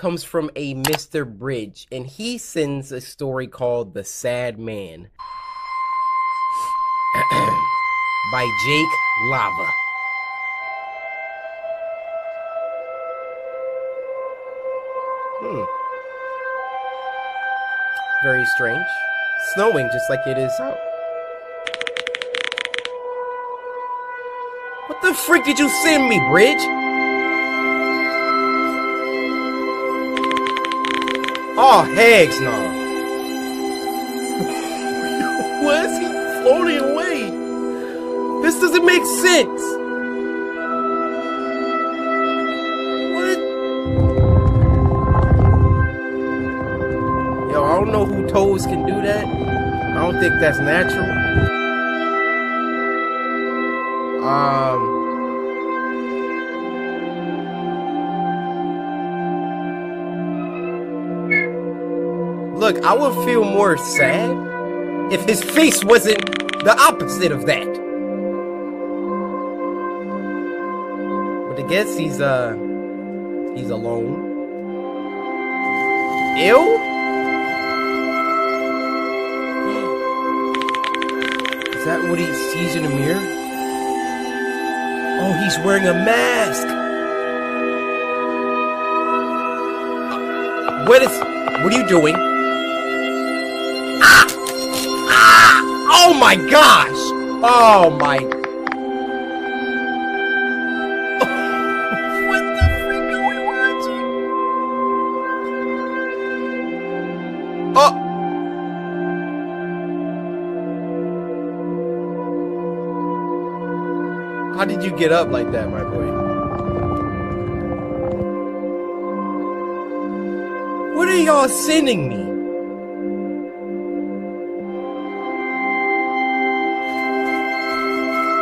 comes from a Mr. Bridge, and he sends a story called The Sad Man by Jake Lava. Very strange. Snowing just like it is out. What the freak did you send me, Bridge? Oh, heck no. Why is he floating away? This doesn't make sense. What? Yo, I don't know who toads can do that. I don't think that's natural. Look, I would feel more sad if his face wasn't the opposite of that. But I guess he's alone. Ew? Is that what he sees in the mirror? Oh, he's wearing a mask. What are you doing? Oh my gosh! Oh my... What the freak are we watching? Oh! How did you get up like that, my boy? What are y'all sending me?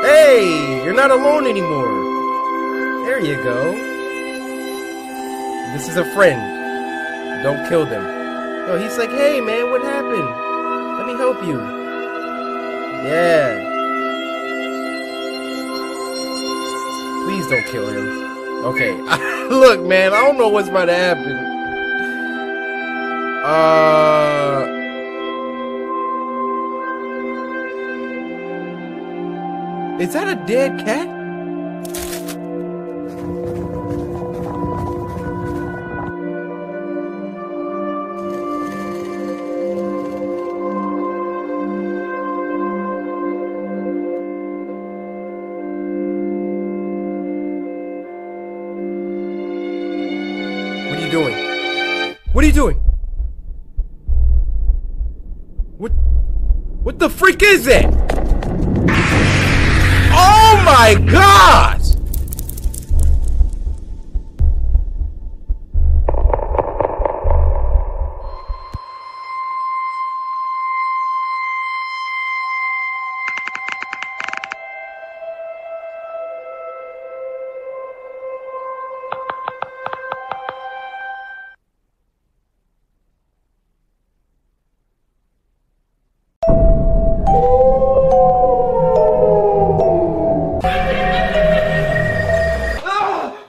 Hey, you're not alone anymore. There you go. This is a friend. Don't kill them. No, he's like, hey man, what happened? Let me help you. Yeah. Please don't kill him. Okay. Look, man, I don't know what's about to happen. Is that a dead cat? What are you doing? What are you doing? What the freak is that? Oh my gosh!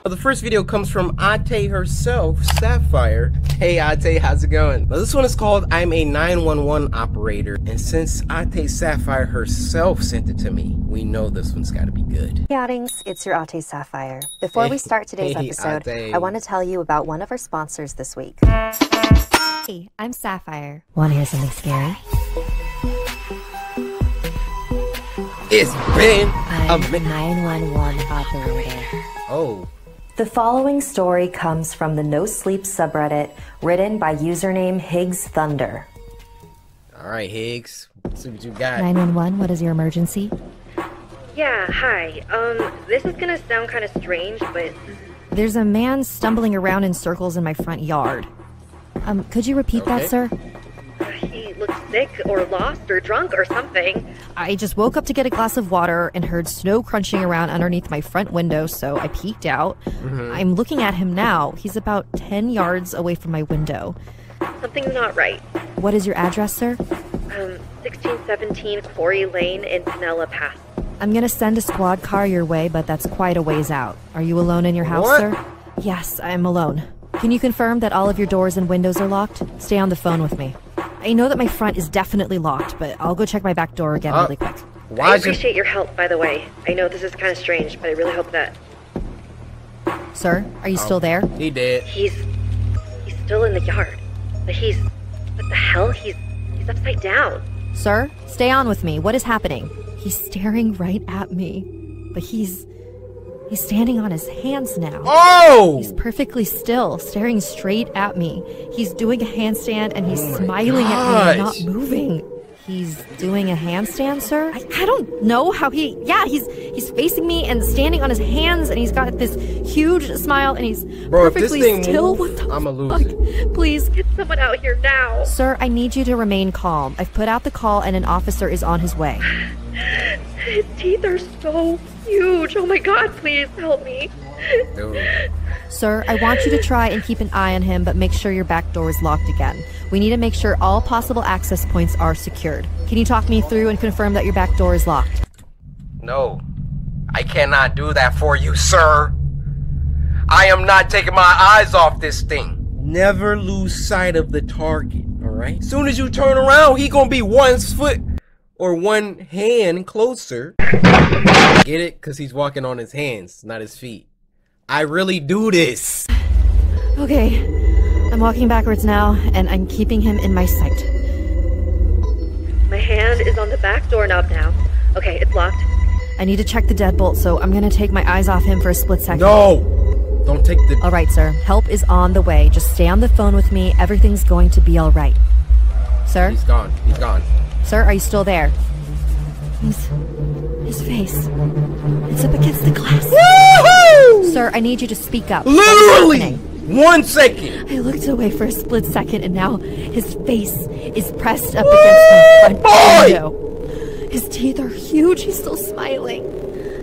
The first video comes from Ate herself, Sapphire. Hey Ate, how's it going? Now this one is called I'm a 911 operator, and since Ate Sapphire herself sent it to me, we know this one's gotta be good. Hey Ottings, it's your Ate Sapphire. Before we start today's episode, I want to tell you about one of our sponsors this week. Hey, I'm Sapphire. Want to hear something scary? It's been I'm a 911 operator. Oh. The following story comes from the No Sleep subreddit, written by username Higgs Thunder. Alright, Higgs. Let's see what you got. 911, what is your emergency? Yeah, hi. This is gonna sound kind of strange, but... There's a man stumbling around in circles in my front yard. Could you repeat that, sir? He looks sick or lost or drunk or something. I just woke up to get a glass of water and heard snow crunching around underneath my front window, so I peeked out. I'm looking at him now. He's about 10 yards away from my window. Something's not right. What is your address, sir? 1617 Cory Lane in Pinella Pass. I'm gonna send a squad car your way, but that's quite a ways out. Are you alone in your house, sir? Yes, I'm alone. Can you confirm that all of your doors and windows are locked? Stay on the phone with me. I know that my front is definitely locked, but I'll go check my back door again really quick. I appreciate your help, by the way. I know this is kind of strange, but I really hope that... Sir, are you still there? He did. He's still in the yard. But what the hell? He's upside down. Sir, stay on with me. What is happening? He's staring right at me. But he's standing on his hands now. Oh! He's perfectly still, staring straight at me. He's doing a handstand and he's smiling at me and not moving. He's doing a handstand, sir? I don't know how he's facing me and standing on his hands and he's got this huge smile and he's perfectly still. What the I'ma lose it. Please. Get someone out here now. Sir, I need you to remain calm. I've put out the call and an officer is on his way. His teeth are so huge. Oh my god, please help me. Dude. Sir, I want you to try and keep an eye on him, but make sure your back door is locked again. We need to make sure all possible access points are secured. Can you talk me through and confirm that your back door is locked? No, I cannot do that for you, sir. I am not taking my eyes off this thing. Never lose sight of the target, alright? Soon as you turn around, he gonna be 1 foot or 1 hand closer. Get it? Because he's walking on his hands, not his feet. I really do this. Okay, I'm walking backwards now, and I'm keeping him in my sight. My hand is on the back doorknob now. Okay, it's locked. I need to check the deadbolt, so I'm gonna take my eyes off him for a split second. No! Don't take the... Alright, sir. Help is on the way. Just stay on the phone with me. Everything's going to be alright. Sir? He's gone. He's gone. Sir, are you still there? His face. It's up against the glass. Woohoo! Sir, I need you to speak up. Literally! 1 second! I looked away for a split second and now his face is pressed up against my front window. His teeth are huge. He's still smiling.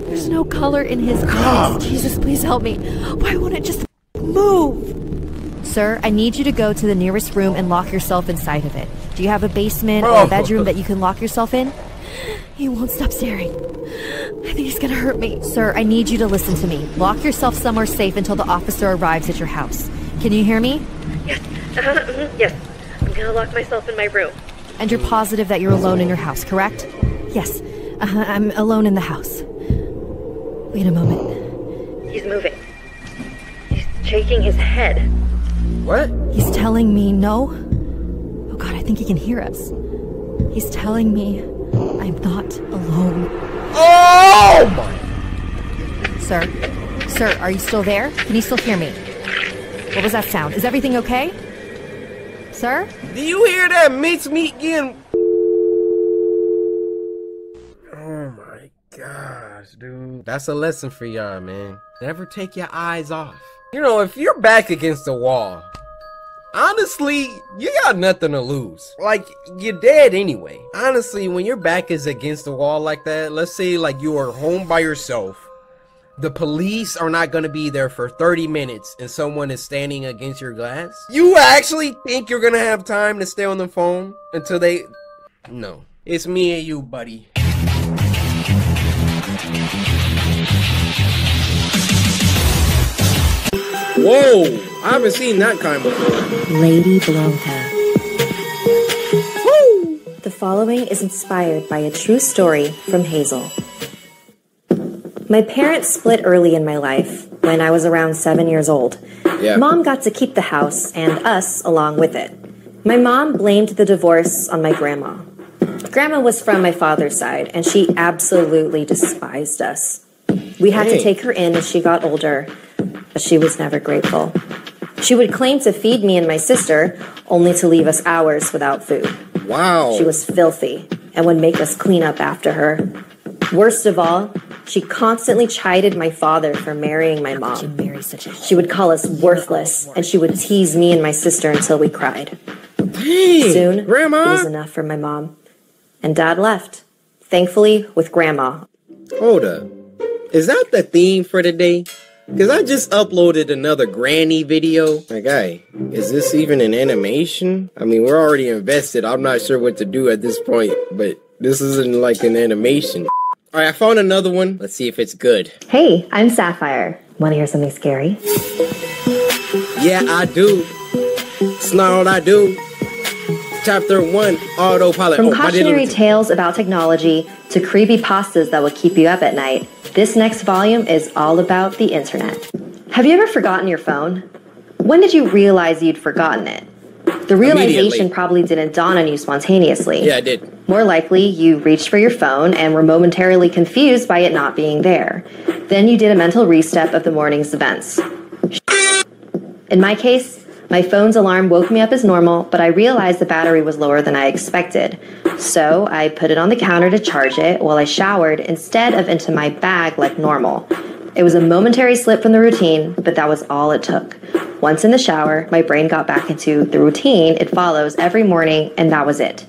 There's no color in his eyes. Jesus, please help me. Why won't it just move? Sir, I need you to go to the nearest room and lock yourself inside of it. Do you have a basement or a bedroom that you can lock yourself in? He won't stop staring. I think he's gonna hurt me. Sir, I need you to listen to me. Lock yourself somewhere safe until the officer arrives at your house. Can you hear me? Yes. Yes. I'm gonna lock myself in my room. And you're positive that you're alone in your house, correct? Yes. I'm alone in the house. Wait a moment. He's moving. He's shaking his head. What? He's telling me no. Oh god, I think he can hear us. He's telling me I'm not alone. Oh my! Sir, are you still there? Can you still hear me? What was that sound? Is everything okay? Sir? Do you hear that mincemeat getting... Oh my gosh, dude. That's a lesson for y'all, man. Never take your eyes off. You know, if you're back against the wall, honestly, you got nothing to lose. Like, you're dead anyway. Honestly, when your back is against the wall like that, let's say like you are home by yourself, the police are not gonna be there for 30 minutes and someone is standing against your glass. You actually think you're gonna have time to stay on the phone until they... No. It's me and you, buddy. Whoa! I haven't seen that kind before. Lady Blanca. Woo! The following is inspired by a true story from Hazel. My parents split early in my life, when I was around 7 years old. Yeah. Mom got to keep the house, and us along with it. My mom blamed the divorce on my grandma. Grandma was from my father's side, and she absolutely despised us. We had to take her in as she got older, but she was never grateful. She would claim to feed me and my sister, only to leave us hours without food. Wow. She was filthy and would make us clean up after her. Worst of all, she constantly chided my father for marrying my mom. She would call us worthless, and she would tease me and my sister until we cried. Dang, Soon, Grandma? it was enough for my mom. And Dad left, thankfully with Grandma. Hold up. Is that the theme for today? Because I just uploaded another granny video. My guy, is this even an animation? I mean, we're already invested. I'm not sure what to do at this point, but this isn't like an animation. Alright, I found another one. Let's see if it's good. Hey, I'm Sapphire. Want to hear something scary? Yeah, I do. Snarled, I do. Chapter 1, autopilot. From cautionary tales about technology to creepy pastas that will keep you up at night, this next volume is all about the internet. Have you ever forgotten your phone? When did you realize you'd forgotten it? The realization probably didn't dawn on you spontaneously. Yeah, I did. More likely, you reached for your phone and were momentarily confused by it not being there. Then you did a mental restep of the morning's events. In my case, my phone's alarm woke me up as normal, but I realized the battery was lower than I expected. So I put it on the counter to charge it while I showered instead of into my bag like normal. It was a momentary slip from the routine, but that was all it took. Once in the shower, my brain got back into the routine it follows every morning, and that was it.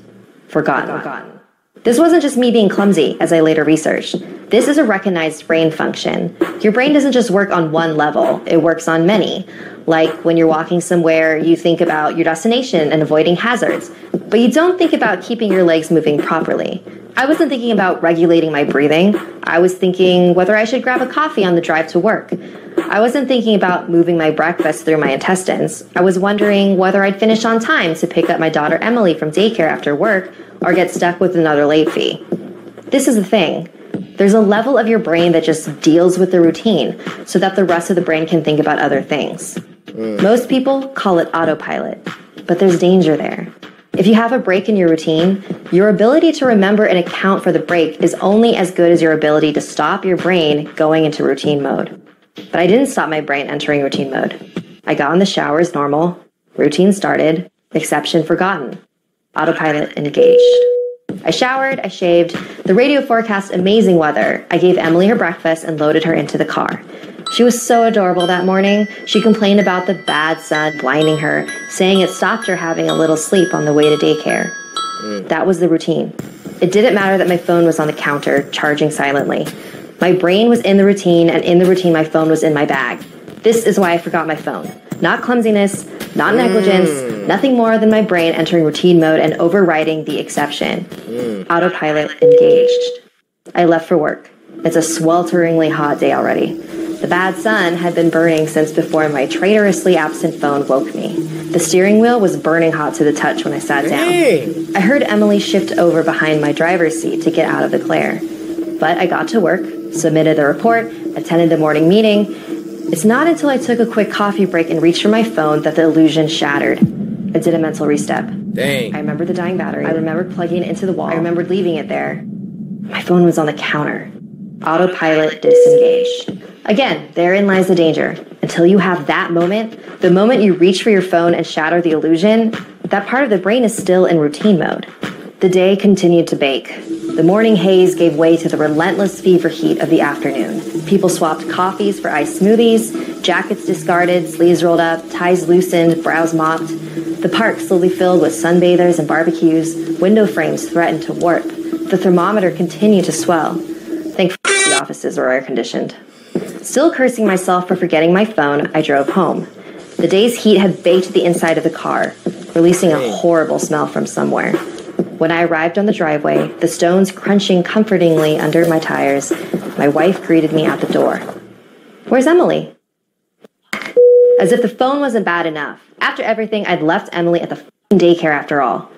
Forgotten. This wasn't just me being clumsy, as I later researched. This is a recognized brain function. Your brain doesn't just work on one level, it works on many. Like when you're walking somewhere, you think about your destination and avoiding hazards, but you don't think about keeping your legs moving properly. I wasn't thinking about regulating my breathing. I was thinking whether I should grab a coffee on the drive to work. I wasn't thinking about moving my breakfast through my intestines. I was wondering whether I'd finish on time to pick up my daughter Emily from daycare after work or get stuck with another late fee. This is the thing. There's a level of your brain that just deals with the routine so that the rest of the brain can think about other things. Most people call it autopilot, but there's danger there. If you have a break in your routine, your ability to remember and account for the break is only as good as your ability to stop your brain going into routine mode. But I didn't stop my brain entering routine mode. I got in the shower as normal, routine started, exception forgotten, autopilot engaged. I showered, I shaved, the radio forecast amazing weather. I gave Emily her breakfast and loaded her into the car. She was so adorable that morning. She complained about the bad sun blinding her, saying it stopped her having a little sleep on the way to daycare. That was the routine. It didn't matter that my phone was on the counter, charging silently. My brain was in the routine, and in the routine my phone was in my bag. This is why I forgot my phone. Not clumsiness, not negligence, nothing more than my brain entering routine mode and overriding the exception. Autopilot engaged. I left for work. It's a swelteringly hot day already. The bad sun had been burning since before my traitorously absent phone woke me. The steering wheel was burning hot to the touch when I sat down. I heard Emily shift over behind my driver's seat to get out of the glare. But I got to work, submitted the report, attended the morning meeting. It's not until I took a quick coffee break and reached for my phone that the illusion shattered. I did a mental restep. Dang. I remembered the dying battery. I remembered plugging it into the wall. I remembered leaving it there. My phone was on the counter. Autopilot disengaged. Again, therein lies the danger. Until you have that moment, the moment you reach for your phone and shatter the illusion, that part of the brain is still in routine mode. The day continued to bake. The morning haze gave way to the relentless fever heat of the afternoon. People swapped coffees for iced smoothies, jackets discarded, sleeves rolled up, ties loosened, brows mopped. The park slowly filled with sunbathers and barbecues. Window frames threatened to warp. The thermometer continued to swell. Thankfully, the offices were air-conditioned. Still cursing myself for forgetting my phone, I drove home. The day's heat had baked the inside of the car, releasing a horrible smell from somewhere. When I arrived on the driveway, the stones crunching comfortingly under my tires, my wife greeted me at the door. "Where's Emily?" As if the phone wasn't bad enough. After everything, I'd left Emily at the daycare after all.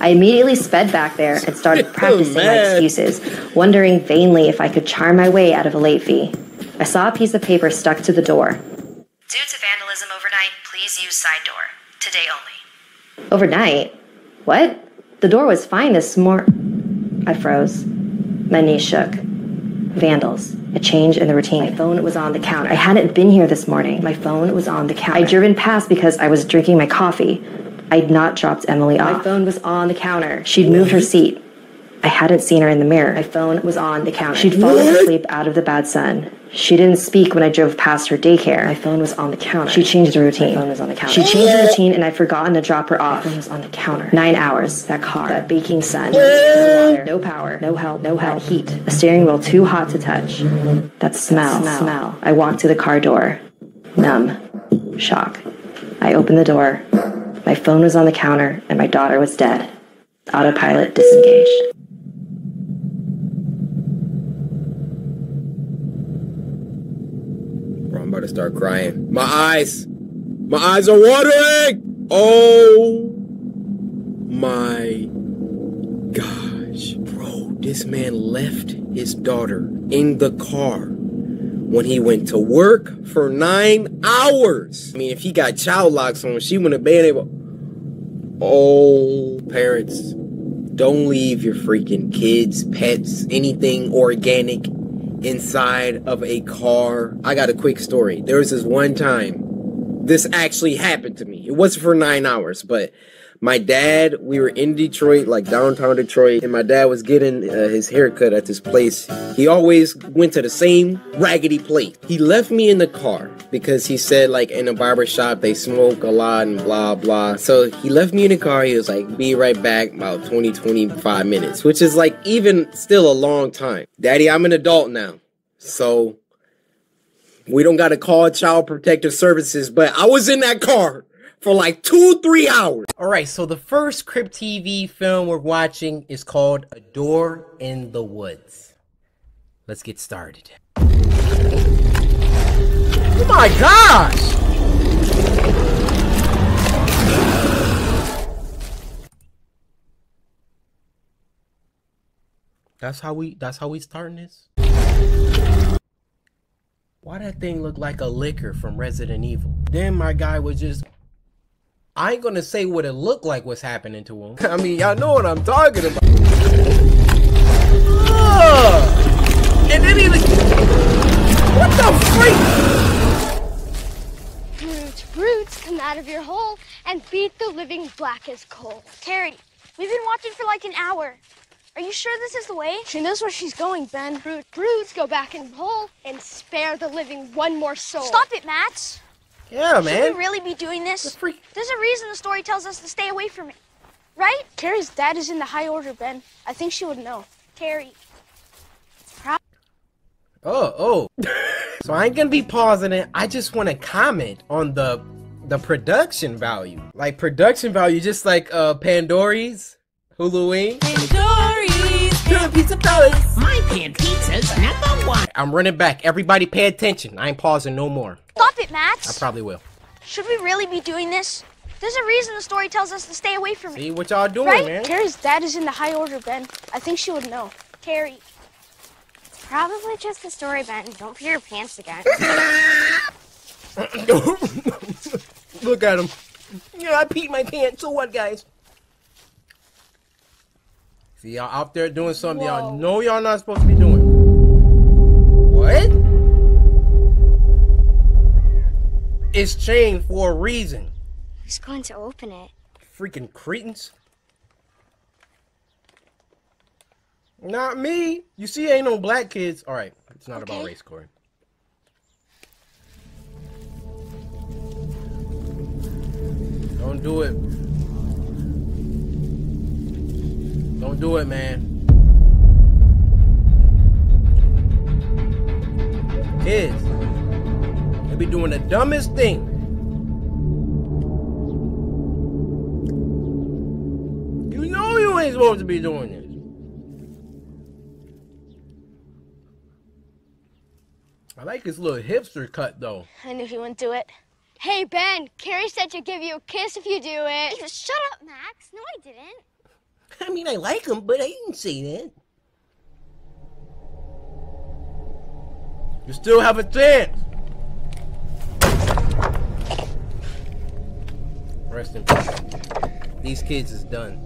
I immediately sped back there and started practicing my excuses, wondering vainly if I could charm my way out of a late fee. I saw a piece of paper stuck to the door. "Due to vandalism overnight, please use side door. Today only." Overnight? What? The door was fine this I froze. My knees shook. Vandals. A change in the routine. My phone was on the counter. I hadn't been here this morning. My phone was on the counter. I'd driven past because I was drinking my coffee. I'd not dropped Emily off. My phone was on the counter. She'd moved her seat. I hadn't seen her in the mirror. My phone was on the counter. She'd fallen asleep out of the bad sun. She didn't speak when I drove past her daycare. My phone was on the counter. She changed the routine. My phone was on the counter. She changed the routine and I'd forgotten to drop her off. My phone was on the counter. 9 hours. That car. That baking sun. No water. No power. No help. No help. That heat. A steering wheel too hot to touch. That smell. I walked to the car door. Numb. Shock. I opened the door. My phone was on the counter and my daughter was dead. Autopilot disengaged. Bro, I'm about to start crying. My eyes. My eyes are watering! Oh my gosh. Bro, this man left his daughter in the car when he went to work for 9 hours. I mean, if he got child locks on, she wouldn't have been able. Oh, parents, don't leave your freaking kids, pets, anything organic inside of a car. I got a quick story. There was this one time this actually happened to me. It wasn't for 9 hours, but my dad, we were in Detroit, like downtown Detroit, and my dad was getting his haircut at this place. He always went to the same raggedy place. He left me in the car because he said, like, in a barber shop, they smoke a lot and blah, blah. So he left me in the car. He was like, be right back, about 20, 25 minutes, which is like even still a long time. Daddy, I'm an adult now, so we don't got to call Child Protective Services, but I was in that car for like 2-3 hours. Alright, so the first Crypt TV film we're watching is called A Door in the Woods. Let's get started. Oh my gosh! That's how we starting this? Why that thing look like a liquor from Resident Evil? Then my guy was just... I ain't gonna say what it looked like was happening to him. I mean, y'all know what I'm talking about. And then he was... What the freak? Roots, come out of your hole and beat the living black as coal. Terry, we've been watching for like an hour. Are you sure this is the way? She knows where she's going, Ben. Roots, go back in the hole and spare the living one more soul. Stop it, Max. Yeah, man. Should we really be doing this? There's a reason the story tells us to stay away from it, right? Carrie's dad is in the high order, Ben. I think she would know. Terry. Oh. So I ain't gonna be pausing it. I just want to comment on the production value. Like production value, just like Pandories, Huluween. Pandories, pizza palace. My pan pizza's #1. I'm running back. Everybody pay attention. I ain't pausing no more. Stop it, Max. I probably will. Should we really be doing this? There's a reason the story tells us to stay away from it. See what y'all doing, right? man. Carrie's dad is in the high order, Ben. I think she would know. Terry. Probably just the story, Ben. Don't pee your pants again. Look at him. Yeah, I peed my pants. So what, guys? See, y'all out there doing something y'all know y'all not supposed to be doing. What? It's chained for a reason. Who's going to open it? Freaking cretins. Not me. You see, ain't no black kids. All right, it's not about race, Cory. Don't do it. Don't do it, man. Kids, they be doing the dumbest thing. You know you ain't supposed to be doing this. I like his little hipster cut, though. I knew he wouldn't do it. Hey, Ben, Carrie said she'd give you a kiss if you do it. Shut up, Max. No, I didn't. I mean, I like him, but I didn't say that. You still have a chance. Rest in peace. These kids is done.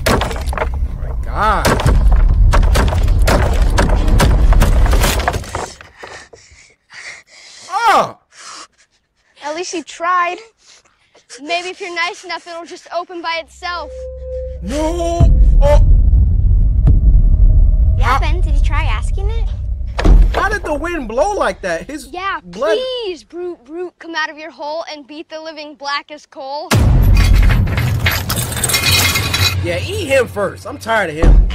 Oh my God. Oh! At least he tried. Maybe if you're nice enough, it'll just open by itself. No! Oh! Yeah, Ben, did you try asking it? How did the wind blow like that? His blood... Please, Brute, come out of your hole and beat the living black as coal. Yeah, eat him first. I'm tired of him.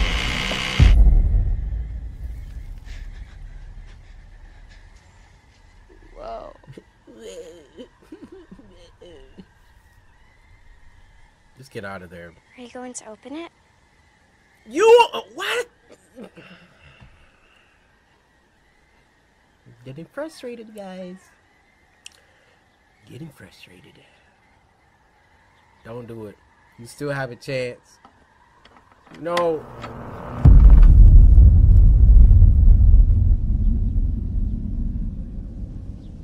Whoa. Just get out of there. Are you going to open it? You... What? Getting frustrated, guys. Getting frustrated. Don't do it. You still have a chance. No.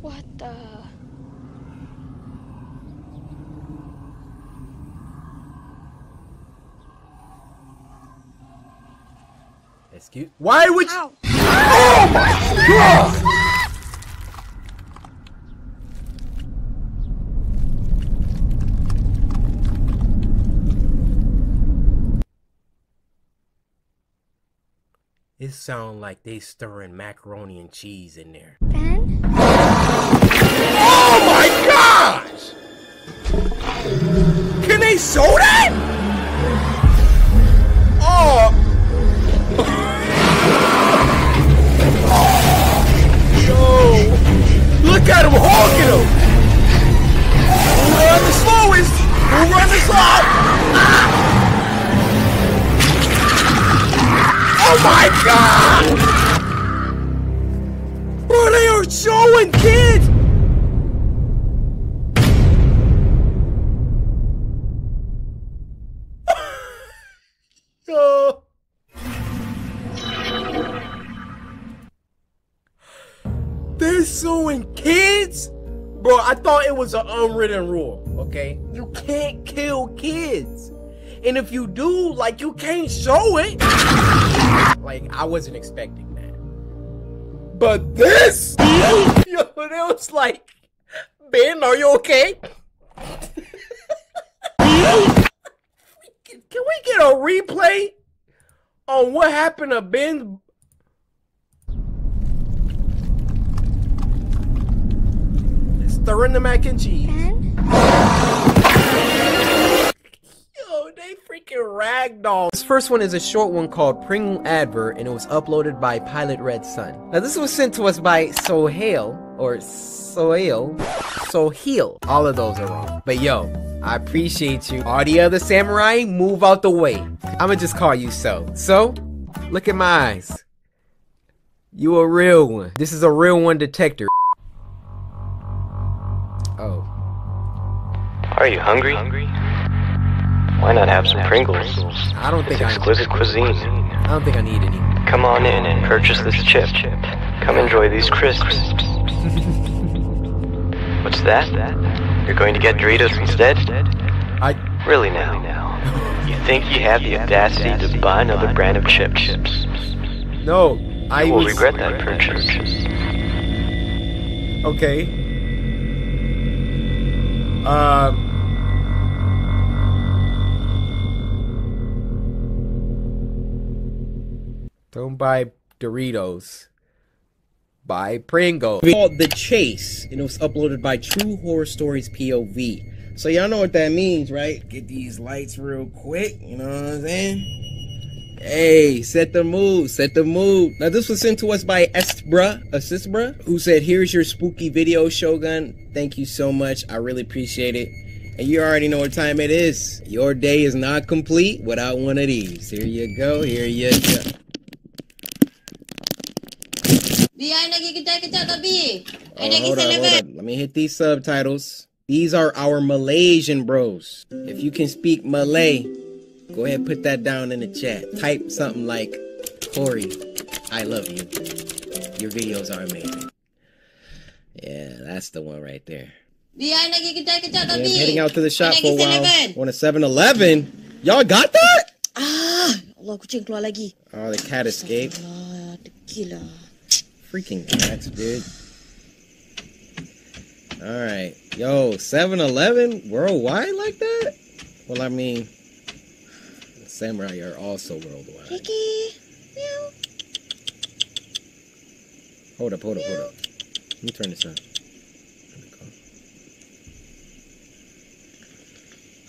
What the? Excuse. Why would you? Ow. Oh my God! It sounds like they stirring macaroni and cheese in there. Ben? Oh my gosh! Can they show that? Oh! Yo! Look at him hawking him! Who run the slowest? Who run the slowest? Oh my God! Bro, they are showing kids! Oh. They're showing kids? Bro, I thought it was an unwritten rule, okay? You can't kill kids. And if you do, like, you can't show it. Like, I wasn't expecting that. But this? Yo, it was like, Ben, are you okay? Can we get a replay on what happened to Ben? Stirring the mac and cheese. Yo, they freaking ragdoll. This first one is a short one called Pringle Advert, and it was uploaded by Pilot Red Sun. Now this was sent to us by Sohail, or Sohail. All of those are wrong. But yo, I appreciate you. All the other samurai, move out the way. I'ma just call you So. So, look at my eyes. You a real one. This is a real one detector. Oh. Are you hungry? Why not have some Pringles? I don't think it's exquisite cuisine. I don't think I need any. Come on in and purchase this chip. Come enjoy these crisps. What's that? You're going to get Doritos instead? Really now? You think you have the audacity to buy another brand of chips? No, you will regret that purchase. Okay. Don't buy Doritos. Buy Pringles. It's called The Chase, and it was uploaded by True Horror Stories POV. So y'all know what that means, right? Get these lights real quick, you know what I'm saying? Hey, set the mood, set the mood. Now this was sent to us by Assistbra, who said, here's your spooky video, Shogun. Thank you so much, I really appreciate it. And you already know what time it is. Your day is not complete without one of these. Here you go, here you go. Hold up. Let me hit these subtitles. These are our Malaysian bros. If you can speak Malay, go ahead and put that down in the chat. Type something like, Cory, I love you. Your videos are amazing. Yeah, that's the one right there. Yeah, I'm heading out to the shop for a while. On a 7-Eleven. Y'all got that? Allah, kucing keluar lagi. Oh, the cat escaped. Freaking cats, dude. Alright. Yo, 7-Eleven worldwide like that? Well, I mean, samurai are also worldwide. Ricky. Meow. Hold up. Let me turn this on.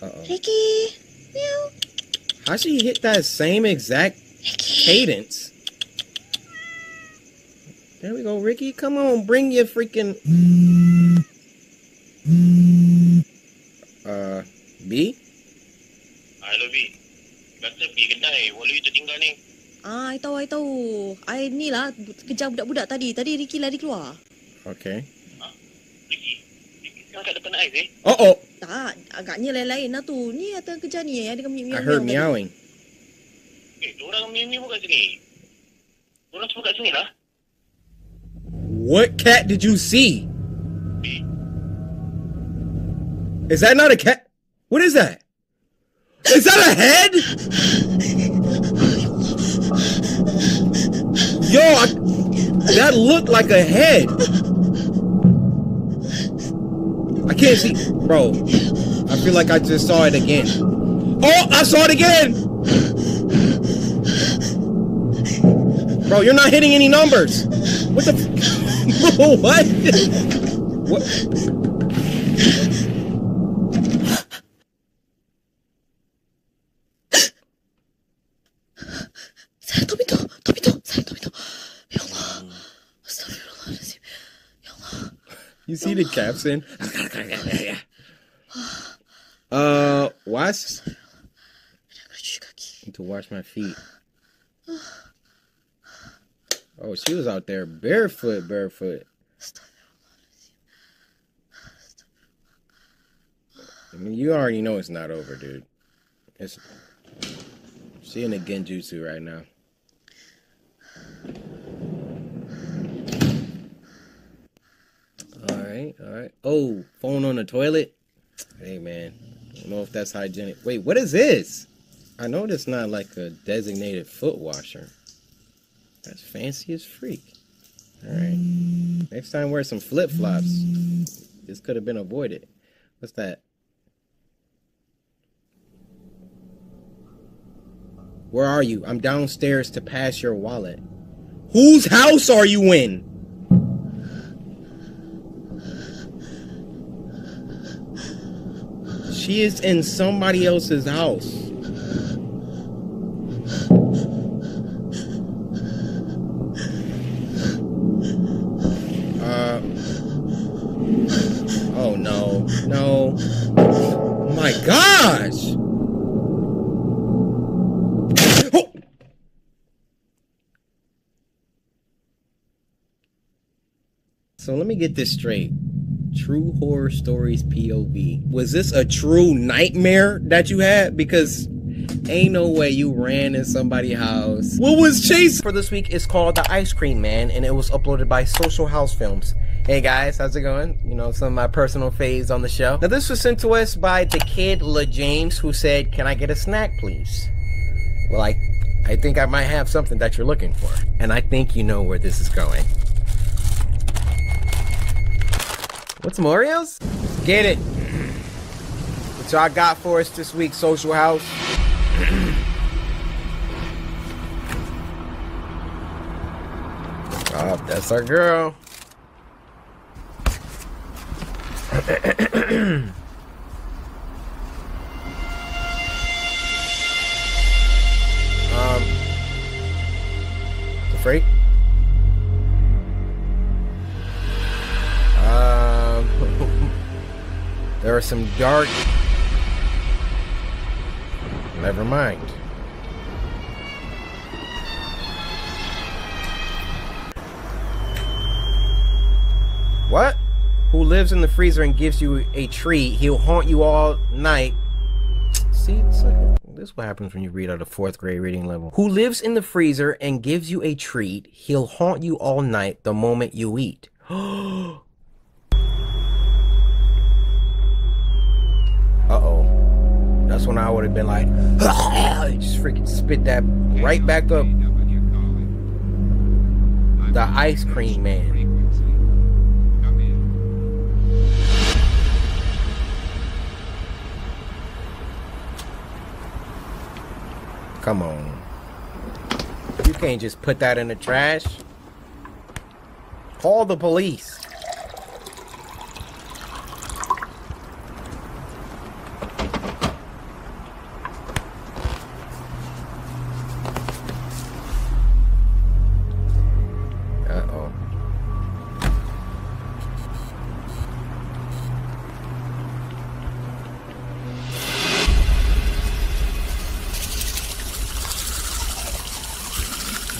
Uh-oh. Ricky. Meow. How she hit that same exact cadence? There we go, Ricky. Come on, bring your freaking... B? Hello, B. Kata pergi kedai. Walau itu tinggal ni. I tahu. I ni lah kejar budak-budak tadi. Tadi Ricky lari keluar. Okay. Ricky kat depan ais Oh. Tak, agaknya lain-lain lah tu. Ni yang tengah kejar ni. Ada I heard meowing. Diorang meow kat sini. Diorang semua kat sini lah. What cat did you see? Is that not a cat? What is that? Is that a head? Yo, that looked like a head. I can't see. Bro, I feel like I just saw it again. Oh, I saw it again. Bro, you're not hitting any numbers. What the? What? What? You see the caption? Wash? Need to wash my feet. Oh, she was out there barefoot. I mean, you already know it's not over, dude. She in the genjutsu right now. Alright. Oh, phone on the toilet? Hey, man. I don't know if that's hygienic. Wait, what is this? I know that's not like a designated foot washer. That's fancy as freak. Alright. Next time, wear some flip-flops. This could have been avoided. What's that? Where are you? I'm downstairs to pass your wallet. Whose house are you in? She is in somebody else's house. Oh no. Oh my gosh. Oh. So let me get this straight. True horror stories POV. Was this a true nightmare that you had? Because ain't no way you ran in somebody's house. What was chasing? For this week is called The Ice Cream Man, and it was uploaded by Social House Films. Hey guys, how's it going? You know, some of my personal faves on the show. Now this was sent to us by the kid La James, who said, "Can I get a snack, please?" Well, I think I might have something that you're looking for, and I think you know where this is going. What's Oreos? Get it. What y'all got for us this week, Social House? Oh, that's our girl. The freak? There are some dark... Never mind. What? Who lives in the freezer and gives you a treat? He'll haunt you all night. See, this is what happens when you read at a 4th grade reading level. Who lives in the freezer and gives you a treat? He'll haunt you all night the moment you eat. Uh-oh. That's when I would have been like, just freaking spit that right back up. The Ice Cream Man. Come on. You can't just put that in the trash. Call the police.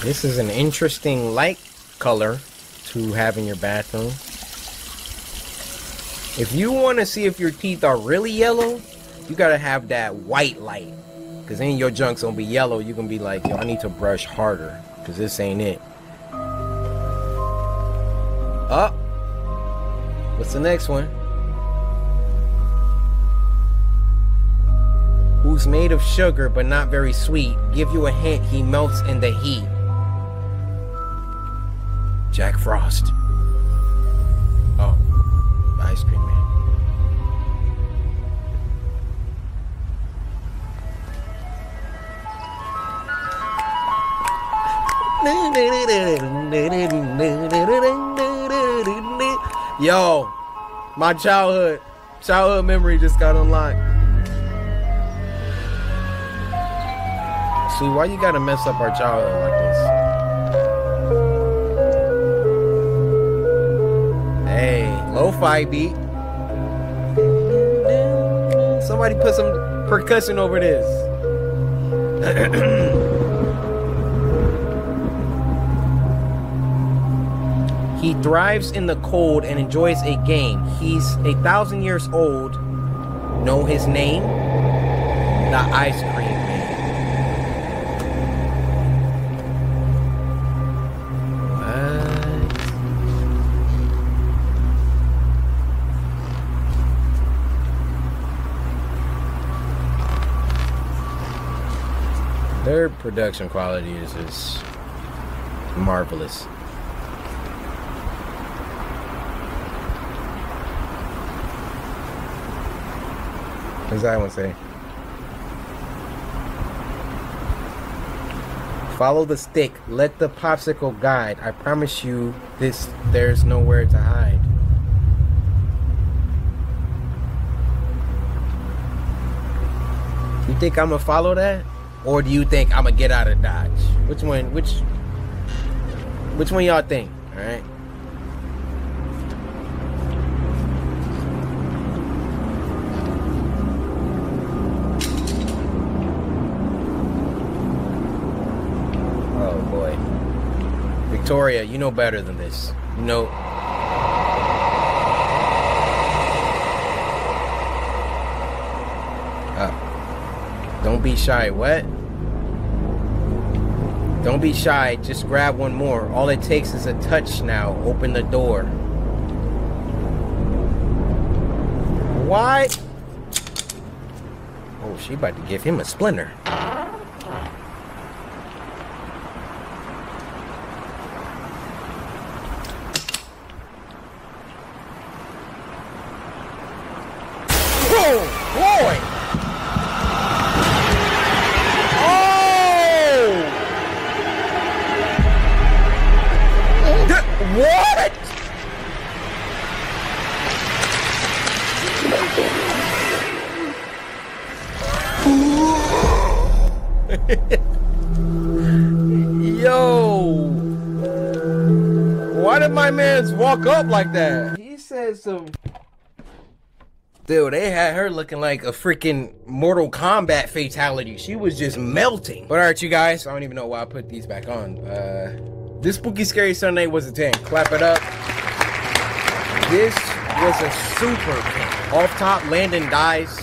This is an interesting light color to have in your bathroom. If you want to see if your teeth are really yellow, you gotta have that white light. Cause then your junk's gonna be yellow. You're gonna be like, yo, I need to brush harder. Cause this ain't it. Oh, what's the next one? Who's made of sugar but not very sweet. Give you a hint, he melts in the heat. Jack Frost. Oh, the ice cream man. Yo, my childhood memory just got unlocked. See, why you gotta mess up our childhood like this? Hey, lo-fi beat. Somebody put some percussion over this. He thrives in the cold and enjoys a game. He's 1,000 years old. Know his name? The ice cream man. What? Their production quality is just marvelous. What does that one say? Follow the stick. Let the popsicle guide. I promise you this. There's nowhere to hide. You think I'm gonna follow that? Or do you think I'm gonna get out of Dodge? Which one y'all think? Alright. Victoria, you know better than this. You know. Don't be shy. What? Don't be shy. Just grab one more. All it takes is a touch now. Open the door. Why? Oh, she about to give him a splinter. Yo, why did my mans walk up like that? He said some. Dude, they had her looking like a freaking Mortal Kombat fatality. She was just melting. But alright, you guys, I don't even know why I put these back on. This Spooky Scary Sunday was a 10. Clap it up. This was a super 10. Off top, Landon dies.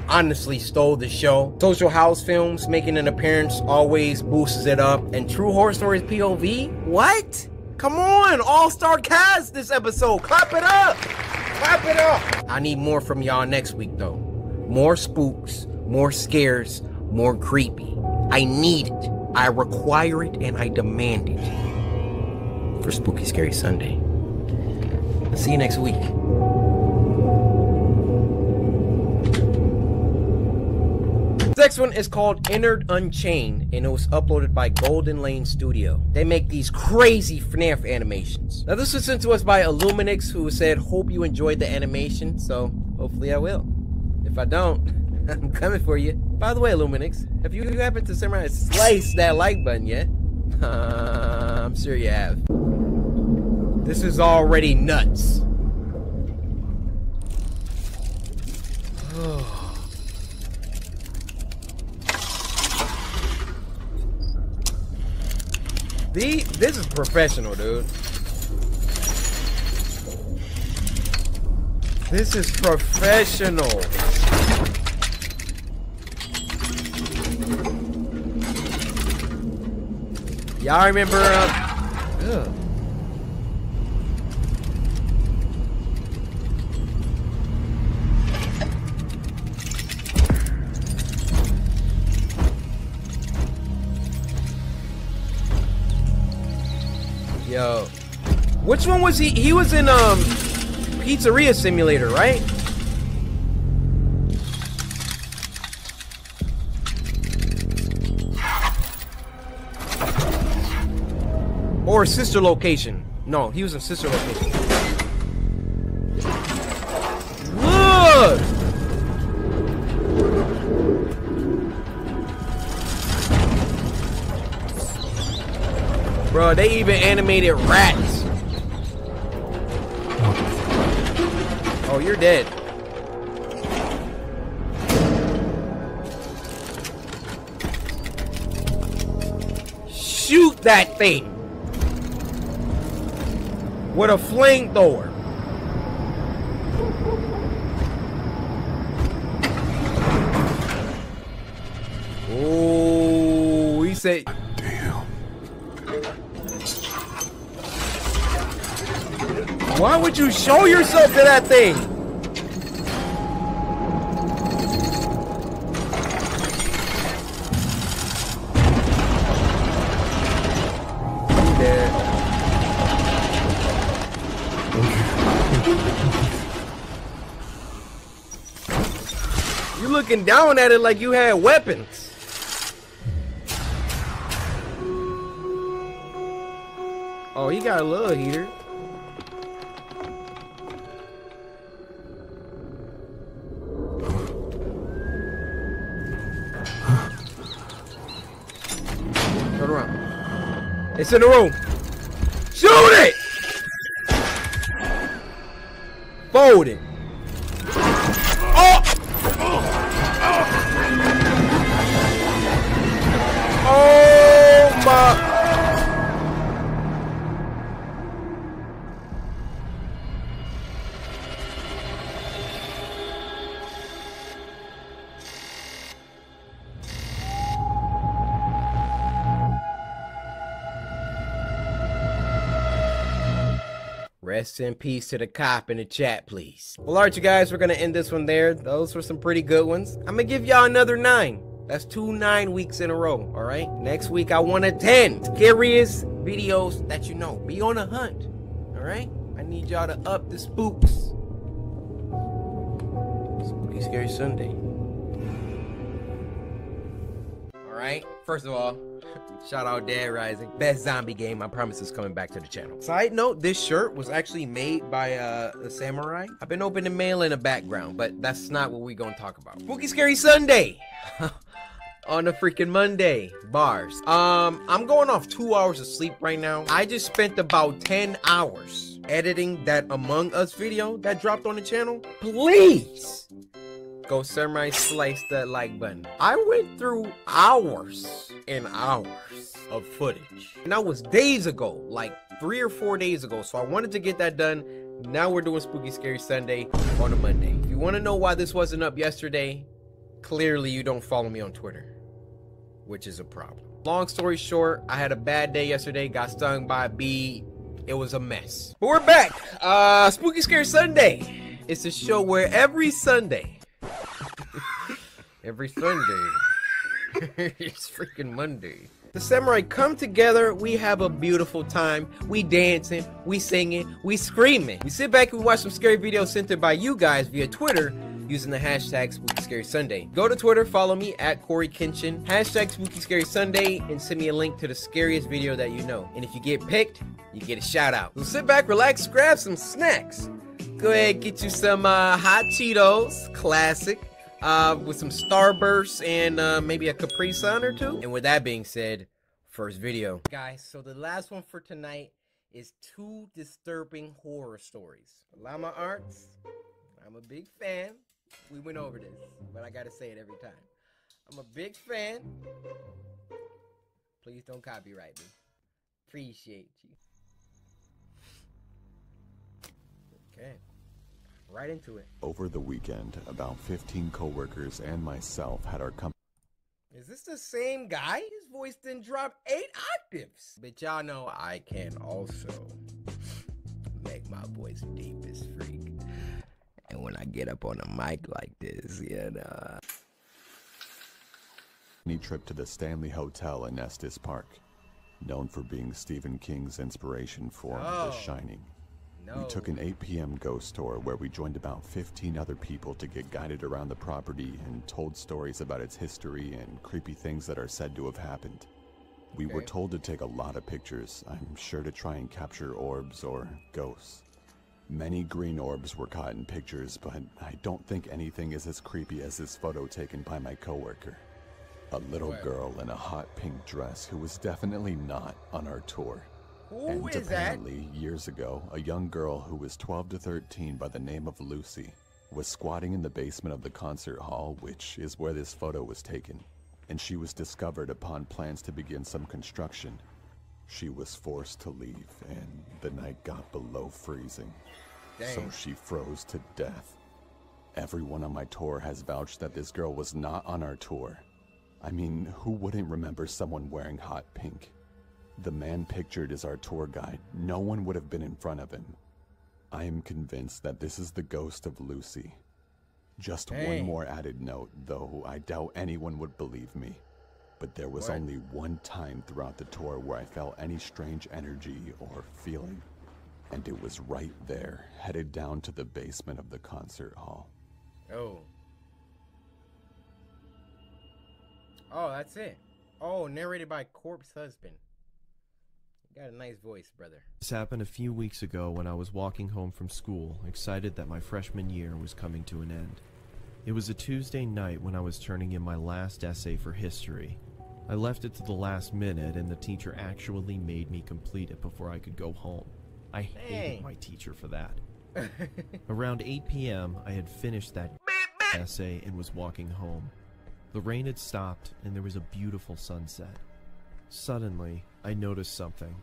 Honestly stole the show. Social House Films making an appearance always boosts it up. And True Horror Stories POV? What? Come on, all-star cast this episode. Clap it up. Clap it up. I need more from y'all next week though. More spooks, more scares, more creepy. I need it. I require it and I demand it. For Spooky Scary Sunday. I'll see you next week. The next one is called Entered Unchained, and it was uploaded by Golden Lane Studio. They make these crazy FNAF animations. Now this was sent to us by Illuminix, who said, hope you enjoyed the animation, so hopefully I will. If I don't, I'm coming for you. By the way, Illuminix, have you happened to somehow slice that like button yet? I'm sure you have. This is already nuts. This is professional, dude. This is professional. Y'all remember? Yo, which one was he? He was in Pizzeria Simulator, right? Or Sister Location. No, he was in Sister Location. Look! Bro, they even animated rats. Oh, you're dead. Shoot that thing with a flamethrower. Oh, he said, damn. Why would you show yourself to that thing? You looking down at it like you had weapons. Oh, he got a little heater. Turn around. It's in the room. Shoot it! Fold it. Oh! Oh my! Rest in peace to the cop in the chat, please. Well, alright, you guys, we're gonna end this one there. Those were some pretty good ones. I'm gonna give y'all another 9. That's 2 9 weeks in a row, alright? Next week, I want a 10. Scariest videos that you know. Be on a hunt, alright? I need y'all to up the spooks. Spooky Scary Sunday. Alright, first of all, shout out Dead Rising. Best zombie game. I promise it's coming back to the channel. Side note, this shirt was actually made by a samurai. I've been opening mail in the background, but that's not what we're gonna talk about. Spooky Scary Sunday. On a freaking Monday. Bars. I'm going off 2 hours of sleep right now. I just spent about 10 hours editing that Among Us video that dropped on the channel. Please go samurai slice that like button. I went through hours and hours of footage, and that was days ago, like 3 or 4 days ago. So I wanted to get that done. Now we're doing Spooky Scary Sunday on a Monday. If you want to know why this wasn't up yesterday, clearly you don't follow me on Twitter, which is a problem. Long story short, I had a bad day yesterday, got stung by a bee. It was a mess. But we're back. Spooky Scary Sunday. It's a show where every Sunday it's freaking Monday, the samurai come together. We have a beautiful time. We dancing, we singing, we screaming. We sit back and we watch some scary videos sent in by you guys via Twitter using the hashtag Spooky Scary Sunday. Go to Twitter, follow me at CoryxKenshin, hashtag Spooky Scary Sunday, and send me a link to the scariest video that you know. And if you get picked, you get a shout out. So sit back, relax, grab some snacks. Go ahead, get you some hot Cheetos, classic, with some Starburst and maybe a Capri Sun or 2. And with that being said, first video. Guys, so the last one for tonight is 2 disturbing horror stories. Llama Arts, I'm a big fan. We went over this, but I gotta say it every time. I'm a big fan. Please don't copyright me. Appreciate you. Okay. Right into it. Over the weekend, about 15 coworkers and myself had our company. Is this the same guy? His voice didn't drop 8 octaves. But y'all know I can also make my voice deep as freak. And when I get up on a mic like this, you know. Trip to the Stanley Hotel in Estes Park, known for being Stephen King's inspiration for The Shining. We took an 8 p.m. ghost tour where we joined about 15 other people to get guided around the property and told stories about its history and creepy things that are said to have happened. We were told to take a lot of pictures, I'm sure to try and capture orbs or ghosts. Many green orbs were caught in pictures, but I don't think anything is as creepy as this photo taken by my coworker. A little girl in a hot pink dress who was definitely not on our tour. Who is apparently, years ago, a young girl who was 12 to 13 by the name of Lucy was squatting in the basement of the concert hall, which is where this photo was taken, and she was discovered upon plans to begin some construction. She was forced to leave, and the night got below freezing. Dang. So she froze to death. Everyone on my tour has vouched that this girl was not on our tour. I mean, who wouldn't remember someone wearing hot pink? The man pictured as our tour guide, no one would have been in front of him. I am convinced that this is the ghost of Lucy. Just one more added note, though I doubt anyone would believe me. But there was only one time throughout the tour where I felt any strange energy or feeling. And it was right there, headed down to the basement of the concert hall. Oh, that's it. Oh, narrated by Corpse Husband. You got a nice voice, brother. This happened a few weeks ago when I was walking home from school, excited that my freshman year was coming to an end. It was a Tuesday night when I was turning in my last essay for history. I left it to the last minute, and the teacher actually made me complete it before I could go home. I hated my teacher for that. Around 8 p.m., I had finished that essay and was walking home. The rain had stopped, and there was a beautiful sunset. Suddenly, I noticed something.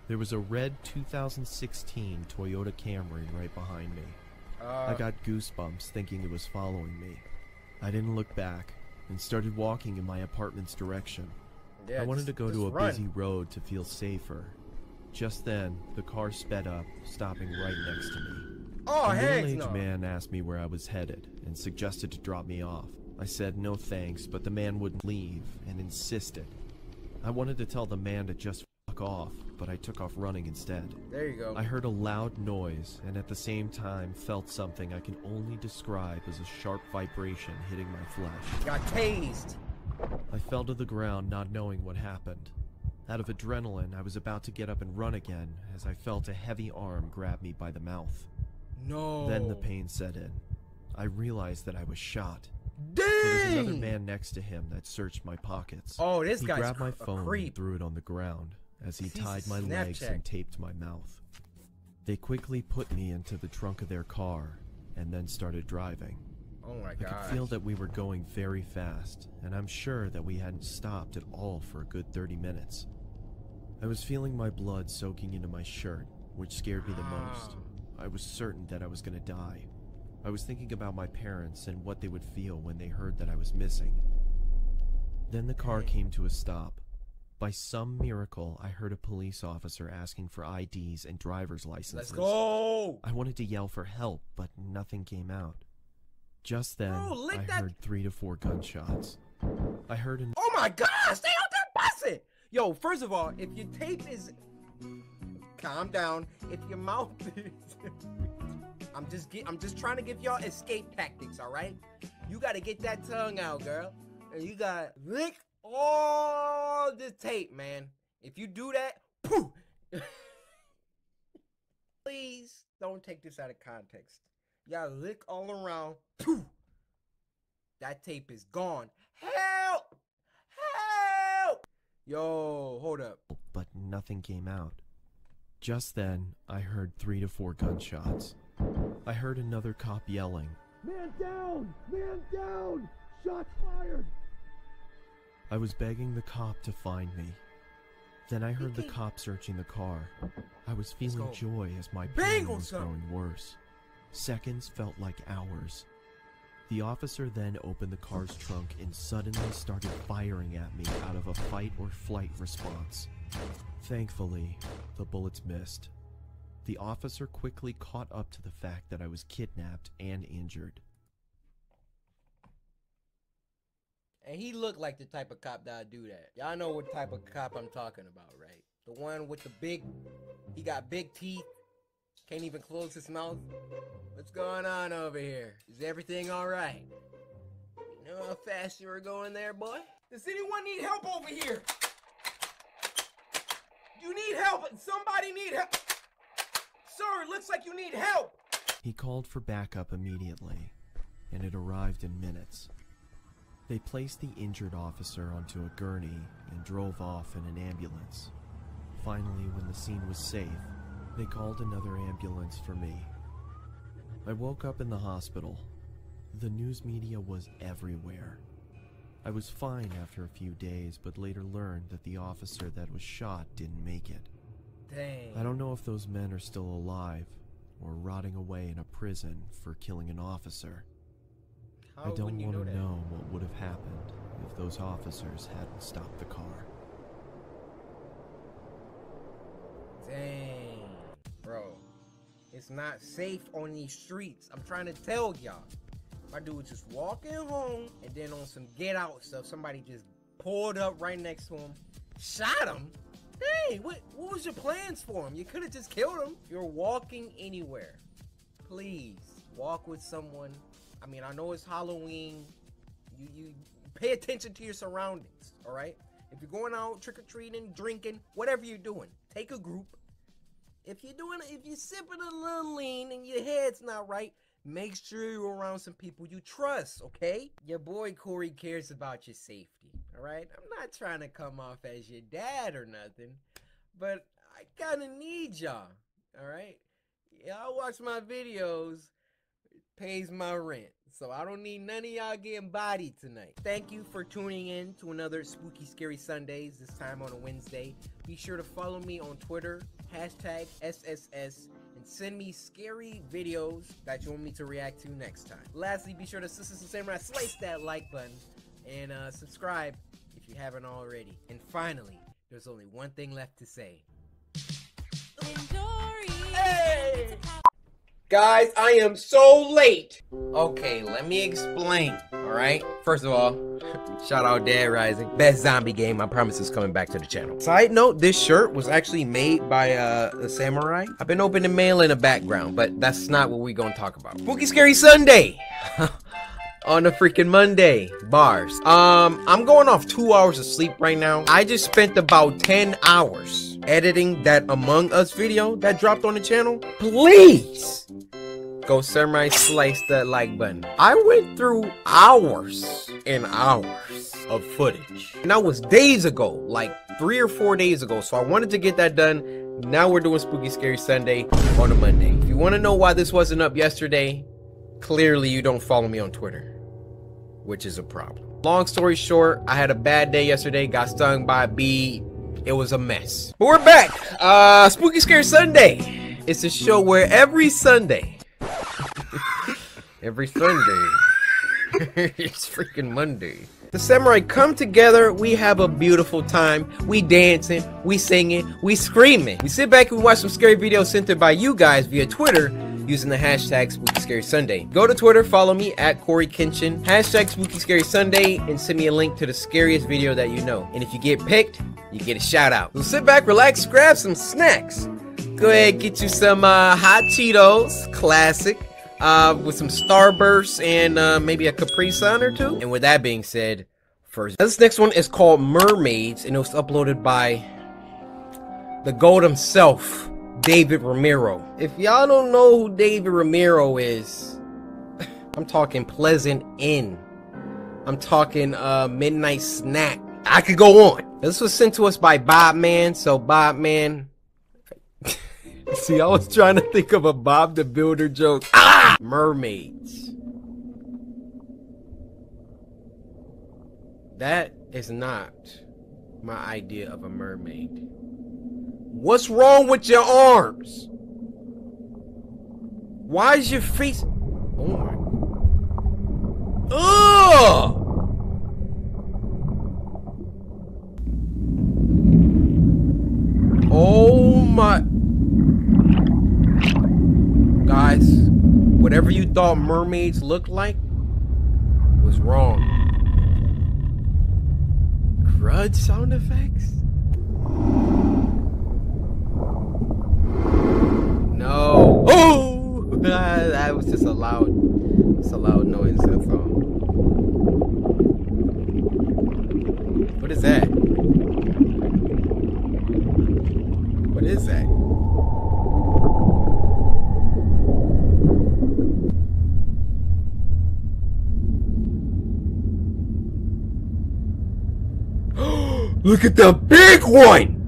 There was a red 2016 Toyota Camry right behind me. I got goosebumps thinking it was following me. I didn't look back and started walking in my apartment's direction. I wanted to go to a busy road to feel safer. Just then, the car sped up, stopping right next to me. A middle-aged man asked me where I was headed and suggested to drop me off. I said no thanks, but the man wouldn't leave and insisted. I wanted to tell the man to just fuck off, but I took off running instead. There you go. I heard a loud noise and at the same time felt something I can only describe as a sharp vibration hitting my flesh. Got tased. I fell to the ground not knowing what happened. Out of adrenaline, I was about to get up and run again as I felt a heavy arm grab me by the mouth. No. Then the pain set in. I realized that I was shot. Dang! There was another man next to him that searched my pockets. Oh, this guy's He grabbed my phone and threw it on the ground as he tied my legs and taped my mouth. They quickly put me into the trunk of their car and then started driving. Oh my God. I could feel that we were going very fast, and I'm sure that we hadn't stopped at all for a good 30 minutes. I was feeling my blood soaking into my shirt, which scared me the most. I was certain that I was going to die. I was thinking about my parents and what they would feel when they heard that I was missing. Then the car came to a stop. By some miracle, I heard a police officer asking for IDs and driver's licenses. Let's go! I wanted to yell for help, but nothing came out. Just then, I heard 3 to 4 gunshots. I heard an— Oh my God! Stay out there, bust it! Yo, first of all, if your tape is— Calm down. If your mouth is— I'm just trying to give y'all escape tactics, all right? You gotta get that tongue out, girl. And you gotta lick all this tape, man. If you do that, poof! Please don't take this out of context. You gotta lick all around. Poof! That tape is gone. Help! Help! Yo, hold up. But nothing came out. Just then, I heard 3 to 4 gunshots. I heard another cop yelling, "Man down! Man down! Shots fired!" I was begging the cop to find me. Then I heard the cop searching the car. I was feeling joy as my pain was growing worse. Seconds felt like hours. The officer then opened the car's trunk and suddenly started firing at me out of a fight or flight response. Thankfully, the bullets missed. The officer quickly caught up to the fact that I was kidnapped and injured. And he looked like the type of cop that'd do that. Y'all know what type of cop I'm talking about, right? The one with the he got big teeth, can't even close his mouth. What's going on over here? Is everything alright? You know how fast you were going there, boy? Does anyone need help over here? You need help! Somebody need help! Sir, it looks like you need help! He called for backup immediately, and it arrived in minutes. They placed the injured officer onto a gurney and drove off in an ambulance. Finally, when the scene was safe, they called another ambulance for me. I woke up in the hospital. The news media was everywhere. I was fine after a few days, but later learned that the officer that was shot didn't make it. Dang. I don't know if those men are still alive or rotting away in a prison for killing an officer. I don't want to know what would have happened if those officers hadn't stopped the car. Dang, bro. It's not safe on these streets. I'm trying to tell y'all. My dude was just walking home, and then on some get out stuff, somebody just pulled up right next to him, shot him. Hey, what was your plans for him? You could have just killed him. If you're walking anywhere, please walk with someone. I mean, I know it's Halloween. You pay attention to your surroundings, all right? If you're going out trick-or-treating, drinking, whatever you're doing, take a group. If you're sipping a little lean and your head's not right, make sure you're around some people you trust, okay? Your boy Cory cares about your safety, all right? I'm not trying to come off as your dad or nothing, but I kind of need y'all, all right? Y'all watch my videos, it pays my rent, so I don't need none of y'all getting bodied tonight. Thank you for tuning in to another Spooky Scary Sundays, this time on a Wednesday. Be sure to follow me on Twitter, hashtag SSS, and send me scary videos that you want me to react to next time. Lastly, be sure to slice that like button and subscribe if you haven't already. And finally, there's only one thing left to say. Hey! Guys, I am so late. Okay, let me explain, alright? First of all, shout out Dead Rising. Best zombie game, I promise it's coming back to the channel. Side note, this shirt was actually made by a samurai. I've been opening mail in the background, but that's not what we're gonna talk about. Spooky Scary Sunday! On a freaking Monday. Bars. I'm going off 2 hours of sleep right now. I just spent about 10 hours editing that Among Us video that dropped on the channel. Please go samurai slice that like button. I went through hours and hours of footage, and that was days ago, like 3 or 4 days ago. So I wanted to get that done. Now we're doing Spooky Scary Sunday on a Monday. If you want to know why this wasn't up yesterday, clearly you don't follow me on Twitter, which is a problem. Long story short, I had a bad day yesterday, got stung by a bee. It was a mess. But we're back. Spooky Scary Sunday. It's a show where every Sunday, every Sunday, it's freaking Monday, the samurai come together. We have a beautiful time. We dancing, we singing, we screaming. We sit back and we watch some scary videos sent in by you guys via Twitter using the hashtag Spooky Scary Sunday. Go to Twitter, follow me at CoryxKenshin, hashtag Spooky Scary Sunday, and send me a link to the scariest video that you know. And if you get picked, you get a shout out. So sit back, relax, grab some snacks. Go ahead, get you some hot Cheetos, classic, with some Starburst and maybe a Capri Sun or two. And with that being said, first, this next one is called Mermaids, and it was uploaded by the GOAT himself, David Ramiro. If y'all don't know who David Ramiro is, I'm talking Pleasant Inn. I'm talking Midnight Snack. I could go on. This was sent to us by Bob Man, so Bob Man. See, I was trying to think of a Bob the Builder joke. Ah! Mermaids. That is not my idea of a mermaid. What's wrong with your arms? Why is your face... Oh my... Ugh! Oh my... Guys, whatever you thought mermaids looked like was wrong. Crud sound effects? No. Oh! That was just a loud noise, that's all. What is that? What is that? Look at the big one!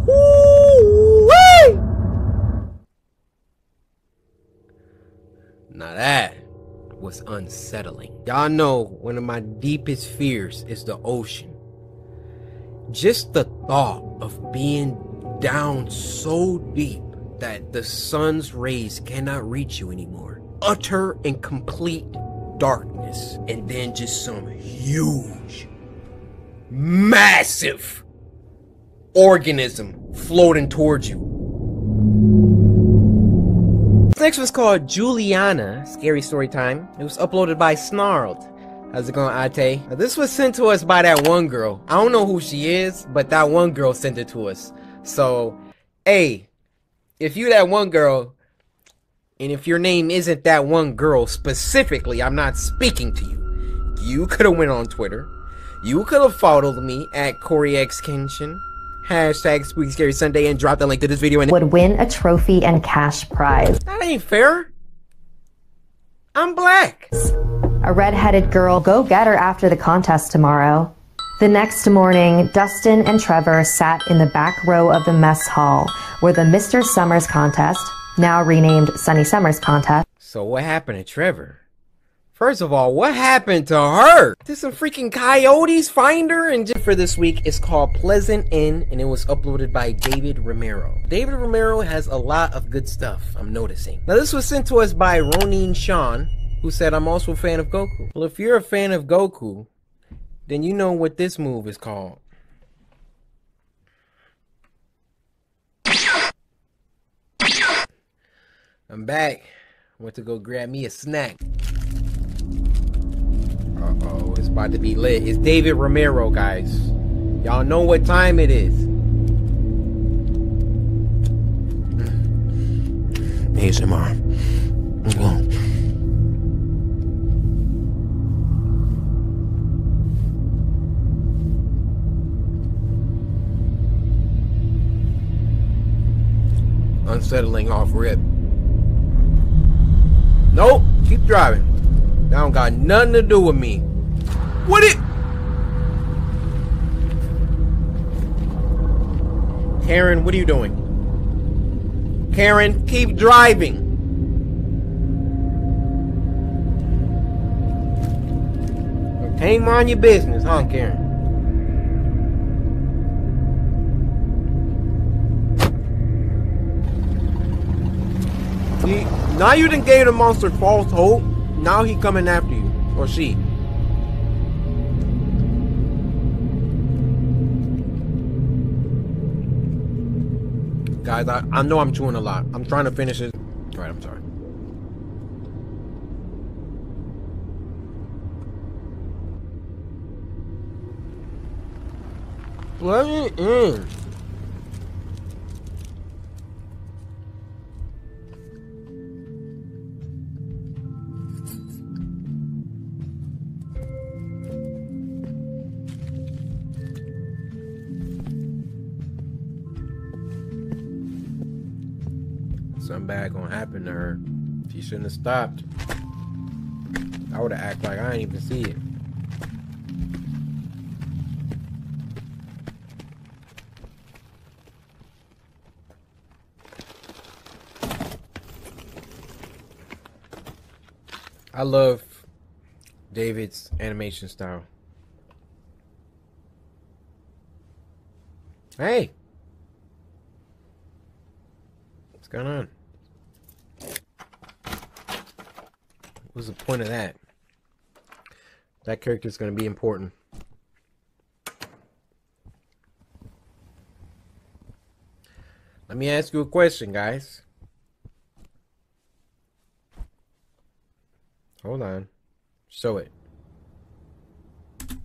Woo-wee! Now that was unsettling. Y'all know one of my deepest fears is the ocean. Just the thought of being down so deep that the sun's rays cannot reach you anymore. Utter and complete darkness, and then just some huge, massive organism floating towards you. This next one's called Juliana, Scary Story Time. It was uploaded by Snarled. How's it going, Ate? Now, this was sent to us by that one girl. I don't know who she is, but that one girl sent it to us. So, hey, if you that one girl, and if your name isn't that one girl specifically, I'm not speaking to you. You could have went on Twitter. You could have followed me at CoryxKenshin. Hashtag Spooky Scary Sunday and drop the link to this video and would win a trophy and cash prize. That ain't fair. I'm black. A red-headed girl, go get her after the contest tomorrow. The next morning, Dustin and Trevor sat in the back row of the mess hall where the Mr. Summers contest, now renamed Sunny Summers contest. So what happened to Trevor? First of all, what happened to her? Did some freaking coyotes find her? And just for this week, it's called Pleasant Inn, and it was uploaded by David Romero. David Romero has a lot of good stuff, I'm noticing. Now this was sent to us by Ronin Sean, who said, I'm also a fan of Goku. Well, if you're a fan of Goku, then you know what this move is called. I'm back. Went to go grab me a snack. Uh-oh, it's about to be lit. It's David Romero, guys. Y'all know what time it is. ASMR. Let's go. Unsettling off rip. Nope, keep driving. That don't got nothing to do with me. What it? Karen, what are you doing? Karen, keep driving. Ain't mind your business, huh, Karen? See, now you done gave the monster false hope. Now he coming after you. Or she. Guys, I know I'm chewing a lot. I'm trying to finish it. Alright, I'm sorry. Let me in. Something bad gonna happen to her. She shouldn't have stopped. I would have acted like I didn't even see it. I love David's animation style. Hey! What's going on? What's the point of that? That character's gonna be important. Let me ask you a question, guys. Hold on. Show it.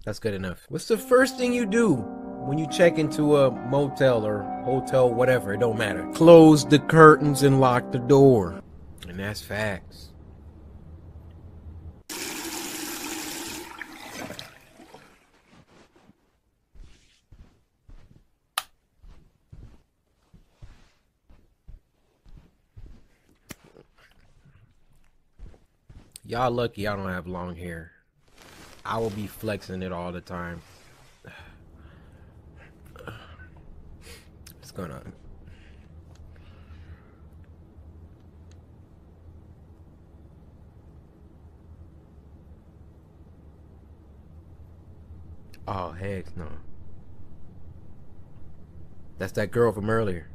That's good enough. What's the first thing you do when you check into a motel or hotel, whatever? It don't matter. Close the curtains and lock the door. And that's facts. Y'all lucky I don't have long hair. I will be flexing it all the time. What's going on? Oh, heck no. That's that girl from earlier.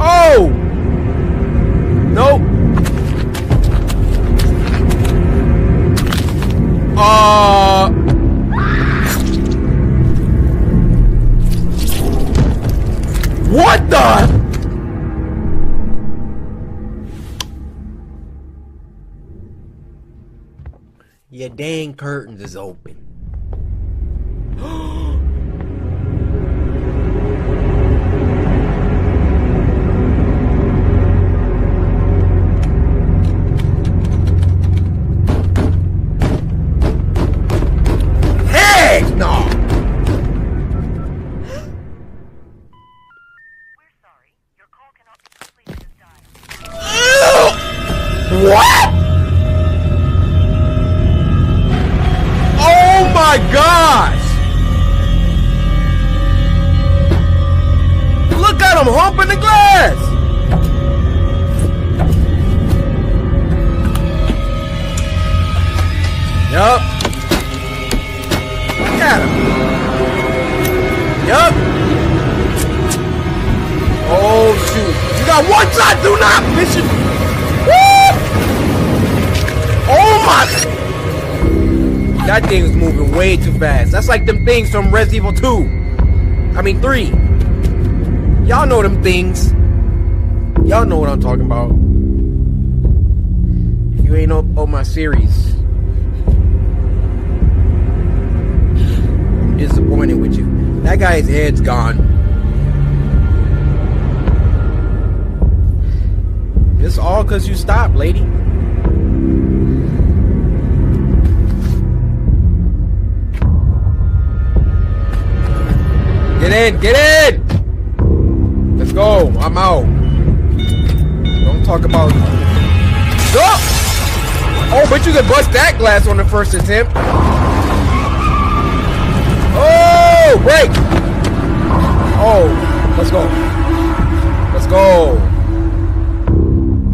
Oh! Nope. What the? Your dang curtains is open. What? Oh my gosh! Look at him humping the glass! Yup. Look at him. Yup. Oh shoot. You got one shot, do not miss it. Oh my! That thing is moving way too fast. That's like them things from Resident Evil 2. I mean 3. Y'all know them things. Y'all know what I'm talking about. If you ain't on my series, I'm disappointed with you. That guy's head's gone. It's all because you stopped, lady. Get in! Get in! Let's go. I'm out. Don't talk about... Oh! Oh, but you can bust that glass on the first attempt. Oh! Break! Oh! Let's go. Let's go.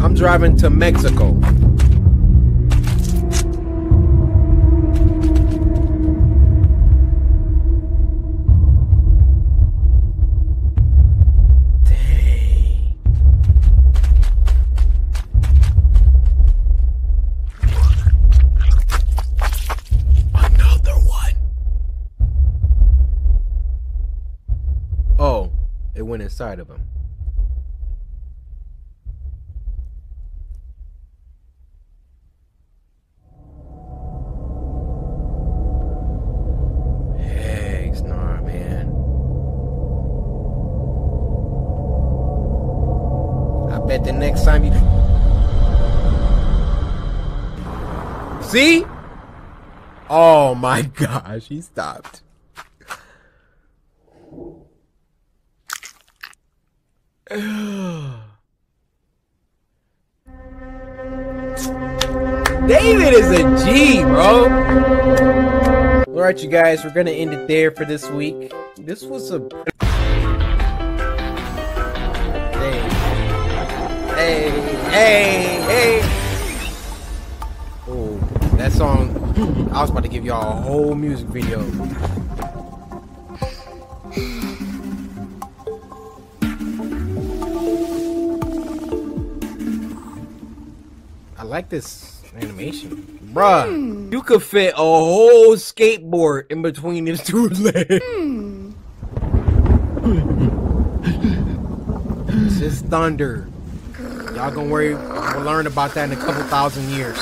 I'm driving to Mexico. Oh, it went inside of him. Heck, nah, man. I bet the next time you... See? Oh my gosh, he stopped. David is a G, bro. Alright, you guys, we're gonna end it there for this week. This was a... Hey. Hey. Oh, that song. I was about to give y'all a whole music video. I like this animation. Bruh, you could fit a whole skateboard in between his two legs. It's just thunder. Y'all gonna worry, we'll learn about that in a couple thousand years.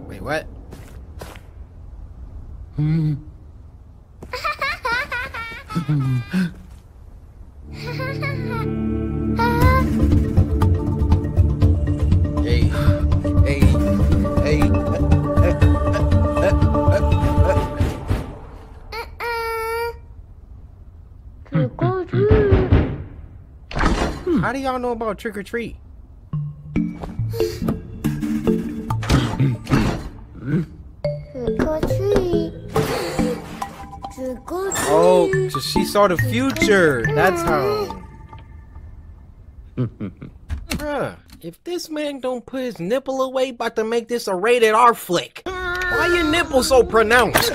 Wait, what? How do y'all know about trick or treat? Oh, so she saw the future. That's how. Bruh, if this man don't put his nipple away, about to make this a rated R flick. Why your nipple so pronounced?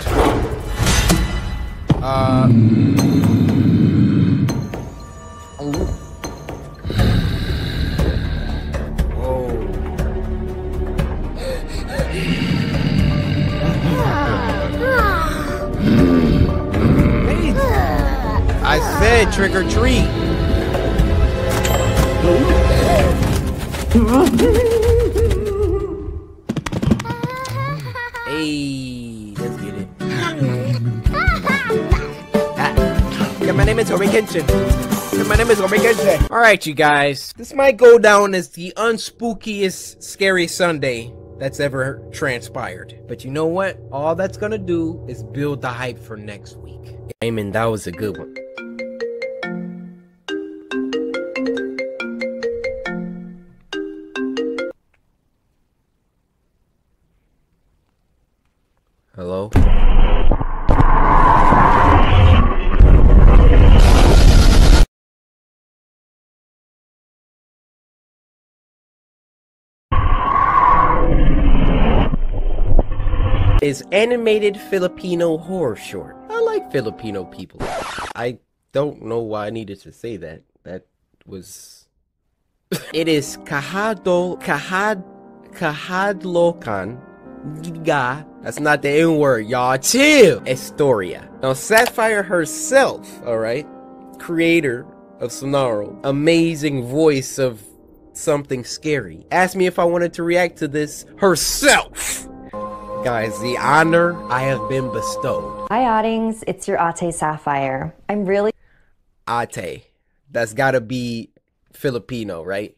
I said trick or treat. Hey, let's get it. My name is CoryxKenshin. My name is CoryxKenshin. Alright, you guys. This might go down as the unspookiest Scary Sunday that's ever transpired. But you know what? All that's gonna do is build the hype for next week. I mean, that was a good one. Hello? Is animated Filipino horror short. I like Filipino people. I don't know why I needed to say that. That was... It is Kahadlokan. That's not the N word, y'all. Chill. Historia. Now, Sapphire herself, alright? Creator of Snarled. Amazing voice of something scary. Asked me if I wanted to react to this herself. Guys, the honor I have been bestowed. Hi, Oddings. It's your Ate Sapphire. I'm really... Ate. That's gotta be Filipino, right?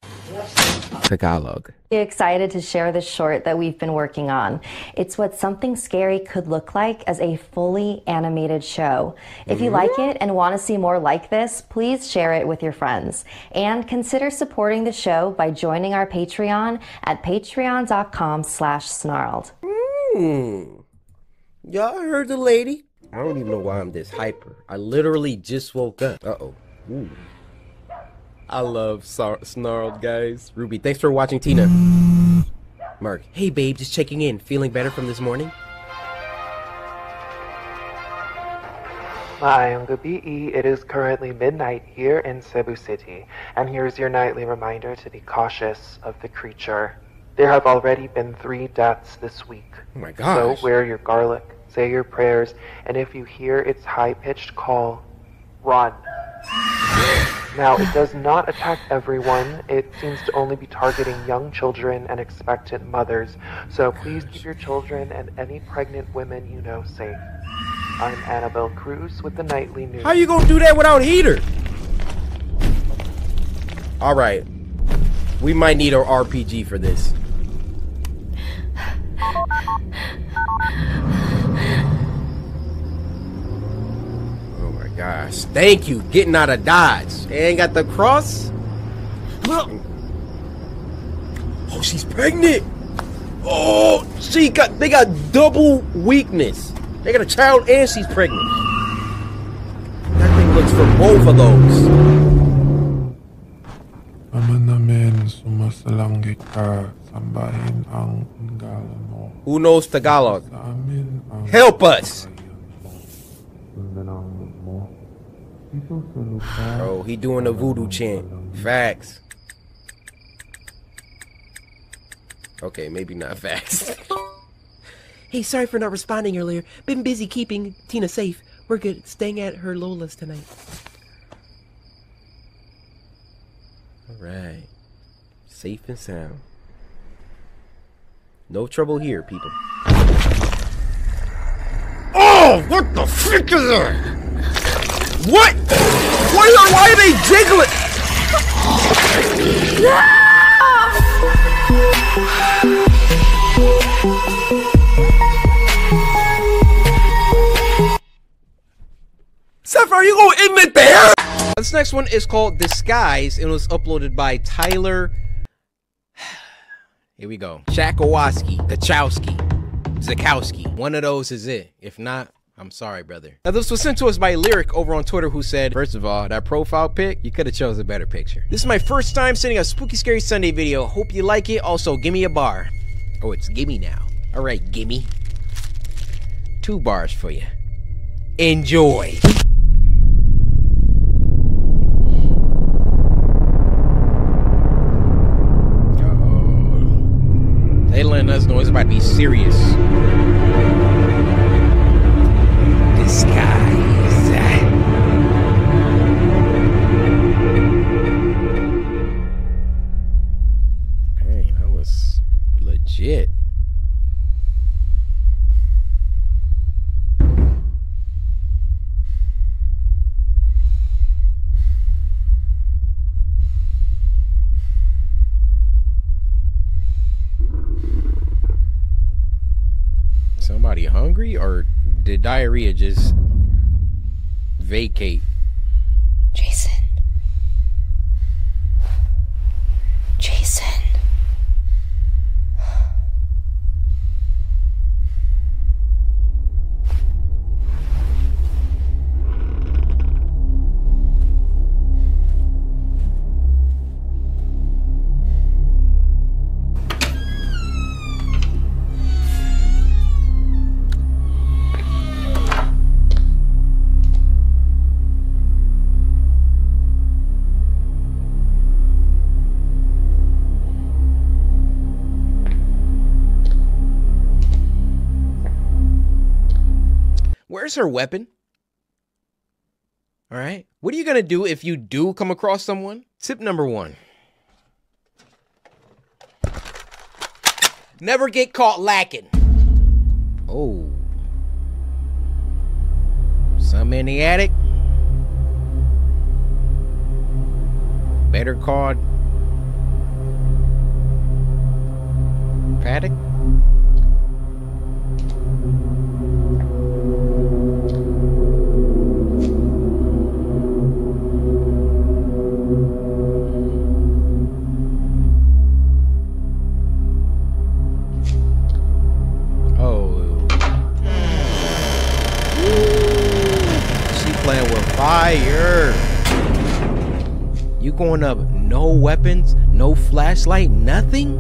Tagalog. Excited to share this short that we've been working on. It's what something scary could look like as a fully animated show. If you like it and want to see more like this, please share it with your friends. And consider supporting the show by joining our Patreon at patreon.com/snarled. Y'all heard the lady? I don't even know why I'm this hyper. I literally just woke up. Uh-oh. Ooh. I love Snarled, guys. Ruby, thanks for watching. Tina. Mark, hey babe, just checking in. Feeling better from this morning? Maayong gabi. It is currently midnight here in Cebu City, and here's your nightly reminder to be cautious of the creature. There have already been 3 deaths this week. Oh my gosh. So wear your garlic, say your prayers, and if you hear its high-pitched call, run. Now, it does not attack everyone. It seems to only be targeting young children and expectant mothers. So please keep your children and any pregnant women you know safe. I'm Annabelle Cruz with the Nightly News. How you gonna do that without a heater? Alright. We might need our RPG for this. Gosh, thank you. Getting out of Dodge. And got the cross. Oh, she's pregnant. Oh, they got double weakness. They got a child and she's pregnant. That thing looks for both of those. Who knows Tagalog? Help us! Oh, he doing a voodoo chant. Facts. Okay, maybe not facts. Hey, sorry for not responding earlier. Been busy keeping Tina safe. We're good. Staying at her Lola's tonight. Alright. Safe and sound. No trouble here, people. Oh, what the frick is that? What? Why are they jiggling? Sapphire, you gonna admit there? This next one is called Disguise and was uploaded by Tyler. Here we go. Shakowski, Zakowski. One of those is it. If not, I'm sorry, brother. Now, this was sent to us by Lyric over on Twitter, who said, first of all, that profile pic, you could have chose a better picture. This is my first time sending a Spooky Scary Sunday video. Hope you like it. Also, give me a bar. Oh, it's gimme now. All right, gimme. 2 bars for you. Enjoy. They letting us know it's about to be serious. Disguise. Hey, that was legit. Somebody hungry, or did diarrhea just vacate? Jason. Jason. Where's her weapon? All right. What are you going to do if you do come across someone? Tip number 1. Never get caught lacking. Oh. Something in the attic. Better called Paddock. Fire! You going up, no weapons, no flashlight, nothing?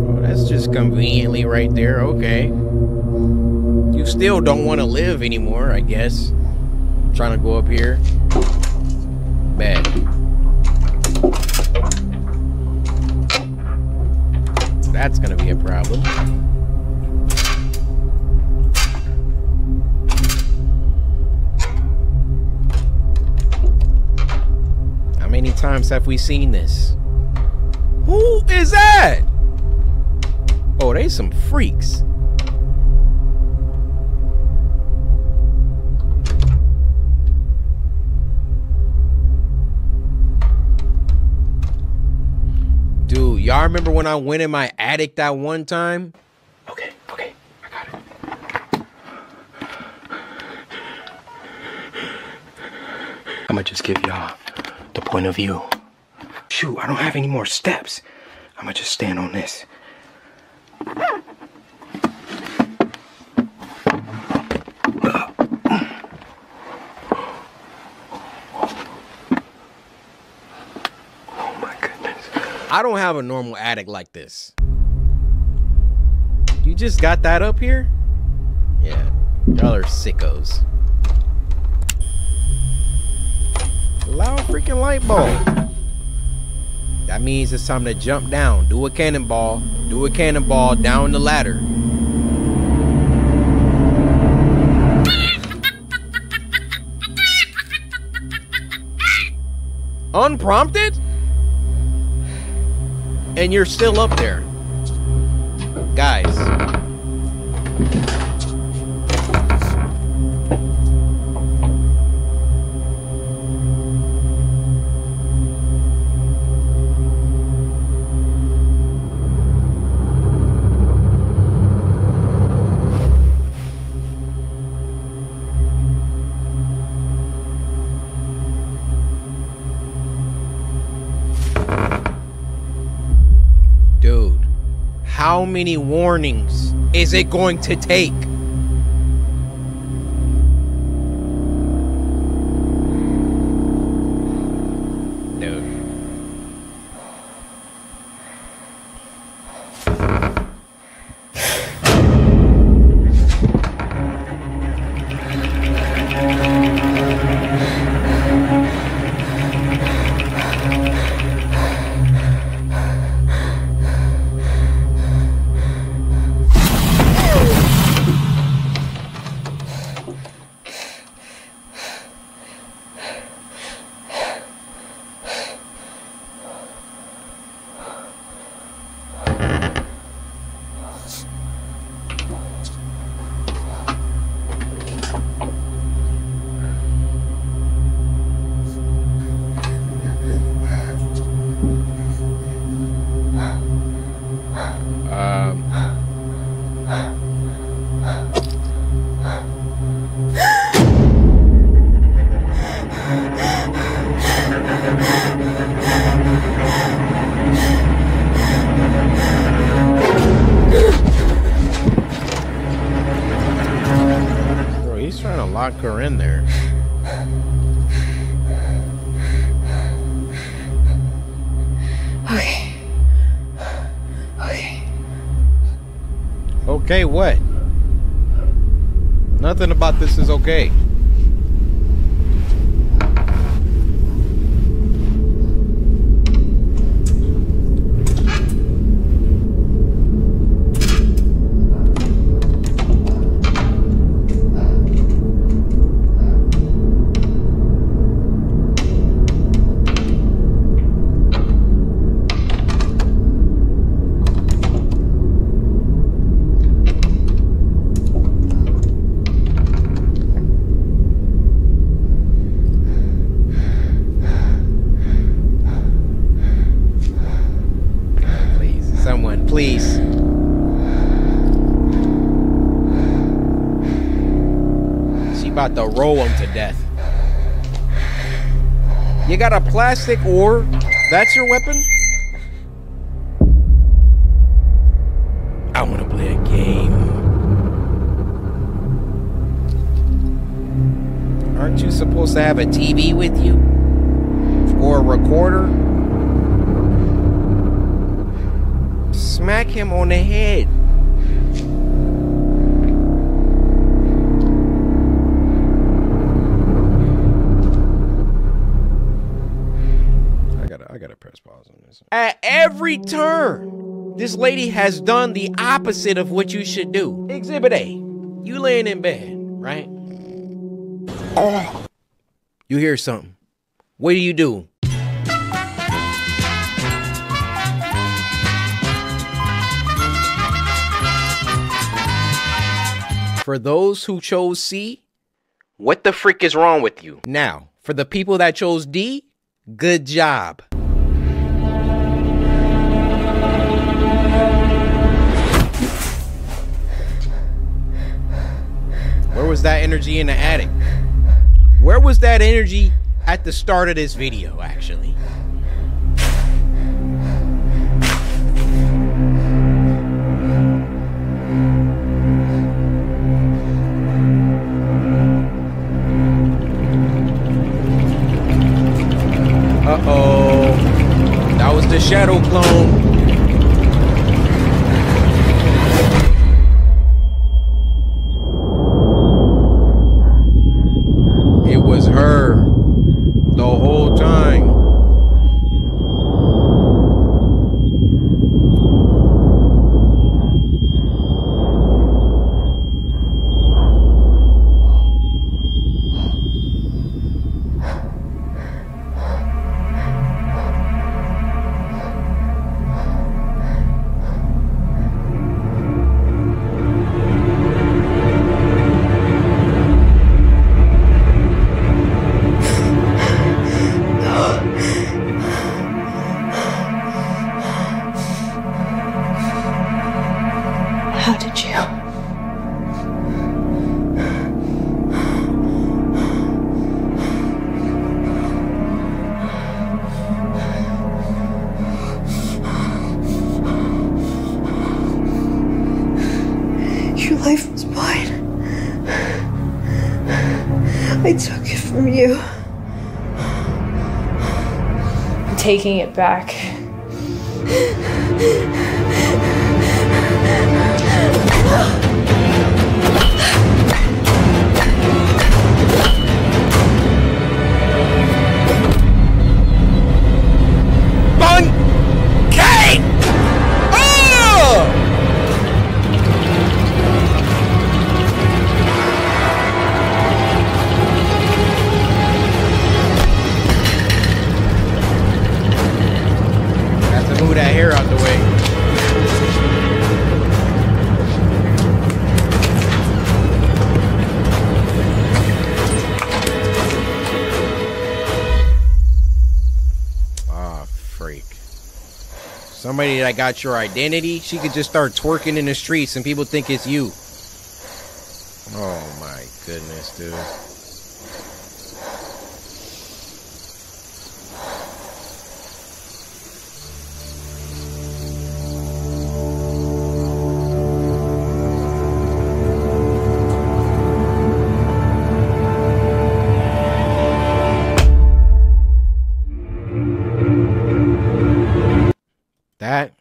Oh, that's just conveniently right there, okay. You still don't want to live anymore, I guess. I'm trying to go up here. Bad. That's gonna be a problem. How many times have we seen this? Who is that? Oh, they some freaks. Dude, y'all remember when I went in my attic that one time? Okay, I got it. I'ma just give y'all the point of view. shoot, I don't have any more steps. I'm gonna just stand on this. Oh my goodness. I don't have a normal attic like this. You just got that up here? Yeah, y'all are sickos. Loud freaking light bulb. That means it's time to jump down. Do a cannonball. Do a cannonball down the ladder. Unprompted? And you're still up there. Guys. Dude, how many warnings is it going to take? Lock her in there. Okay. Okay. Okay, what? Nothing about this is okay. Please. She about to roll him to death. You got a plastic ore? That's your weapon? I want to play a game. Aren't you supposed to have a TV with you? Or a recorder? Smack him on the head. I gotta press pause on this. At every turn, this lady has done the opposite of what you should do. Exhibit A. You laying in bed, right? You hear something. What do? For those who chose C, what the frick is wrong with you? Now, for the people that chose D, good job. Where was that energy in the attic? Where was that energy at the start of this video, actually? shadow clone. It was her the whole time. How did you? Your life was mine. I took it from you. I'm taking it back. Move that hair out the way. Ah, freak. Somebody that got your identity, she could just start twerking in the streets and people think it's you. Oh my goodness, dude. That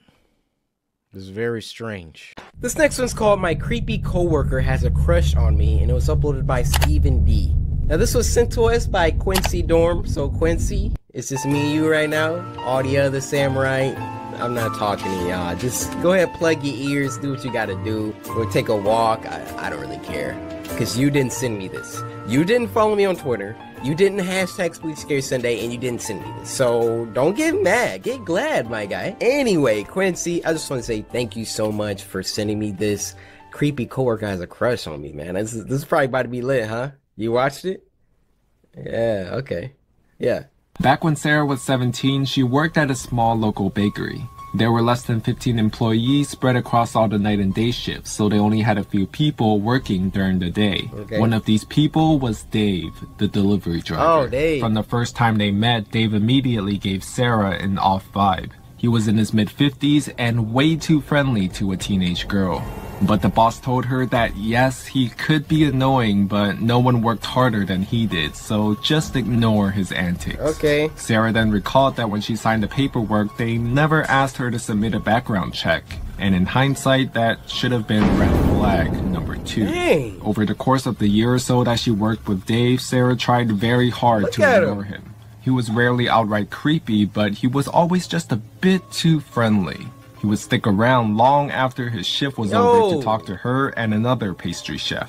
is very strange. This next one's called My Creepy Coworker Has a Crush on Me, and it was uploaded by Stephen D. Now this was sent to us by Quincy Dorm. So Quincy, it's just me and you right now. All the other samurai, I'm not talking to y'all. Just go ahead, plug your ears, do what you gotta do, or take a walk. I don't really care, because you didn't send me this. You didn't follow me on Twitter. You didn't hashtag Spooky Scary Sunday, and you didn't send me this. So don't get mad. Get glad, my guy. Anyway, Quincy, I just want to say thank you so much for sending me this. Creepy coworker has a crush on me, man. This is probably about to be lit, huh? You watched it? Yeah, okay. Yeah. Back when Sarah was 17, she worked at a small local bakery. There were less than 15 employees spread across all the night and day shifts, so they only had a few people working during the day. Okay. One of these people was Dave, the delivery driver. Oh, Dave. From the first time they met, Dave immediately gave Sarah an off vibe. He was in his mid-50s and way too friendly to a teenage girl. But the boss told her that yes, he could be annoying, but no one worked harder than he did, so just ignore his antics. Okay. Sarah then recalled that when she signed the paperwork, they never asked her to submit a background check. And in hindsight, that should have been red flag number 2. Dang. Over the course of the year or so that she worked with Dave, Sarah tried very hard to ignore him. He was rarely outright creepy, but he was always just a bit too friendly. He would stick around long after his shift was over to talk to her and another pastry chef.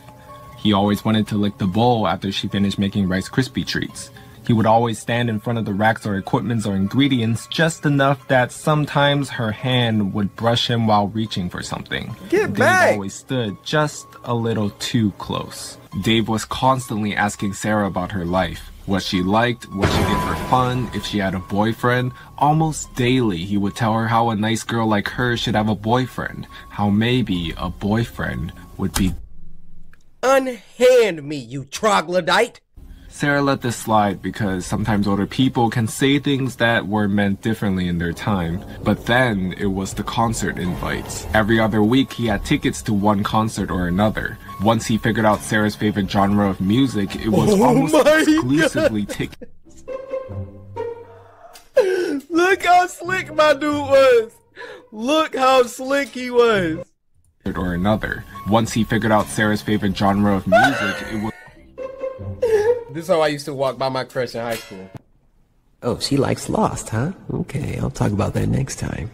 He always wanted to lick the bowl after she finished making Rice Krispie treats. He would always stand in front of the racks or equipments or ingredients just enough that sometimes her hand would brush him while reaching for something. Get back! Dave always stood just a little too close. Dave was constantly asking Sarah about her life. What she liked, what she did for fun, if she had a boyfriend. Almost daily, he would tell her how a nice girl like her should have a boyfriend. How maybe a boyfriend would be... Unhand me, you troglodyte! Sarah let this slide because sometimes older people can say things that were meant differently in their time. But then it was the concert invites. Every other week he had tickets to one concert or another. Once he figured out Sarah's favorite genre of music, it was almost exclusively tickets. Look Look how slick my dude was. Look how slick he was. Or another. Once he figured out Sarah's favorite genre of music, it was... This is how I used to walk by my crush in high school. Oh, she likes Lost, huh? Okay, I'll talk about that next time.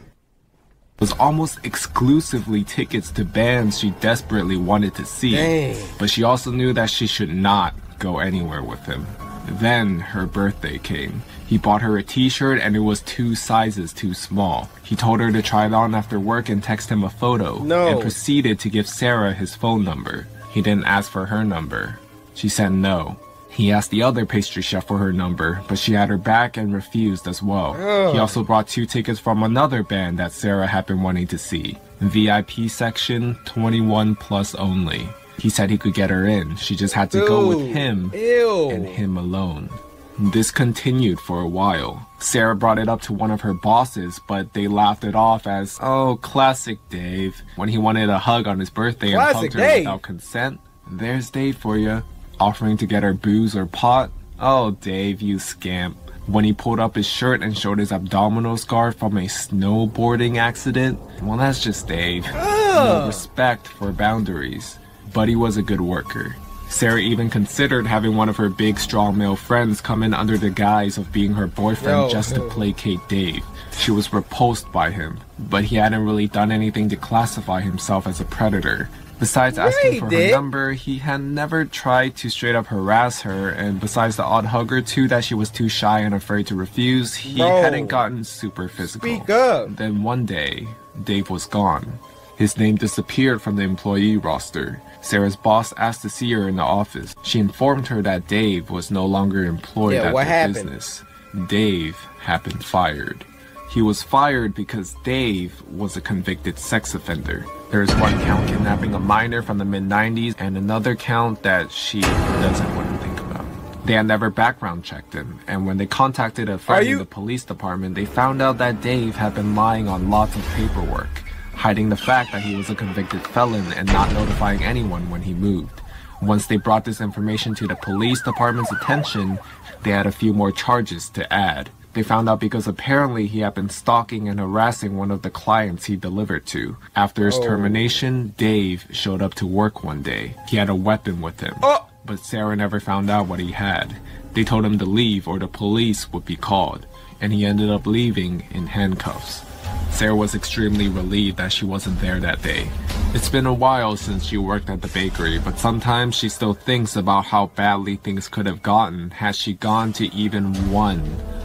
Was almost exclusively tickets to bands she desperately wanted to see. Dang. But she also knew that she should not go anywhere with him. Then her birthday came. He bought her a t-shirt and it was 2 sizes too small. He told her to try it on after work and text him a photo. And proceeded to give Sarah his phone number. He didn't ask for her number. She said no. He asked the other pastry chef for her number, but she had her back and refused as well. He also brought 2 tickets from another band that Sarah had been wanting to see. VIP section, 21 plus only. He said he could get her in. She just had to go with him and him alone. This continued for a while. Sarah brought it up to one of her bosses, but they laughed it off as, oh, classic Dave. When he wanted a hug on his birthday and hugged her without consent, there's Dave for you. Offering to get her booze or pot? Oh, Dave, you scamp. When he pulled up his shirt and showed his abdominal scar from a snowboarding accident? Well, that's just Dave. No respect for boundaries. But he was a good worker. Sarah even considered having one of her big, strong male friends come in under the guise of being her boyfriend just to placate Dave. She was repulsed by him, but he hadn't really done anything to classify himself as a predator. Besides asking for her number, he had never tried to straight up harass her, and besides the odd hug or two that she was too shy and afraid to refuse, he hadn't gotten super physical. Speak up. Then one day, Dave was gone. His name disappeared from the employee roster. Sarah's boss asked to see her in the office. She informed her that Dave was no longer employed at the business. Dave had been fired. He was fired because Dave was a convicted sex offender. There is one count kidnapping a minor from the mid-90s and another count that she doesn't want to think about. They had never background checked him, and when they contacted a friend in the police department, they found out that Dave had been lying on lots of paperwork, hiding the fact that he was a convicted felon and not notifying anyone when he moved. Once they brought this information to the police department's attention, they had a few more charges to add. They found out because apparently he had been stalking and harassing one of the clients he delivered to. After his termination, Dave showed up to work one day. He had a weapon with him, but Sarah never found out what he had. They told him to leave or the police would be called, and he ended up leaving in handcuffs. Sarah was extremely relieved that she wasn't there that day. It's been a while since she worked at the bakery, but sometimes she still thinks about how badly things could have gotten had she gone to even one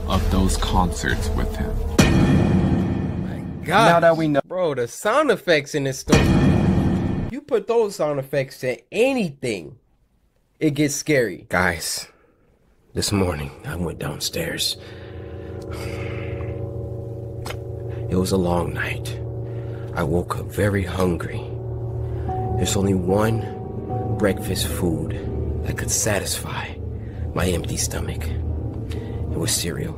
of those concerts with him. My God. Now that we know, bro, the sound effects in this story, you put those sound effects to anything, it gets scary. Guys, this morning I went downstairs. It was a long night. I woke up very hungry. There's only one breakfast food that could satisfy my empty stomach. It was cereal.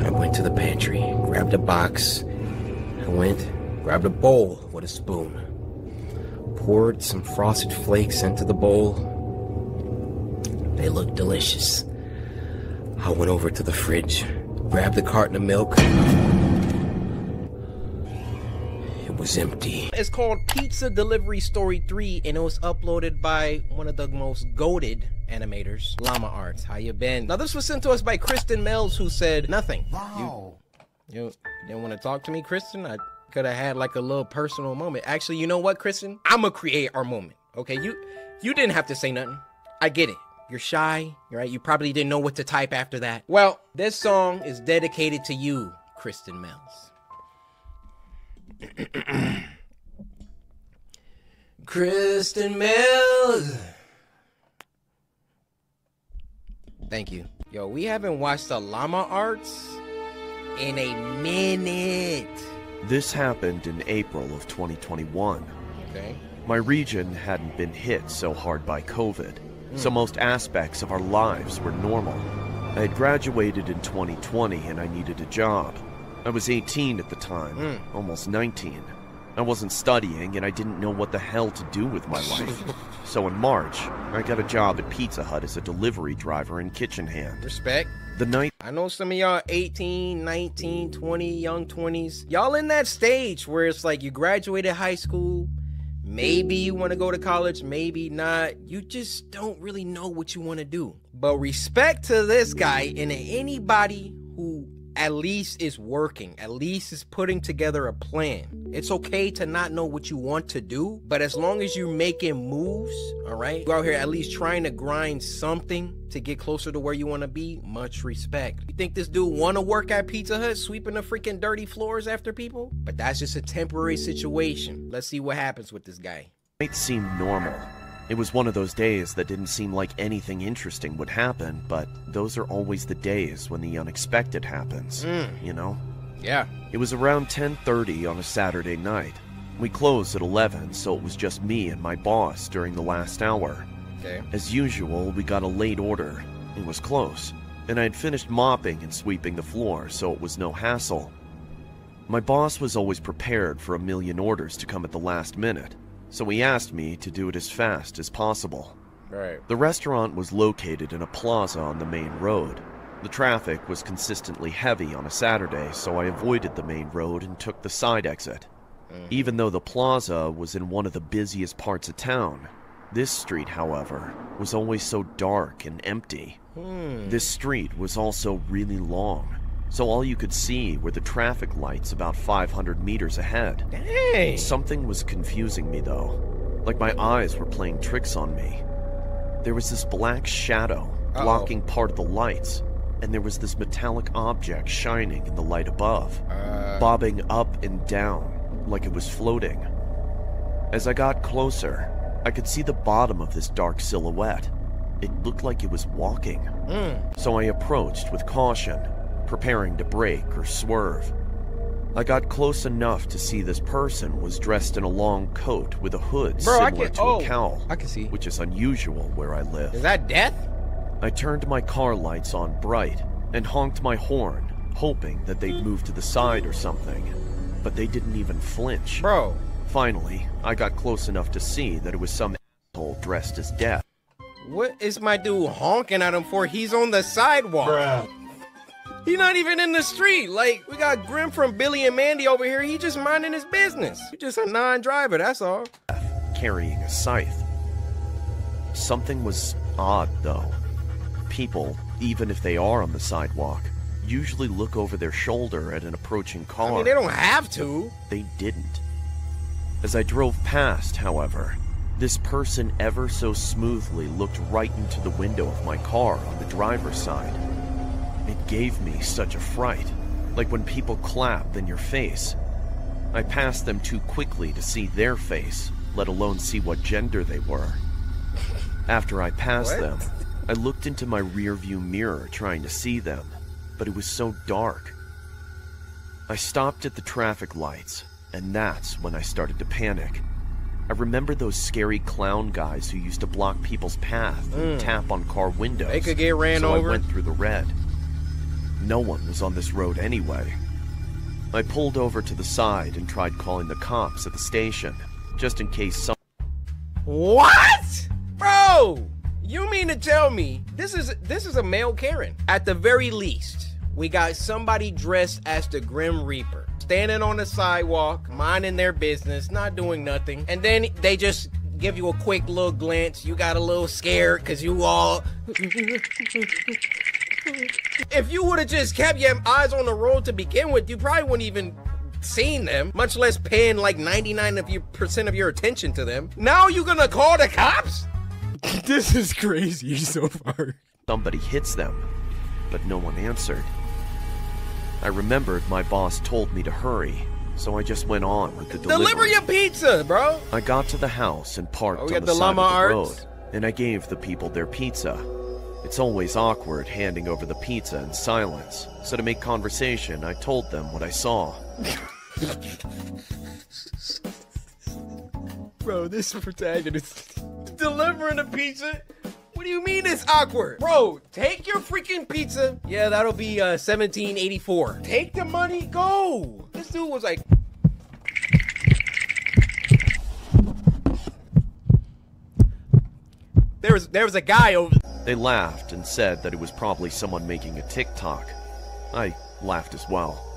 I went to the pantry, grabbed a box. Grabbed a bowl with a spoon. Poured some Frosted Flakes into the bowl. They looked delicious. I went over to the fridge, grabbed a carton of milk. It was empty. It's called Pizza Delivery Story 3, and it was uploaded by one of the most goated animators, Llama Arts. How you been? Now this was sent to us by Kristen Mells, who said nothing. Wow. You didn't want to talk to me, Kristen? I could have had like a little personal moment. Actually, you know what, Kristen? I'ma create our moment. Okay, you didn't have to say nothing. I get it. You're shy, right? You probably didn't know what to type after that. Well, this song is dedicated to you, Kristen Mells. Kristen Mills. Thank you. Yo, we haven't watched the Llama Arts in a minute. This happened in April of 2021. Okay. My region hadn't been hit so hard by COVID, so most aspects of our lives were normal. I had graduated in 2020 and I needed a job. I was 18 at the time, almost 19. I wasn't studying and I didn't know what the hell to do with my life. So in March, I got a job at Pizza Hut as a delivery driver and kitchen hand. Respect. The night... I know some of y'all 18, 19, 20, young 20s. Y'all in that stage where it's like you graduated high school, maybe you want to go to college, maybe not. You just don't really know what you want to do. But respect to this guy and anybody who at least is working, at least is putting together a plan. It's okay to not know what you want to do, but as long as you're making moves, all right, you're out here at least trying to grind something to get closer to where you want to be, much respect. You think this dude want to work at Pizza Hut sweeping the freaking dirty floors after people? But that's just a temporary situation. Let's see what happens with this guy. It seemed normal. It was one of those days that didn't seem like anything interesting would happen, but those are always the days when the unexpected happens, you know? Yeah. It was around 10:30 on a Saturday night. We closed at 11, so it was just me and my boss during the last hour. Okay. As usual, we got a late order. It was close, and I had finished mopping and sweeping the floor, so it was no hassle. My boss was always prepared for a million orders to come at the last minute, so he asked me to do it as fast as possible. Right. The restaurant was located in a plaza on the main road. The traffic was consistently heavy on a Saturday, so I avoided the main road and took the side exit. Even though the plaza was in one of the busiest parts of town, this street, however, was always so dark and empty. This street was also really long, so all you could see were the traffic lights about 500 meters ahead. Dang. Something was confusing me, though. Like my eyes were playing tricks on me. There was this black shadow blocking part of the lights, and there was this metallic object shining in the light above, bobbing up and down like it was floating. As I got closer, I could see the bottom of this dark silhouette. It looked like it was walking. So I approached with caution, preparing to brake or swerve. I got close enough to see this person was dressed in a long coat with a hood similar to a cowl, I can see. which is unusual where I live. Is that death? I turned my car lights on bright and honked my horn, hoping that they'd move to the side or something. But they didn't even flinch. Bro. Finally, I got close enough to see that it was some asshole dressed as death. What is my dude honking at him for? He's on the sidewalk. Bruh. He's not even in the street. Like, we got Grim from Billy and Mandy over here. He just minding his business. You're just a non-driver, that's all. Carrying a scythe. Something was odd, though. People, even if they are on the sidewalk, usually look over their shoulder at an approaching car. I mean, they don't have to. They didn't. As I drove past, however, this person ever so smoothly looked right into the window of my car on the driver's side. It gave me such a fright, like when people clap in your face. I passed them too quickly to see their face, let alone see what gender they were. After I passed them, I looked into my rearview mirror trying to see them, but it was so dark. I stopped at the traffic lights, and that's when I started to panic. I remember those scary clown guys who used to block people's path and tap on car windows. They could get ran over. I went through the red. No one was on this road anyway. I pulled over to the side and tried calling the cops at the station, just in case some... What? Bro! You mean to tell me this is a male Karen? At the very least, we got somebody dressed as the Grim Reaper, standing on the sidewalk, minding their business, not doing nothing, and then they just give you a quick little glance. You got a little scared because you all... If you would have just kept your eyes on the road to begin with, you probably wouldn't even seen them, much less paying like 99% of your attention to them. Now you gonna call the cops? This is crazy so far. Somebody hits them, but no one answered. I remembered my boss told me to hurry, so I just went on with the delivery. Deliver your pizza, bro! I got to the house and parked on the side of the road, and I gave the people their pizza. It's always awkward handing over the pizza in silence, so to make conversation, I told them what I saw. Bro, this protagonist delivering a pizza? What do you mean it's awkward? Bro, take your freaking pizza. Yeah, that'll be $17.84. Take the money, go. This dude was like... There was a guy over. They laughed and said that it was probably someone making a TikTok. I laughed as well.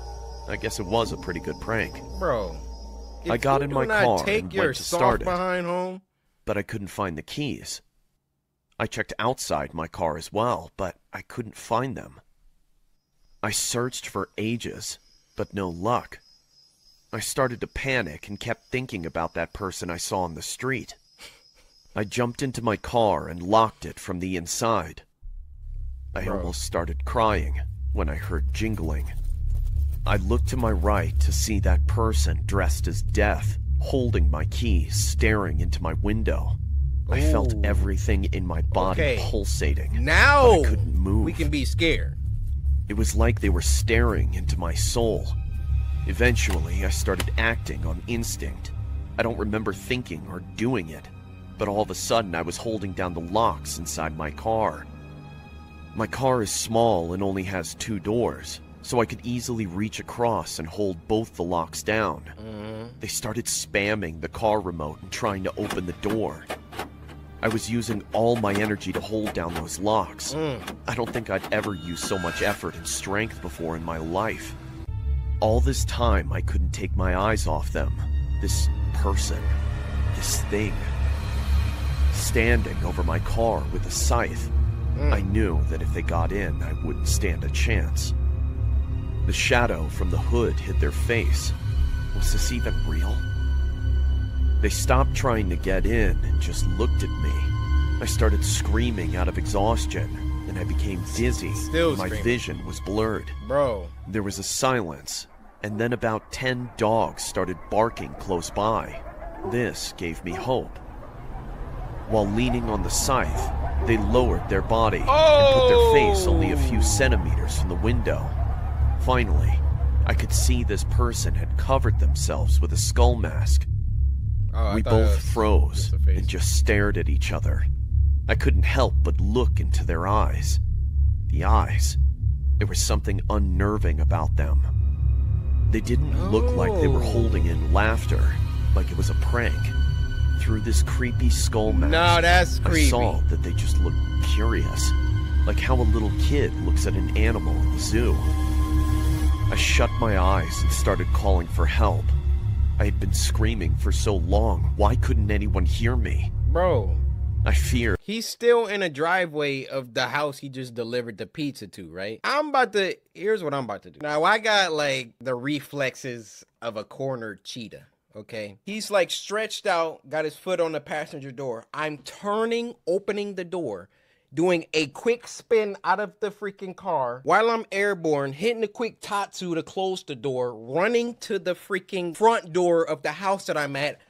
I guess it was a pretty good prank. Bro, I got in my car and went to start it, behind home, but I couldn't find the keys. I checked outside my car as well, but I couldn't find them. I searched for ages, but no luck. I started to panic and kept thinking about that person I saw on the street. I jumped into my car and locked it from the inside. I almost started crying when I heard jingling. I looked to my right to see that person dressed as Death, holding my keys, staring into my window. I felt everything in my body pulsating. Now but I couldn't move. We can be scared. It was like they were staring into my soul. Eventually, I started acting on instinct. I don't remember thinking or doing it, but all of a sudden I was holding down the locks inside my car. My car is small and only has 2 doors, so I could easily reach across and hold both the locks down. They started spamming the car remote and trying to open the door. I was using all my energy to hold down those locks. I don't think I'd ever used so much effort and strength before in my life. All this time, I couldn't take my eyes off them. This person. This thing. Standing over my car with a scythe. I knew that if they got in, I wouldn't stand a chance. The shadow from the hood hid their face. Was this even real? They stopped trying to get in and just looked at me. I started screaming out of exhaustion, and I became dizzy. My vision was blurred. Bro. There was a silence, and then about 10 dogs started barking close by. This gave me hope. While leaning on the scythe, they lowered their body and put their face only a few centimeters from the window. Finally, I could see this person had covered themselves with a skull mask. We both froze and just stared at each other. I couldn't help but look into their eyes. The eyes. There was something unnerving about them. They didn't look like they were holding in laughter, like it was a prank. Through this creepy skull mask, no, that's creepy. I saw that they just looked curious, like how a little kid looks at an animal in the zoo. I shut my eyes and started calling for help. I had been screaming for so long. Why couldn't anyone hear me? Bro. I feared. He's still in a driveway of the house he just delivered the pizza to, right? Here's what I'm about to do. Now, I got like the reflexes of a cornered cheetah, okay? He's like stretched out, got his foot on the passenger door. I'm opening the door, doing a quick spin out of the freaking car while I'm airborne, hitting a quick tatsu to close the door, running to the freaking front door of the house that I'm at,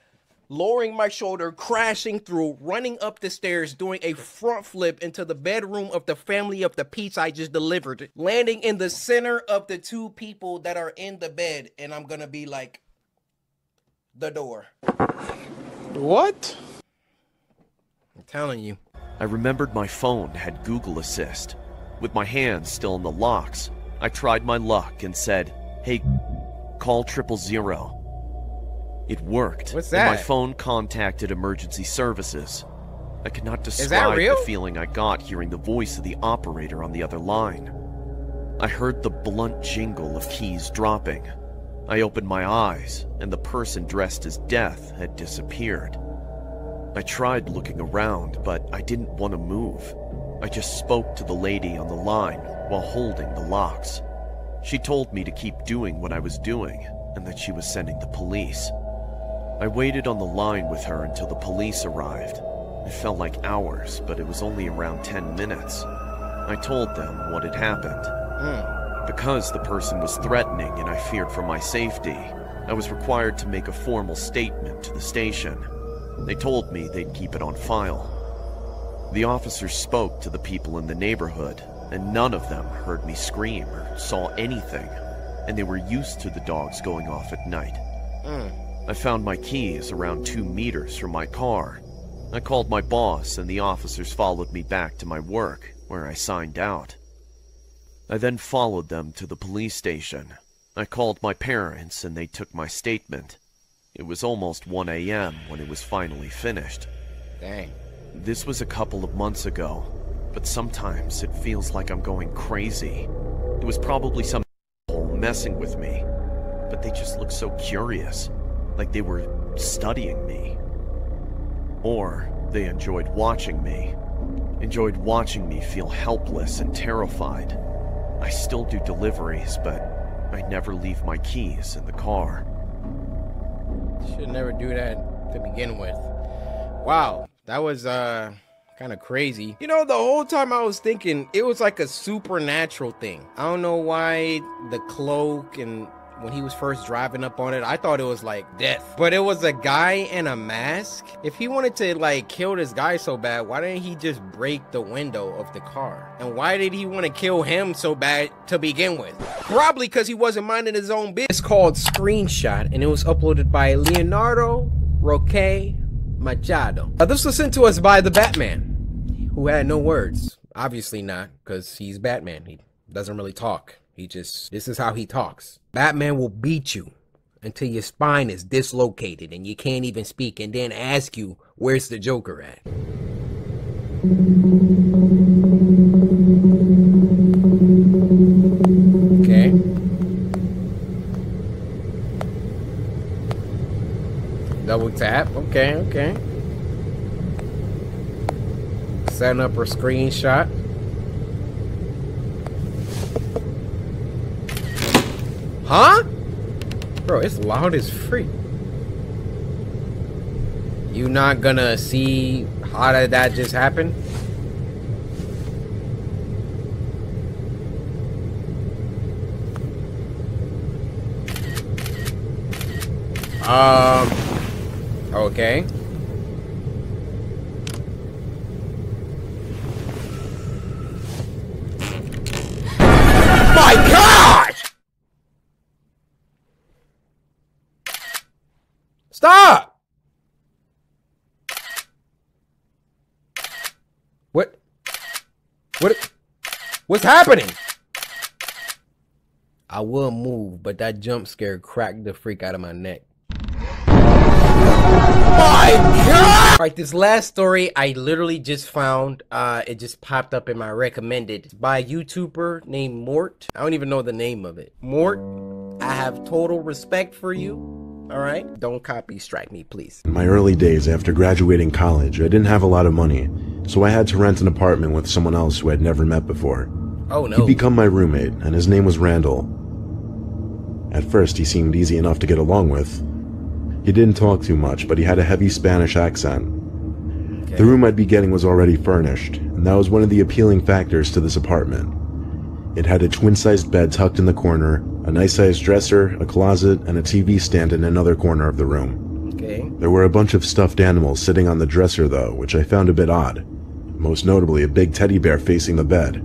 lowering my shoulder, crashing through, running up the stairs, doing a front flip into the bedroom of the family of the pizza I just delivered, landing in the center of the 2 people that are in the bed, and I'm gonna be like, the door. What? I'm telling you. I remembered my phone had Google Assist. With my hands still in the locks, I tried my luck and said, "Hey, call 000." It worked. What's that? And my phone contacted emergency services. I could not describe the feeling I got hearing the voice of the operator on the other line. I heard the blunt jingle of keys dropping. I opened my eyes, and the person dressed as Death had disappeared. I tried looking around, but I didn't want to move. I just spoke to the lady on the line while holding the locks. She told me to keep doing what I was doing, and that she was sending the police. I waited on the line with her until the police arrived. It felt like hours, but it was only around 10 minutes. I told them what had happened. Because the person was threatening and I feared for my safety, I was required to make a formal statement to the station. They told me they'd keep it on file. The officers spoke to the people in the neighborhood, and none of them heard me scream or saw anything, and they were used to the dogs going off at night. I found my keys around 2 meters from my car. I called my boss, and the officers followed me back to my work, where I signed out. I then followed them to the police station. I called my parents, and they took my statement. It was almost 1 a.m. when it was finally finished. Dang. This was a couple of months ago, but sometimes it feels like I'm going crazy. It was probably some messing with me, but they just looked so curious, like they were studying me. Or they enjoyed watching me feel helpless and terrified. I still do deliveries, but I never leave my keys in the car. Should never do that to begin with. Wow, that was kind of crazy. You know, the whole time I was thinking it was like a supernatural thing. I don't know why the cloak, and when he was first driving up on it, I thought it was like death. But it was a guy in a mask. If he wanted to like kill this guy so bad, why didn't he just break the window of the car? And why did he want to kill him so bad to begin with? Probably because he wasn't minding his own business. It's called Screenshot, and it was uploaded by Leonardo Roque Machado. This was sent to us by the Batman, who had no words. Obviously not, because he's Batman. He doesn't really talk. This is how he talks. Batman will beat you until your spine is dislocated and you can't even speak, and then ask you, where's the Joker at? Okay. Double tap. Okay, okay. Setting up her screenshot. Huh? Bro, it's loud as freak. You not gonna see how did that just happen? Okay. My God! Stop! What's happening? I will move, but that jump scare cracked the freak out of my neck. My God! Alright, this last story I literally just found. It just popped up in my recommended. It's by a YouTuber named Mort. I don't even know the name of it. Mort, I have total respect for you. Alright? Don't copy strike me, please. In my early days after graduating college, I didn't have a lot of money, so I had to rent an apartment with someone else who I'd never met before. Oh no. He'd become my roommate, and his name was Randall. At first, he seemed easy enough to get along with. He didn't talk too much, but he had a heavy Spanish accent. Okay. The room I'd be getting was already furnished, and that was one of the appealing factors to this apartment. It had a twin-sized bed tucked in the corner, a nice-sized dresser, a closet, and a TV stand in another corner of the room. Okay. There were a bunch of stuffed animals sitting on the dresser, though, which I found a bit odd. Most notably, a big teddy bear facing the bed.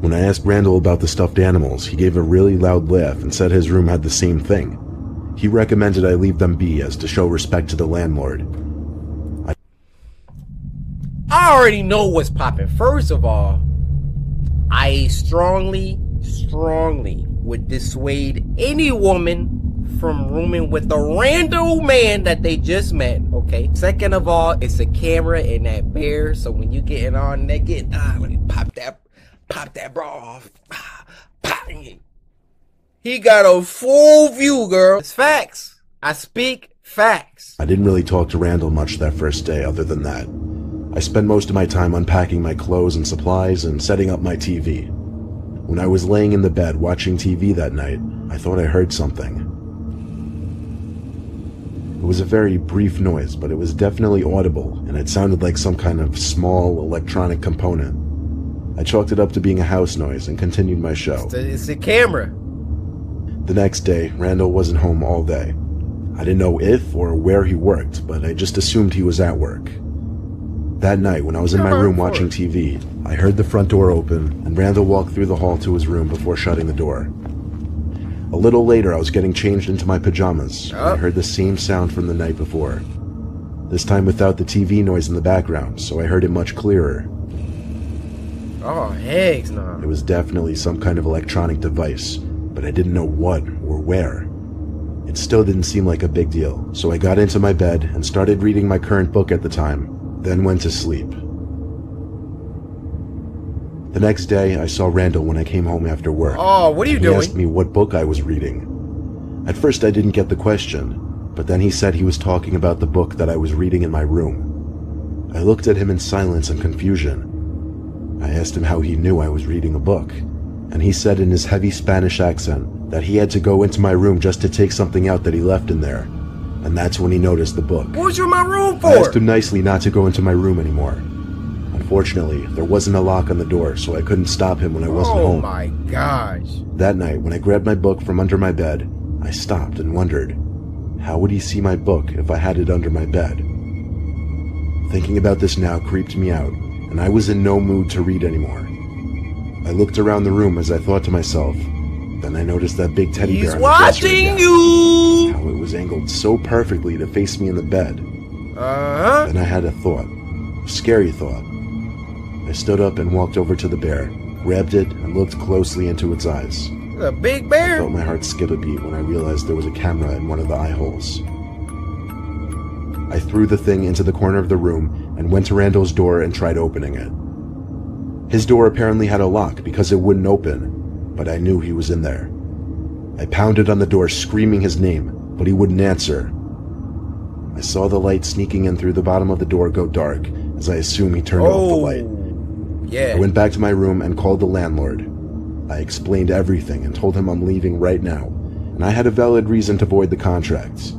When I asked Randall about the stuffed animals, he gave a really loud laugh and said his room had the same thing. He recommended I leave them be as to show respect to the landlord. I already know what's popping. First of all, I strongly would dissuade any woman from rooming with a random man that they just met, okay? Second of all, it's a camera in that bear, so when you getting on naked, let me pop that bra off. He got a full view, girl. It's facts. I speak facts. I didn't really talk to Randall much that first day other than that. I spent most of my time unpacking my clothes and supplies and setting up my TV. When I was laying in the bed watching TV that night, I thought I heard something. It was a very brief noise, but it was definitely audible, and it sounded like some kind of small electronic component. I chalked it up to being a house noise and continued my show. It's a camera. The next day, Randall wasn't home all day. I didn't know if or where he worked, but I just assumed he was at work. That night, when I was in my room watching TV, I heard the front door open, and Randall walked through the hall to his room before shutting the door. A little later, I was getting changed into my pajamas, and I heard the same sound from the night before. This time without the TV noise in the background, so I heard it much clearer. Oh, heck no. It was definitely some kind of electronic device, but I didn't know what or where. It still didn't seem like a big deal, so I got into my bed and started reading my current book at the time, then went to sleep. The next day, I saw Randall when I came home after work. Oh, what are you doing? He asked me what book I was reading. At first, I didn't get the question, but then he said he was talking about the book that I was reading in my room. I looked at him in silence and confusion. I asked him how he knew I was reading a book, and he said in his heavy Spanish accent that he had to go into my room just to take something out that he left in there, and that's when he noticed the book. What was you in my room for? I asked him nicely not to go into my room anymore. Unfortunately, there wasn't a lock on the door, so I couldn't stop him when I wasn't home. Oh my gosh. That night, when I grabbed my book from under my bed, I stopped and wondered, how would he see my book if I had it under my bed? Thinking about this now creeped me out, and I was in no mood to read anymore. I looked around the room as I thought to myself, then I noticed that big teddy bear on the dresser again. He's watching you! How it was angled so perfectly to face me in the bed. Then I had a thought, a scary thought. I stood up and walked over to the bear, grabbed it, and looked closely into its eyes. A big bear? I felt my heart skip a beat when I realized there was a camera in one of the eye holes. I threw the thing into the corner of the room and went to Randall's door and tried opening it. His door apparently had a lock because it wouldn't open, but I knew he was in there. I pounded on the door screaming his name, but he wouldn't answer. I saw the light sneaking in through the bottom of the door go dark as I assumed he turned off the light. Yeah. I went back to my room and called the landlord. I explained everything and told him I'm leaving right now, and I had a valid reason to void the contract.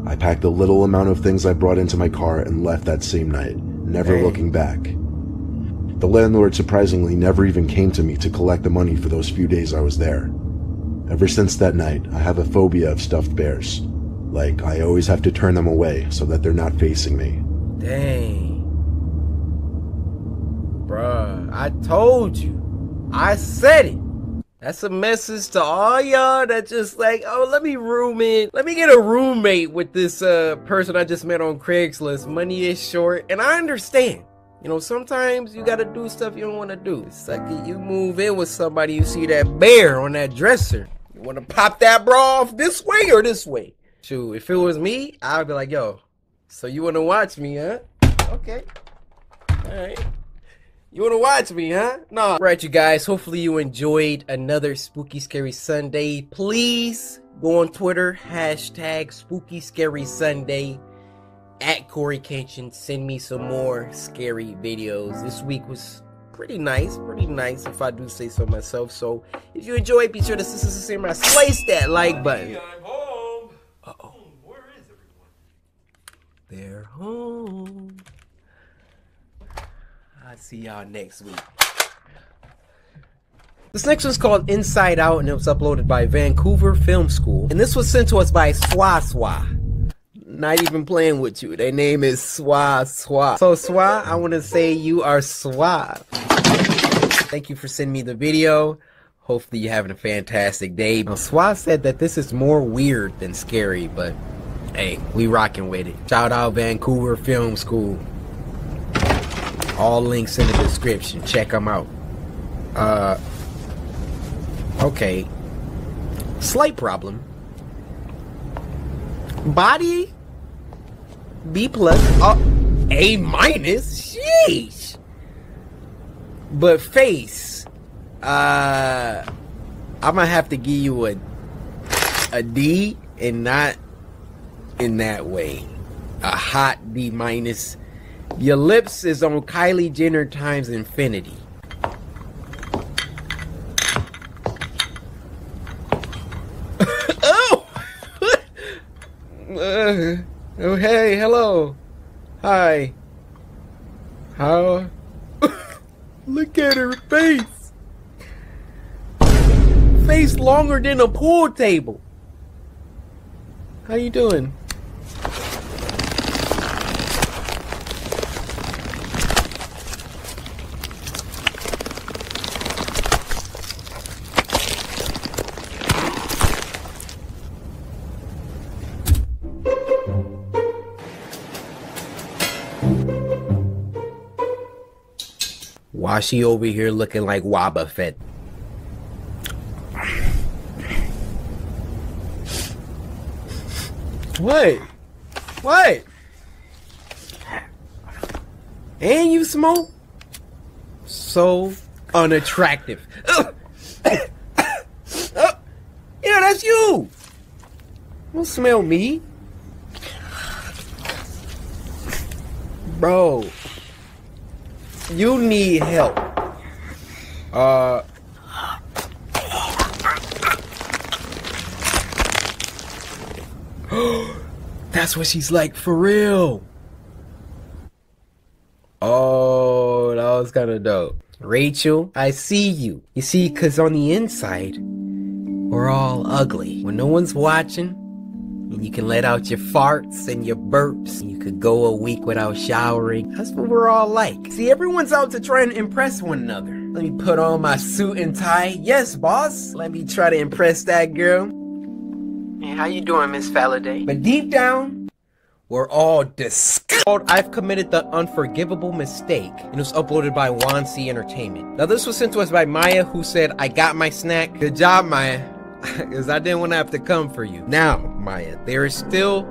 I packed the little amount of things I brought into my car and left that same night, never looking back. The landlord surprisingly never even came to me to collect the money for those few days I was there. Ever since that night, I have a phobia of stuffed bears. Like, I always have to turn them away so that they're not facing me. Dang. Bruh, I told you. I said it. That's a message to all y'all that just like, oh, let me get a roommate with this person I just met on Craigslist. Money is short, and I understand. You know, sometimes you gotta do stuff you don't want to do. It's like you move in with somebody, you see that bear on that dresser. You want to pop that bra off this way or this way? Shoot, if it was me, I'd be like, yo, so you want to watch me, huh? Okay. All right. You want to watch me, huh? No. Right, you guys. Hopefully you enjoyed another Spooky Scary Sunday. Please go on Twitter, hashtag Spooky Scary Sunday, at CoryxKenshin. Send me some more scary videos. This week was pretty nice if I do say so myself. So if you enjoyed, be sure to slice that like button. I'm home. Uh-oh. Where is everyone? They're home. I'll see y'all next week. This next one's called Inside Out, and it was uploaded by Vancouver Film School. And this was sent to us by Swa. Not even playing with you. Their name is Swa. So Swa, I want to say you are suave. Thank you for sending me the video. Hopefully you're having a fantastic day. Now, Swa said that this is more weird than scary, but hey, we rocking with it. Shout out Vancouver Film School. All links in the description. Check them out. Okay. Slight problem. Body B+, A-. Sheesh. But face, I'm gonna have to give you a D, and not in that way. A hot D-. Your lips is on Kylie Jenner times infinity. Oh! Oh, hey, hello. Hi. How? Look at her face. Face longer than a pool table. How you doing? Why she over here looking like Wabba Fett? What? What? And you smoke? So unattractive. Yeah, that's you. Don't smell me. Bro, you need help. That's what she's like for real. Oh, that was kind of dope. Rachel, I see you. You see, cause on the inside, we're all ugly. When no one's watching, and you can let out your farts and your burps. You could go a week without showering. That's what we're all like. See, everyone's out to try and impress one another. Let me put on my suit and tie. Yes, boss. Let me try to impress that girl. Hey, how you doing, Miss Faladay? But deep down, we're all disgusted. I've committed the unforgivable mistake, and it was uploaded by Wansi Entertainment. Now, this was sent to us by Maya, who said, I got my snack. Good job, Maya. Because I didn't want to have to come for you. Now, Maya, there is still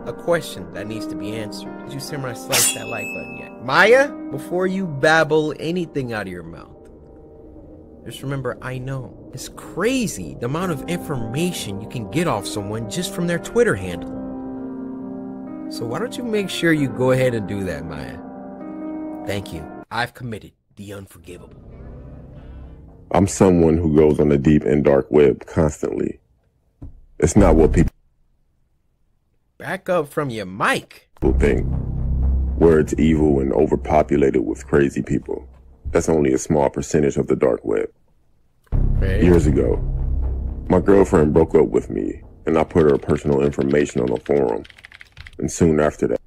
a question that needs to be answered. Did you Samurai slice that like button yet? Maya, before you babble anything out of your mouth, just remember, I know. It's crazy the amount of information you can get off someone just from their Twitter handle. So why don't you make sure you go ahead and do that, Maya? Thank you. I've committed the unforgivable. I'm someone who goes on the deep and dark web constantly. It's not what people back up from your mic think, where it's evil and overpopulated with crazy people. That's only a small percentage of the dark web. Hey. Years ago, my girlfriend broke up with me, and I put her personal information on a forum. And soon after that,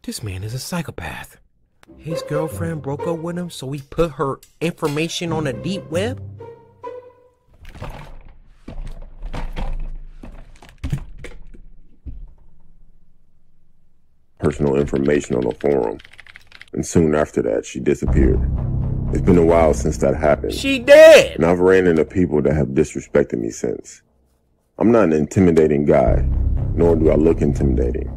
this man is a psychopath. His girlfriend broke up with him, so he put her information on the deep web? personal information on a forum. And soon after that, she disappeared. It's been a while since that happened. She dead! And I've ran into people that have disrespected me since. I'm not an intimidating guy, nor do I look intimidating.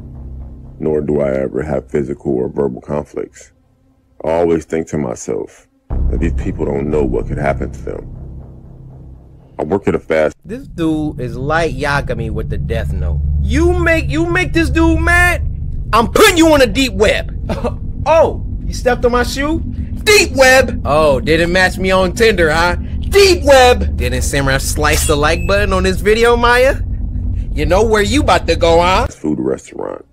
Nor do I ever have physical or verbal conflicts. I always think to myself that these people don't know what could happen to them. I work at a fast... This dude is like Yagami with the death note. You make this dude mad? I'm putting you on a deep web. Oh, you stepped on my shoe? Deep web! Oh, didn't match me on Tinder, huh? Deep web! Didn't Samurai slice the like button on this video, Maya? You know where you about to go, huh? Food restaurant.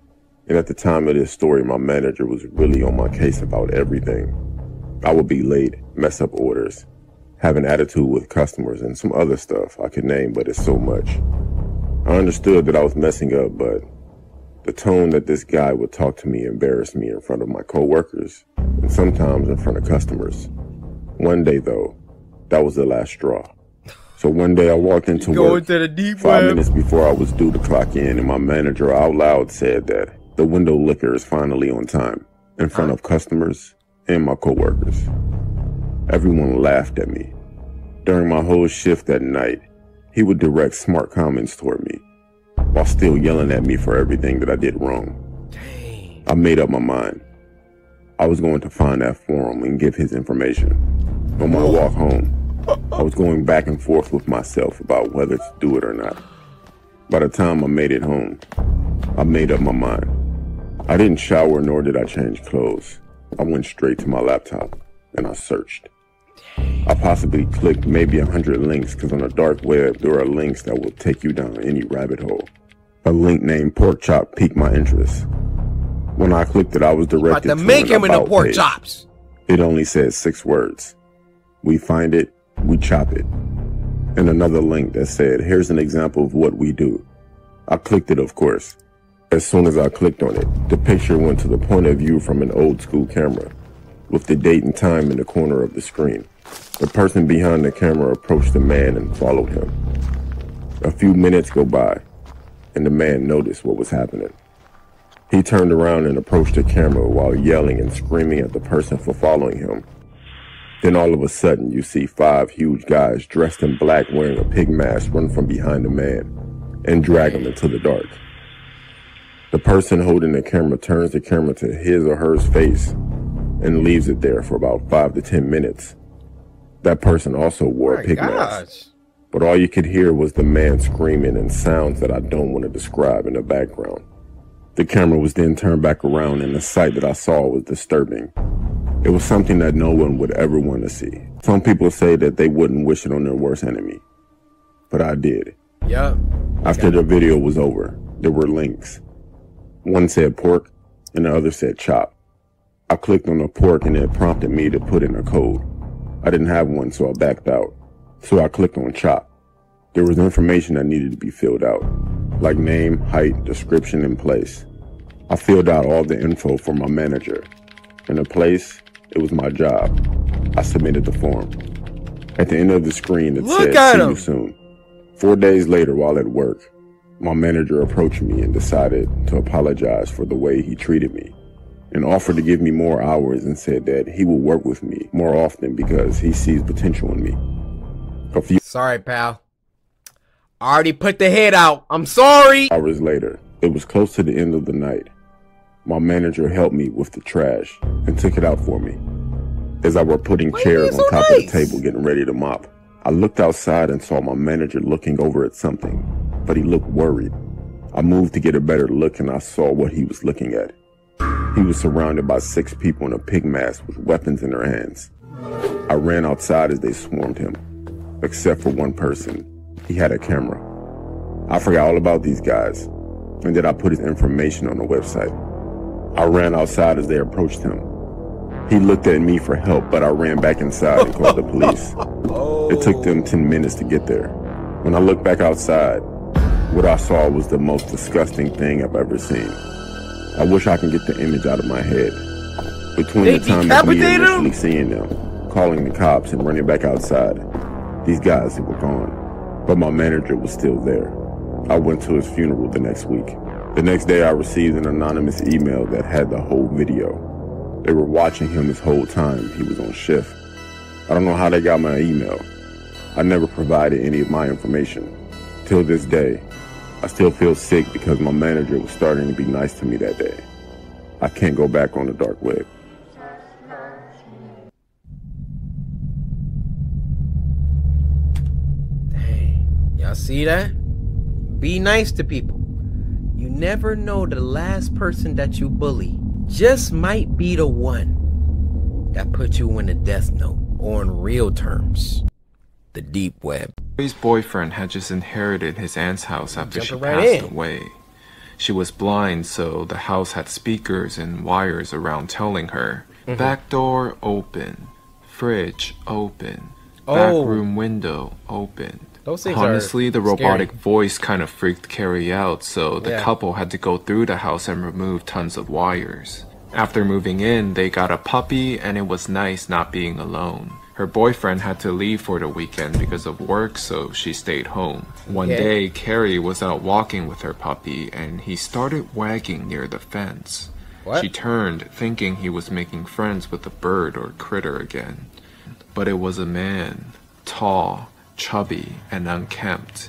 And at the time of this story, my manager was really on my case about everything. I would be late, mess up orders, have an attitude with customers, and some other stuff I could name, but it's so much. I understood that I was messing up, but the tone that this guy would talk to me embarrassed me in front of my coworkers, and sometimes in front of customers. One day, though, that was the last straw. So one day I walked into work, to the deep 5 minutes before I was due to clock in, and my manager out loud said that the window liquor is finally on time, in front of customers and my coworkers. Everyone laughed at me. During my whole shift that night, he would direct smart comments toward me, while still yelling at me for everything that I did wrong. Dang. I made up my mind. I was going to find that forum and give his information. On my walk home, I was going back and forth with myself about whether to do it or not. By the time I made it home, I made up my mind. I didn't shower, nor did I change clothes. I went straight to my laptop, and I searched. I possibly clicked maybe 100 links, because on the dark web, there are links that will take you down any rabbit hole. A link named Pork Chop piqued my interest. When I clicked it, I was directed to make him an into about pork page. chops. It only said 6 words. We find it, we chop it. And another link that said, here's an example of what we do. I clicked it, of course. As soon as I clicked on it, the picture went to the point of view from an old school camera, with the date and time in the corner of the screen. The person behind the camera approached the man and followed him. A few minutes go by, and the man noticed what was happening. He turned around and approached the camera while yelling and screaming at the person for following him. Then all of a sudden, you see 5 huge guys dressed in black wearing a pig mask run from behind the man and drag them into the dark. The person holding the camera turns the camera to his or her face and leaves it there for about 5 to 10 minutes. That person also wore a pig mask, but all you could hear was the man screaming and sounds that I don't want to describe in the background. The camera was then turned back around and the sight that I saw was disturbing. It was something that no one would ever want to see. Some people say that they wouldn't wish it on their worst enemy, but I did. Yeah. After the video was over, there were links. One said pork and the other said chop. I clicked on the pork and it prompted me to put in a code. I didn't have one, so I backed out. So I clicked on chop. There was information that needed to be filled out, like name, height, description, and place. I filled out all the info for my manager. In the place, it was my job. I submitted the form. At the end of the screen, it said, "See you soon." 4 days later, while at work, my manager approached me and decided to apologize for the way he treated me, and offered to give me more hours and said that he will work with me more often because he sees potential in me. Sorry, pal. I already put the head out. I'm sorry. Hours later, it was close to the end of the night. My manager helped me with the trash and took it out for me. As I were putting chairs on top of the table getting ready to mop, I looked outside and saw my manager looking over at something, but he looked worried. I moved to get a better look and I saw what he was looking at. He was surrounded by 6 people in a pig mask with weapons in their hands. I ran outside as they swarmed him, except for one person. He had a camera. I forgot all about these guys, and then I put his information on the website. I ran outside as they approached him. He looked at me for help, but I ran back inside and called the police. It took them 10 minutes to get there. When I looked back outside, what I saw was the most disgusting thing I've ever seen. I wish I could get the image out of my head. Between the time of me initially seeing them, calling the cops, and running back outside, these guys were gone. But my manager was still there. I went to his funeral the next week. The next day I received an anonymous email that had the whole video. They were watching him this whole time he was on shift. I don't know how they got my email. I never provided any of my information. Till this day, I still feel sick because my manager was starting to be nice to me that day. I can't go back on the dark web. Y'all see that? Be nice to people. You never know, the last person that you bully just might be the one that put you in a death note, or in real terms, the deep web. Cory's boyfriend had just inherited his aunt's house after she passed away. She was blind, so the house had speakers and wires around telling her, back door open, fridge open, back room window open. Honestly, the robotic voice kind of freaked Cory out, so the couple had to go through the house and remove tons of wires. After moving in, they got a puppy, and it was nice not being alone. Her boyfriend had to leave for the weekend because of work, so she stayed home. One day, Cory was out walking with her puppy, and he started wagging near the fence. She turned, thinking he was making friends with a bird or critter again. But it was a man, tall, chubby, and unkempt,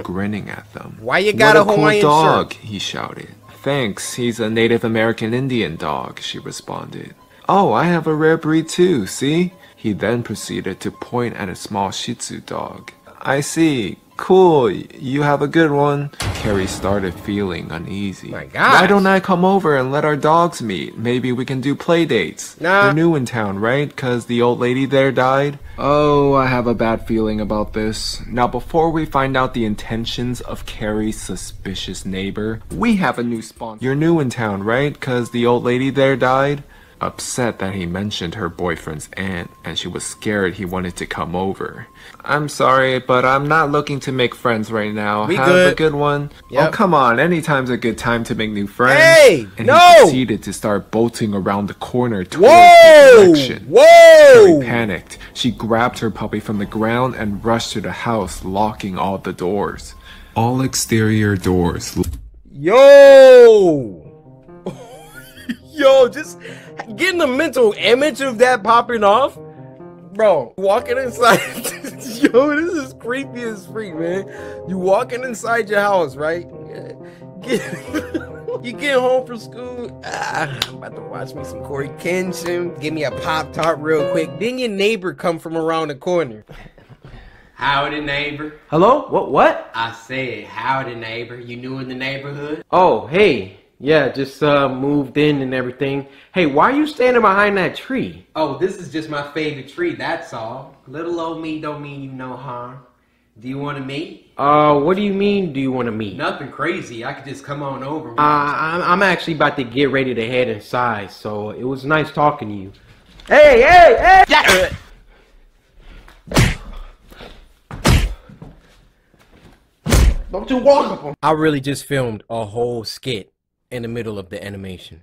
grinning at them. Why you got a Hawaiian cool dog, shirt? He shouted. Thanks, he's a Native American Indian dog, she responded. Oh, I have a rare breed too, see? He then proceeded to point at a small Shih Tzu dog. I see. Cool, you have a good one. Cory started feeling uneasy. My God. Why don't I come over and let our dogs meet? Maybe we can do play dates. Nah. You're new in town, right? 'Cause the old lady there died? Oh, I have a bad feeling about this. Now, before we find out the intentions of Cory's suspicious neighbor, we have a new sponsor. You're new in town, right? 'Cause the old lady there died? Upset that he mentioned her boyfriend's aunt, and she was scared he wanted to come over. I'm sorry, but I'm not looking to make friends right now. Have a good one. Oh, come on. Anytime's a good time to make new friends. Hey, and he proceeded to start bolting around the corner towards the direction. Cory panicked. She grabbed her puppy from the ground and rushed to the house, locking all the doors. All exterior doors. Yo! Yo, just getting a mental image of that popping off. Bro, walking inside. Yo, this is creepy as freak, man. You walking inside your house, right? You get home from school. I'm about to watch me some CoryxKenshin. Give me a Pop-Tart real quick. Then your neighbor come from around the corner. Howdy, neighbor. Hello? What? I said, howdy, neighbor. You new in the neighborhood? Oh, hey. Yeah, just moved in and everything. Hey, why are you standing behind that tree? Oh, this is just my favorite tree, that's all. Little old me don't mean you no harm. Do you want to meet? What do you mean, do you want to meet? Nothing crazy. I could just come on over. I'm actually about to get ready to head inside, so it was nice talking to you. Hey! Yeah. Don't you walk up on. I really just filmed a whole skit in the middle of the animation.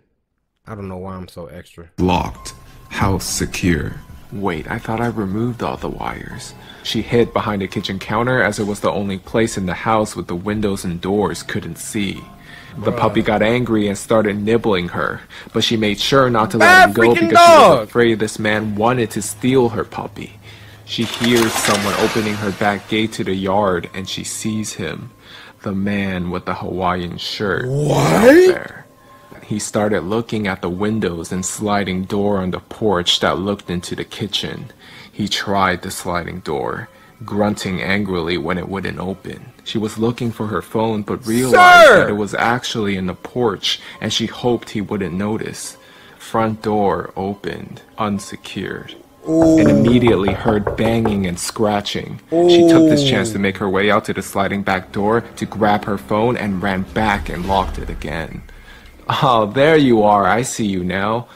I don't know why I'm so extra. Locked. House secure. Wait, I thought I removed all the wires. She hid behind the kitchen counter as it was the only place in the house with the windows and doors couldn't see. The puppy got angry and started nibbling her, but she made sure not to let him go because she was afraid this man wanted to steal her puppy. She hears someone opening her back gate to the yard and she sees him. The man with the Hawaiian shirt. What? There. He started looking at the windows and sliding door on the porch that looked into the kitchen. He tried the sliding door, grunting angrily when it wouldn't open. She was looking for her phone but realized that it was actually in the porch and she hoped he wouldn't notice. Front door opened, unsecured. And immediately heard banging and scratching. She took this chance to make her way out to the sliding back door to grab her phone and ran back and locked it again. Oh, there you are. I see you now.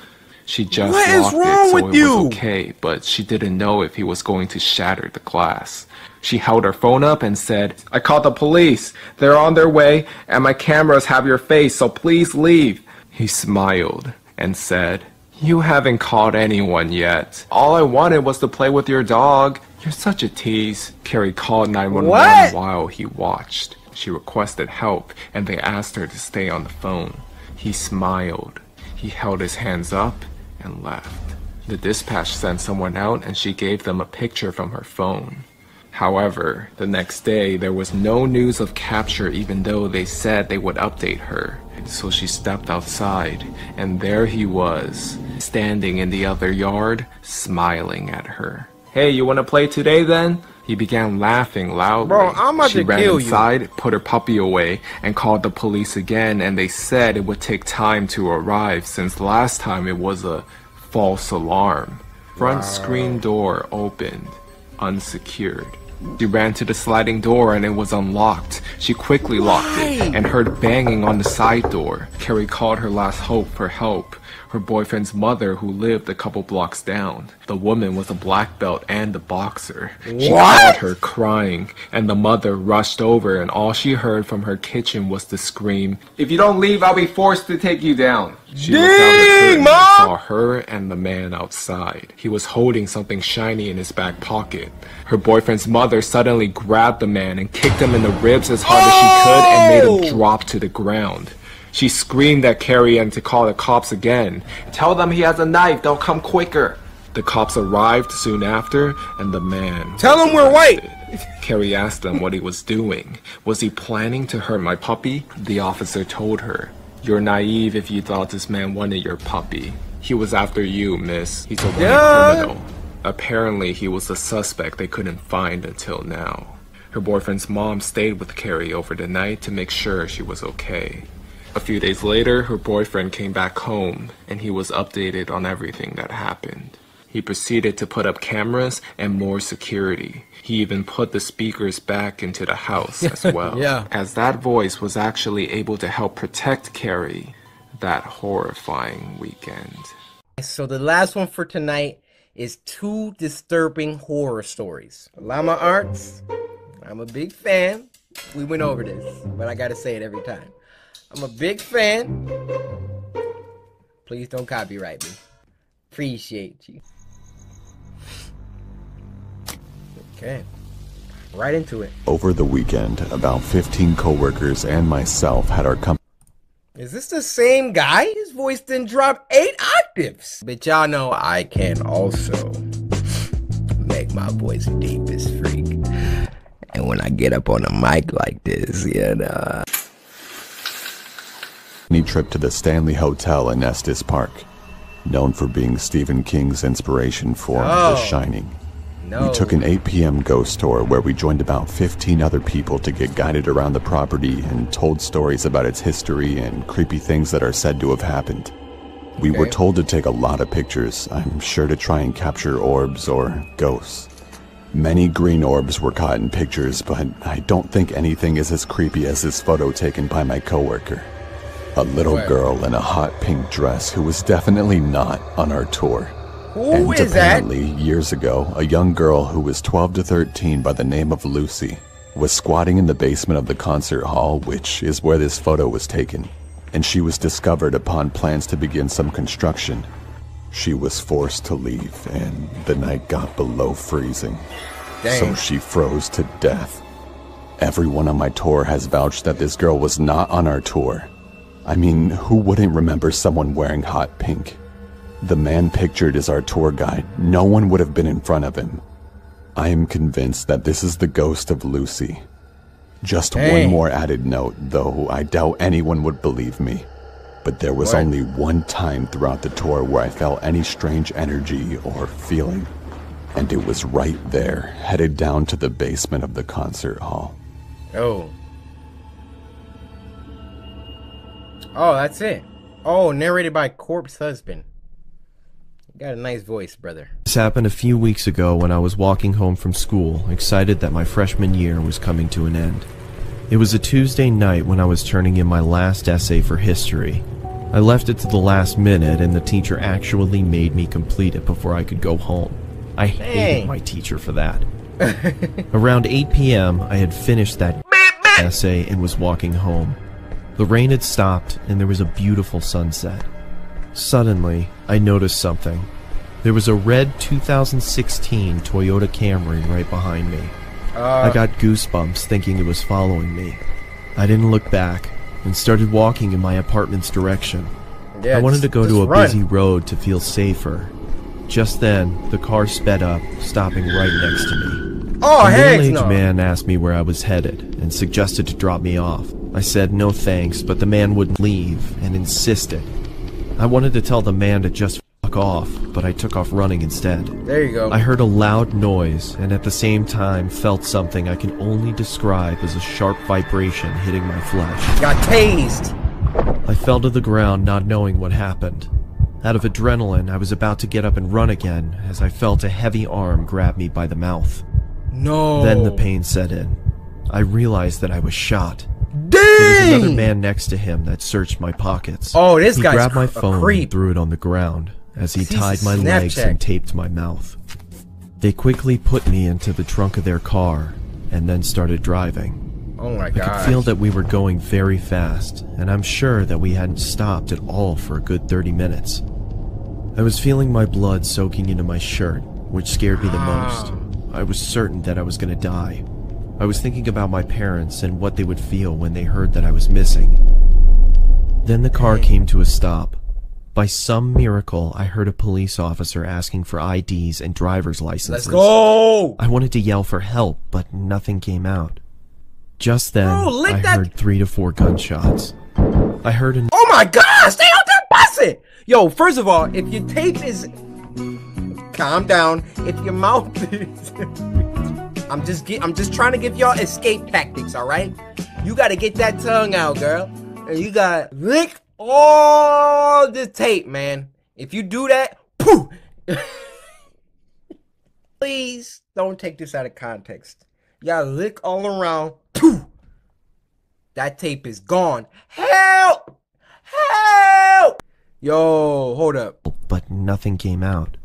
She just locked it so it was okay, but she didn't know if he was going to shatter the glass. She held her phone up and said, I called the police. They're on their way, and my cameras have your face, so please leave. He smiled and said, You haven't called anyone yet. All I wanted was to play with your dog. You're such a tease. Cory called 911 while he watched. She requested help, and they asked her to stay on the phone. He smiled. He held his hands up and left. The dispatch sent someone out and she gave them a picture from her phone. However, the next day there was no news of capture even though they said they would update her. So she stepped outside and there he was, standing in the other yard, smiling at her. Hey, you wanna play today then? He began laughing loudly. Bro, I'm about to kill you. She ran inside, put her puppy away, and called the police again, and they said it would take time to arrive since last time it was a false alarm. Front screen door opened, unsecured. She ran to the sliding door and it was unlocked. She quickly locked it and heard banging on the side door. Cory called her last hope for help. Her boyfriend's mother who lived a couple blocks down. The woman was a black belt and a boxer. She called her crying and the mother rushed over and all she heard from her kitchen was the scream, If you don't leave, I'll be forced to take you down. She looked out the curtain and saw her and the man outside. He was holding something shiny in his back pocket. Her boyfriend's mother suddenly grabbed the man and kicked him in the ribs as hard as she could and made him drop to the ground. She screamed at Cory and to call the cops again. Tell them he has a knife, they'll come quicker. The cops arrived soon after, and the man... Tell him we're white! Cory asked them what he was doing. Was he planning to hurt my puppy? The officer told her, You're naive if you thought this man wanted your puppy. He was after you, miss. He's a white criminal. Apparently, he was the suspect they couldn't find until now. Her boyfriend's mom stayed with Cory over the night to make sure she was okay. A few days later, her boyfriend came back home, and he was updated on everything that happened. He proceeded to put up cameras and more security. He even put the speakers back into the house as well, as that voice was actually able to help protect Cory that horrifying weekend. So the last one for tonight is 2 disturbing horror stories. Llama Arts, I'm a big fan. We went over this, but I gotta say it every time. I'm a big fan. Please don't copyright me. Appreciate you. Okay. Right into it. Over the weekend, about 15 coworkers and myself had our Is this the same guy? His voice didn't drop 8 octaves. But y'all know I can also make My boy's a deepest freak. And when I get up on a mic like this, you know. Trip to the Stanley Hotel in Estes Park, known for being Stephen King's inspiration for The Shining. We took an 8 p.m. ghost tour where we joined about 15 other people to get guided around the property and told stories about its history and creepy things that are said to have happened. We were told to take a lot of pictures, I'm sure to try and capture orbs or ghosts. Many green orbs were caught in pictures, but I don't think anything is as creepy as this photo taken by my coworker. A little girl in a hot pink dress who was definitely not on our tour. Who is that? Apparently, years ago, a young girl who was 12 to 13 by the name of Lucy was squatting in the basement of the concert hall, which is where this photo was taken, and she was discovered upon plans to begin some construction. She was forced to leave, and the night got below freezing. Dang. So she froze to death. Everyone on my tour has vouched that this girl was not on our tour. I mean, who wouldn't remember someone wearing hot pink? The man pictured as our tour guide, no one would have been in front of him. I am convinced that this is the ghost of Lucy. Just one more added note, though I doubt anyone would believe me. But there was only one time throughout the tour where I felt any strange energy or feeling. And it was right there, headed down to the basement of the concert hall. Oh, that's it. Oh, narrated by Corpse Husband. You got a nice voice, brother. This happened a few weeks ago when I was walking home from school, excited that my freshman year was coming to an end. It was a Tuesday night when I was turning in my last essay for history. I left it to the last minute, and the teacher actually made me complete it before I could go home. I hated my teacher for that. Around 8 p.m., I had finished that essay and was walking home. The rain had stopped, and there was a beautiful sunset. Suddenly, I noticed something. There was a red 2016 Toyota Camry right behind me. I got goosebumps thinking it was following me. I didn't look back and started walking in my apartment's direction. I wanted to go to a busy road to feel safer. Just then, the car sped up, stopping right next to me. A middle-aged man asked me where I was headed and suggested to drop me off. I said no thanks, but the man wouldn't leave and insisted. I wanted to tell the man to just fuck off, but I took off running instead. There you go. I heard a loud noise and at the same time felt something I can only describe as a sharp vibration hitting my flesh. Got tased! I fell to the ground not knowing what happened. Out of adrenaline, I was about to get up and run again as I felt a heavy arm grab me by the mouth. No. Then the pain set in. I realized that I was shot. Dang! There was another man next to him that searched my pockets. Oh, this guy's He grabbed my phone and threw it on the ground as he tied my legs and taped my mouth. They quickly put me into the trunk of their car and then started driving. Oh my I god. could feel that we were going very fast, and I'm sure that we hadn't stopped at all for a good 30 minutes. I was feeling my blood soaking into my shirt, which scared me the most. I was certain that I was going to die. I was thinking about my parents and what they would feel when they heard that I was missing. Then the car came to a stop. By some miracle, I heard a police officer asking for IDs and driver's licenses. Let's go! I wanted to yell for help, but nothing came out. Just then, I heard 3 to 4 gunshots. I heard an— Oh my god! Stay out there, bust it! Yo, first of all, if your tape is— Calm down. If your mouth is— I'm just trying to give y'all escape tactics, alright? You gotta get that tongue out, girl. And you gotta lick all the tape, man. If you do that, poof! Please don't take this out of context. You gotta lick all around, poof! That tape is gone. Help! Help! Yo, hold up. But nothing came out.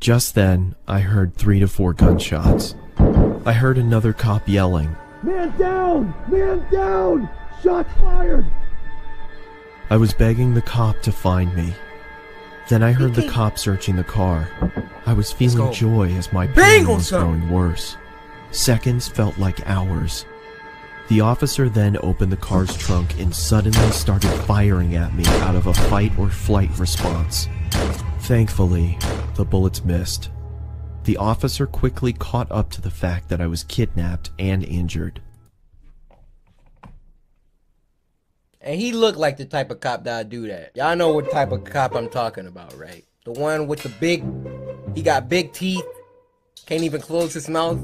Just then, I heard 3 to 4 gunshots. I heard another cop yelling, "Man down! Man down! Shots fired!" I was begging the cop to find me. Then I heard the cop searching the car. I was feeling joy as my pain was growing worse. Seconds felt like hours. The officer then opened the car's trunk and suddenly started firing at me out of a fight or flight response. Thankfully, the bullets missed. The officer quickly caught up to the fact that I was kidnapped and injured. And he looked like the type of cop that'd do that. Y'all know what type of cop I'm talking about, right? The one with the big, he got big teeth, can't even close his mouth.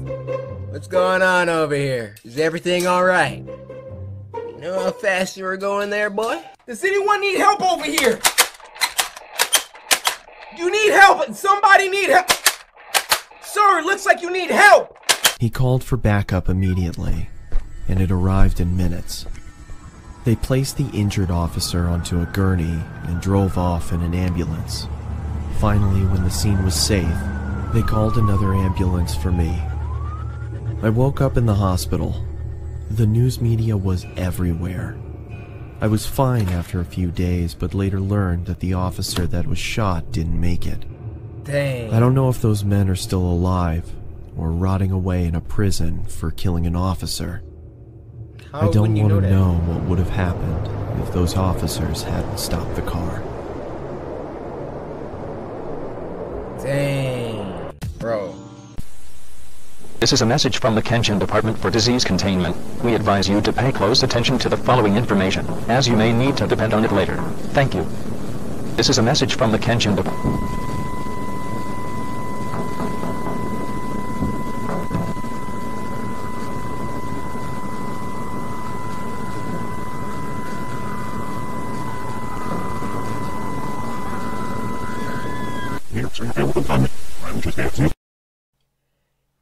What's going on over here? Is everything all right? You know how fast you were going there, boy? Does anyone need help over here? You need help. Somebody need help. Sir, it looks like you need help. He called for backup immediately, and it arrived in minutes. They placed the injured officer onto a gurney and drove off in an ambulance. Finally, when the scene was safe, they called another ambulance for me. I woke up in the hospital. The news media was everywhere. I was fine after a few days, but later learned that the officer that was shot didn't make it. Dang. I don't know if those men are still alive or rotting away in a prison for killing an officer. I don't want to know what would have happened if those officers hadn't stopped the car. Dang, bro. This is a message from the Kenshin Department for Disease Containment. We advise you to pay close attention to the following information, as you may need to depend on it later. Thank you. This is a message from the Kenshin Department.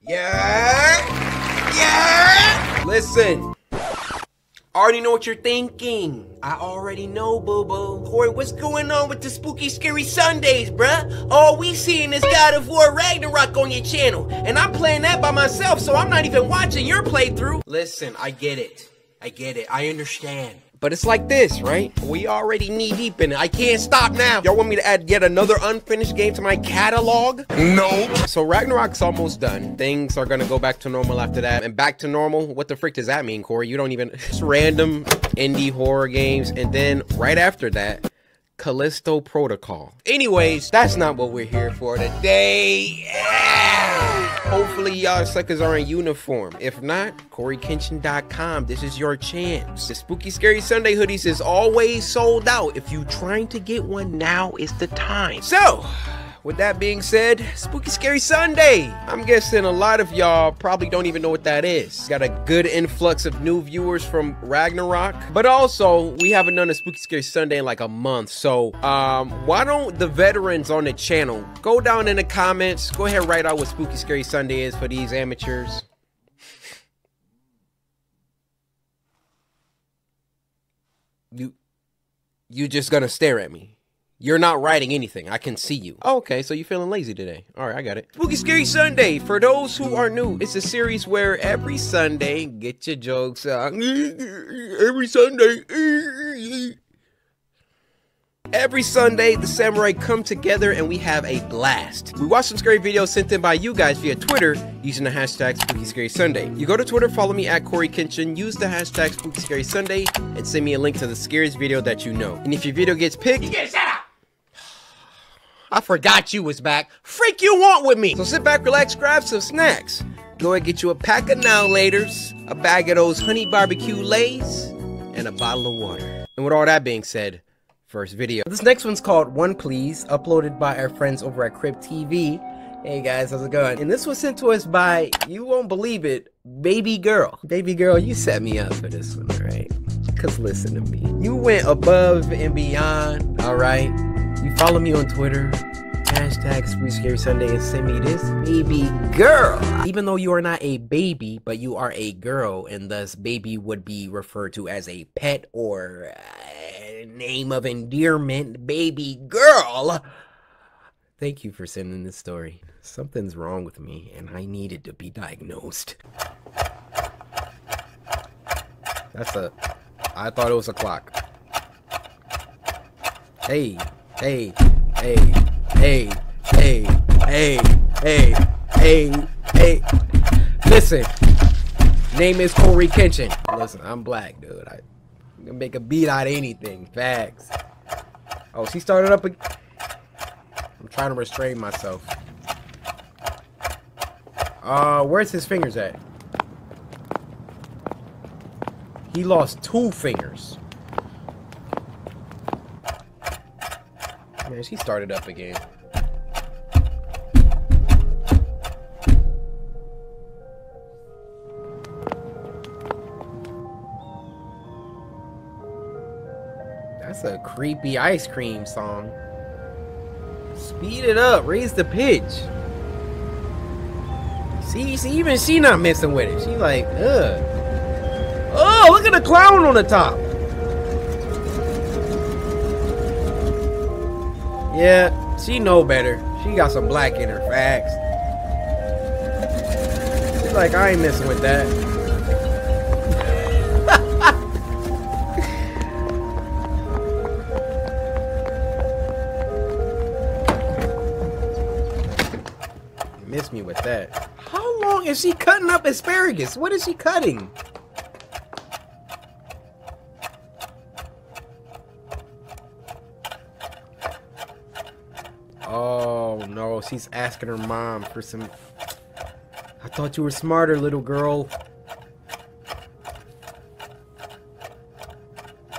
Yeah! Listen. I already know what you're thinking. I already know, boo-boo. Cory, what's going on with the spooky, scary Sundays, bruh? All we seeing is God of War Ragnarok on your channel. And I'm playing that by myself, so I'm not even watching your playthrough. Listen, I get it. I get it. I understand. But it's like this, right? We already knee deep in it. I can't stop now. Y'all want me to add yet another unfinished game to my catalog? No. So Ragnarok's almost done. Things are gonna go back to normal after that. And back to normal, what the frick does that mean, Cory? You don't even, it's random indie horror games. And then right after that, Callisto Protocol. Anyways, that's not what we're here for today. Hopefully y'all suckers are in uniform. If not, CoryxKenshin.com. This is your chance. The Spooky Scary Sunday hoodies is always sold out. If you're trying to get one, now is the time. So, with that being said, Spooky Scary Sunday. I'm guessing a lot of y'all probably don't even know what that is. Got a good influx of new viewers from Ragnarok. But also, we haven't done a Spooky Scary Sunday in like a month. So, why don't the veterans on the channel go down in the comments, go ahead and write out what Spooky Scary Sunday is for these amateurs. You just gonna stare at me. You're not writing anything. I can see you. Oh, okay, so you're feeling lazy today. All right, I got it. Spooky Scary Sunday. For those who are new, it's a series where every Sunday, get your jokes out. Every Sunday. Every Sunday, the samurai come together and we have a blast. We watch some scary videos sent in by you guys via Twitter using the hashtag Spooky Scary Sunday. You go to Twitter, follow me at CoryxKenshin, use the hashtag Spooky Scary Sunday, and send me a link to the scariest video that you know. And if your video gets picked, you get a shout out. I forgot you was back. Freak you want with me. So sit back, relax, grab some snacks. Go ahead, get you a pack of Now Laters, a bag of those honey barbecue lays, and a bottle of water. And with all that being said, first video. This next one's called One Please, uploaded by our friends over at Crib TV. Hey guys, how's it going? And this was sent to us by, you won't believe it, Baby Girl. Baby Girl, you set me up for this one, alright? Cause listen to me. You went above and beyond, alright? You follow me on Twitter, hashtag Spooky Scary Sunday, and send me this baby girl. Even though you are not a baby, but you are a girl, and thus baby would be referred to as a pet or name of endearment, baby girl. Thank you for sending this story. Something's wrong with me, and I needed to be diagnosed. I thought it was a clock. Hey. Hey, hey, hey, hey, hey, hey, hey, hey. Listen, name is CoryxKenshin. Listen, I'm black, dude. I can make a beat out of anything. Facts. Oh, she started up again. I'm trying to restrain myself. Where's his fingers at? He lost 2 fingers. Man, she started up again. That's a creepy ice cream song. Speed it up, raise the pitch. See, even she not messing with it. She like, ugh. Oh, look at the clown on the top. Yeah, she know better. She got some black in her facts. She's like, I ain't messing with that. Miss me with that. How long is she cutting up asparagus? What is she cutting? Oh no, she's asking her mom for some. I thought you were smarter, little girl.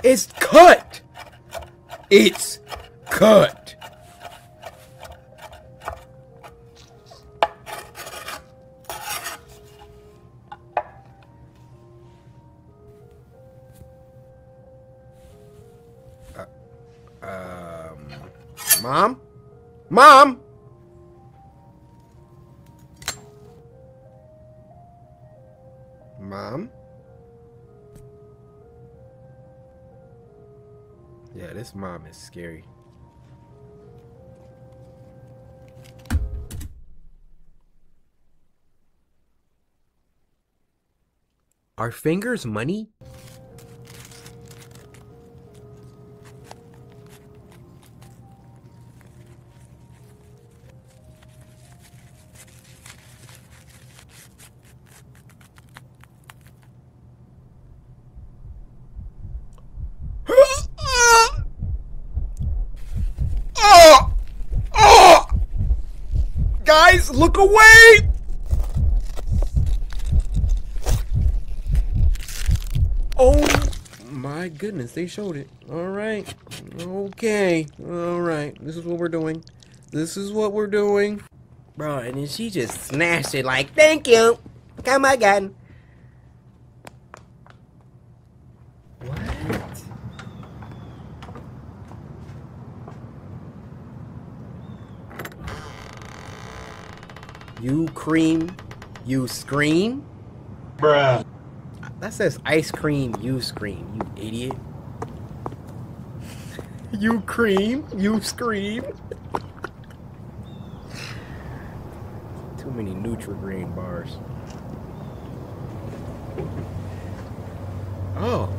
It's cut. It's cut. Mom? Mom? Mom? Yeah, this mom is scary. Are fingers money? Guys, look away! Oh my goodness, they showed it. Alright. Okay. Alright. This is what we're doing. This is what we're doing. Bro, and then she just snatched it like, thank you. Come again. What? You cream, you scream? Bruh. That says ice cream, you scream, you idiot. You cream, you scream. Too many Nutri-Grain bars. Oh.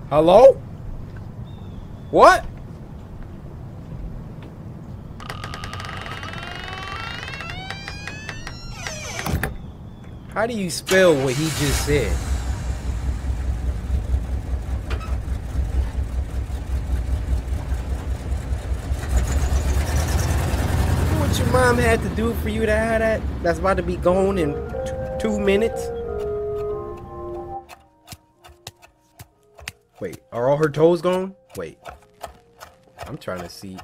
Hello? What? How do you spell what he just said? What your mom had to do for you to have that? That's about to be gone in 2 minutes? Wait, are all her toes gone? Wait. I'm trying to see.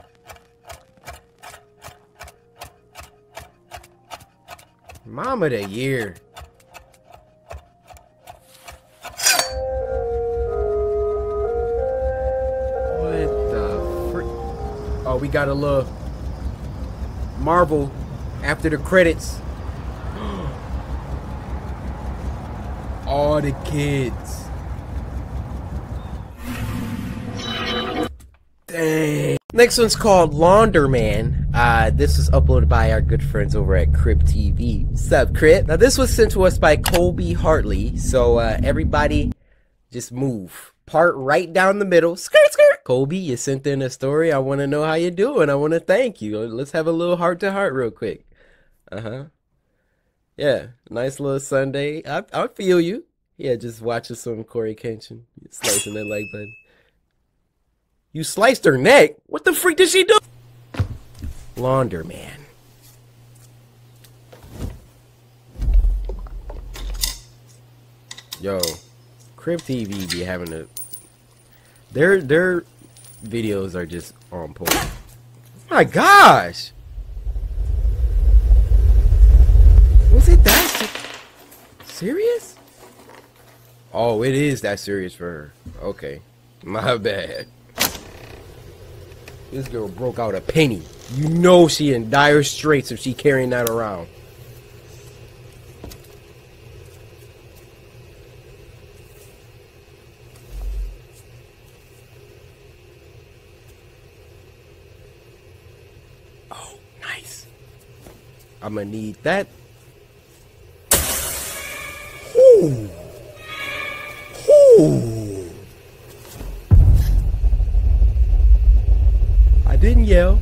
Mom of the year. What the frick? Oh, we got a little Marvel after the credits. All the kids. Dang. Next one's called Launderman. This was uploaded by our good friends over at Crip TV. What's up, Crip? Now this was sent to us by Colby Hartley. So everybody just move. Part right down the middle. Skirt, skirt. Colby, you sent in a story. I want to know how you're doing. I want to thank you. Let's have a little heart-to-heart real quick. Yeah, nice little Sunday. I feel you. Yeah, just watching some CoryxKenshin. Slicing that leg button. You sliced her neck? What the freak did she do? Launderman. Yo, Crip TV be having a... Their videos are just on point. Oh my gosh! Was it that serious? Oh, it is that serious for her. Okay, my bad. This girl broke out a penny. You know she in dire straits if she carrying that around. Oh, nice. I'm gonna need that. Ooh. Ooh. I didn't yell.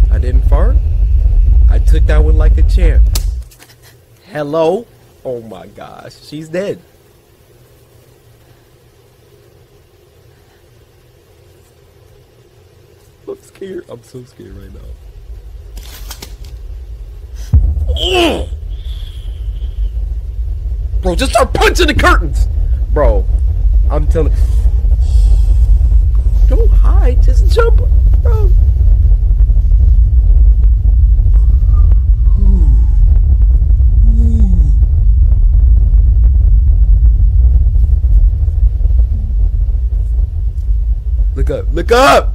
I didn't fart. I took that one like a champ. Hello? Oh my gosh, she's dead. I'm scared. I'm so scared right now. Ugh. Bro, just start punching the curtains. Bro, I'm telling you. Don't hide, just jump, bro. Look up, look up.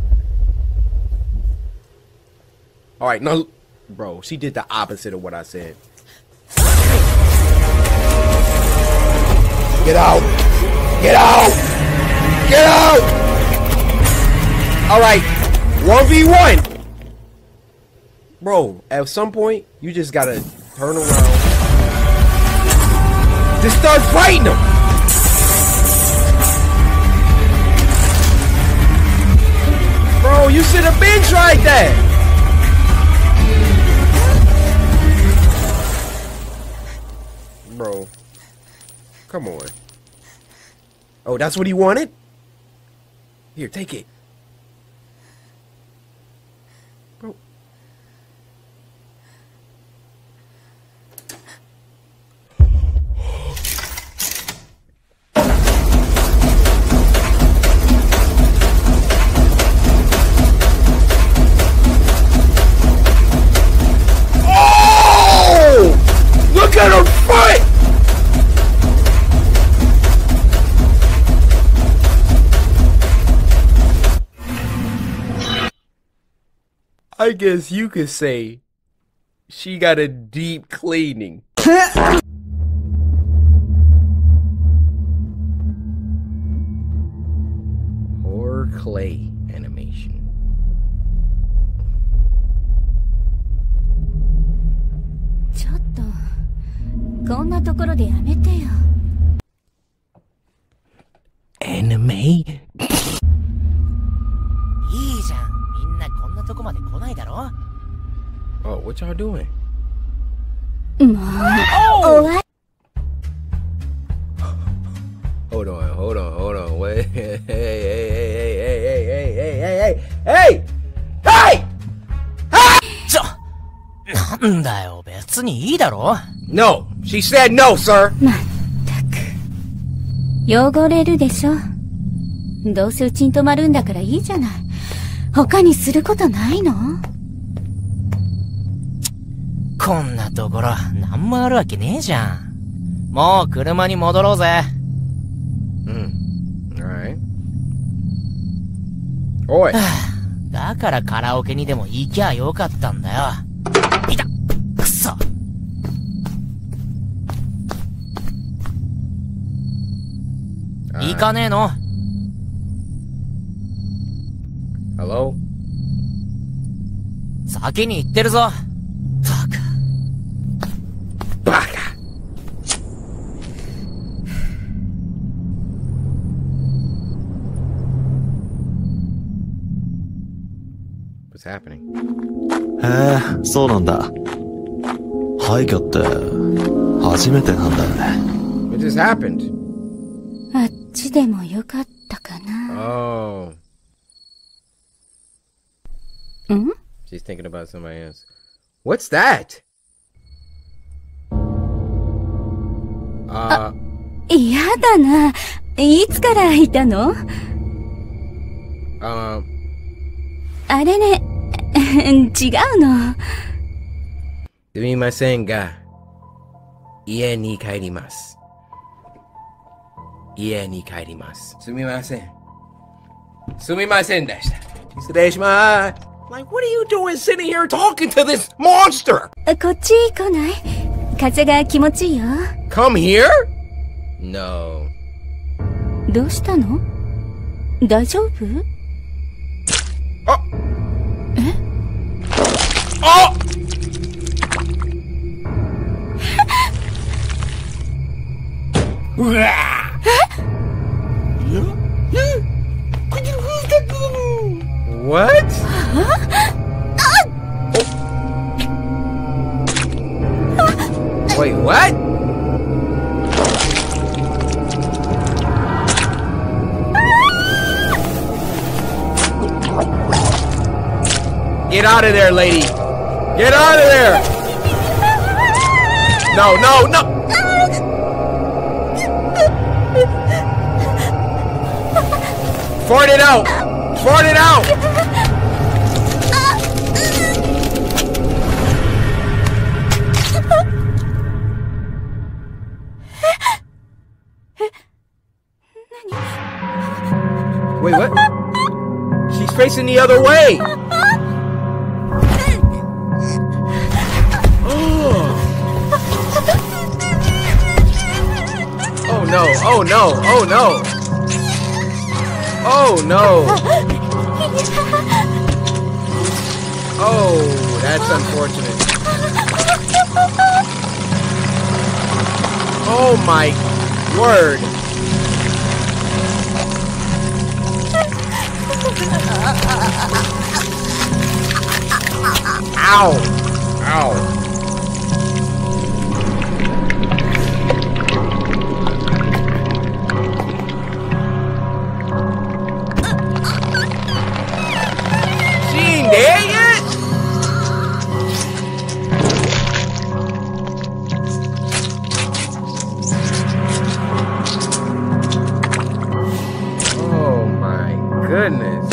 All right, now, bro, she did the opposite of what I said. Get out! Get out! Get out! Alright, 1v1! Bro, at some point, you just gotta turn around. Just start fighting them! Bro, you should have been tried that! Bro. Come on. Oh, that's what he wanted? Here, take it. Bro. Oh! Look at her fight! I guess you could say she got a deep cleaning. Or clay animation. Anime? Oh, what y'all doing? Oh! Hold on, wait. Hey! Hey! No! She said no, sir! 汚れるでしょ。どうせうちに泊まるんだからいいじゃない。他にすることないの？こんなところ、なんもあるわけねえじゃん。もう車に戻ろうぜ。Alright. おい。だからカラオケにでも行きゃよかったんだよ。いた！くそ！行かねえの？ Hello? 先に行ってるぞ。バカ. What's happening? へえ、そうなんだ。廃墟って初めてなんだよね。What just happened? あっちでもよかったかな。Oh. Hmm? She's thinking about somebody else. What's that? 嫌だな。いつからいたの？あれね、違うの。すみませんが、家に帰ります。家に帰ります。すみません。すみませんでした。失礼します。Like, what are you doing sitting here talking to this monster? こっち来ない？風が気持ちいいよ。Come here? No. どうしたの？大丈夫？あ！え？あ！うわ！What? Wait, what? Get out of there, lady! Get out of there! No, no, no! Fart it out! Fart it out! Wait, what? She's facing the other way! Oh no, oh no, oh no! Oh no! Oh, that's unfortunate. Oh my word! Ow! Ow! Dang it! Oh my goodness.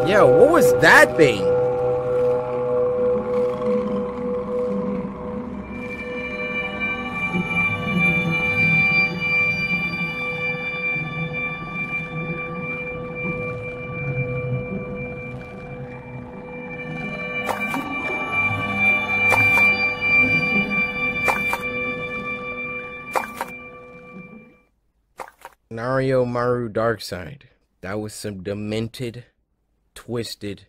Yeah, what was that thing? Nario Maru Darkside. That was some demented, twisted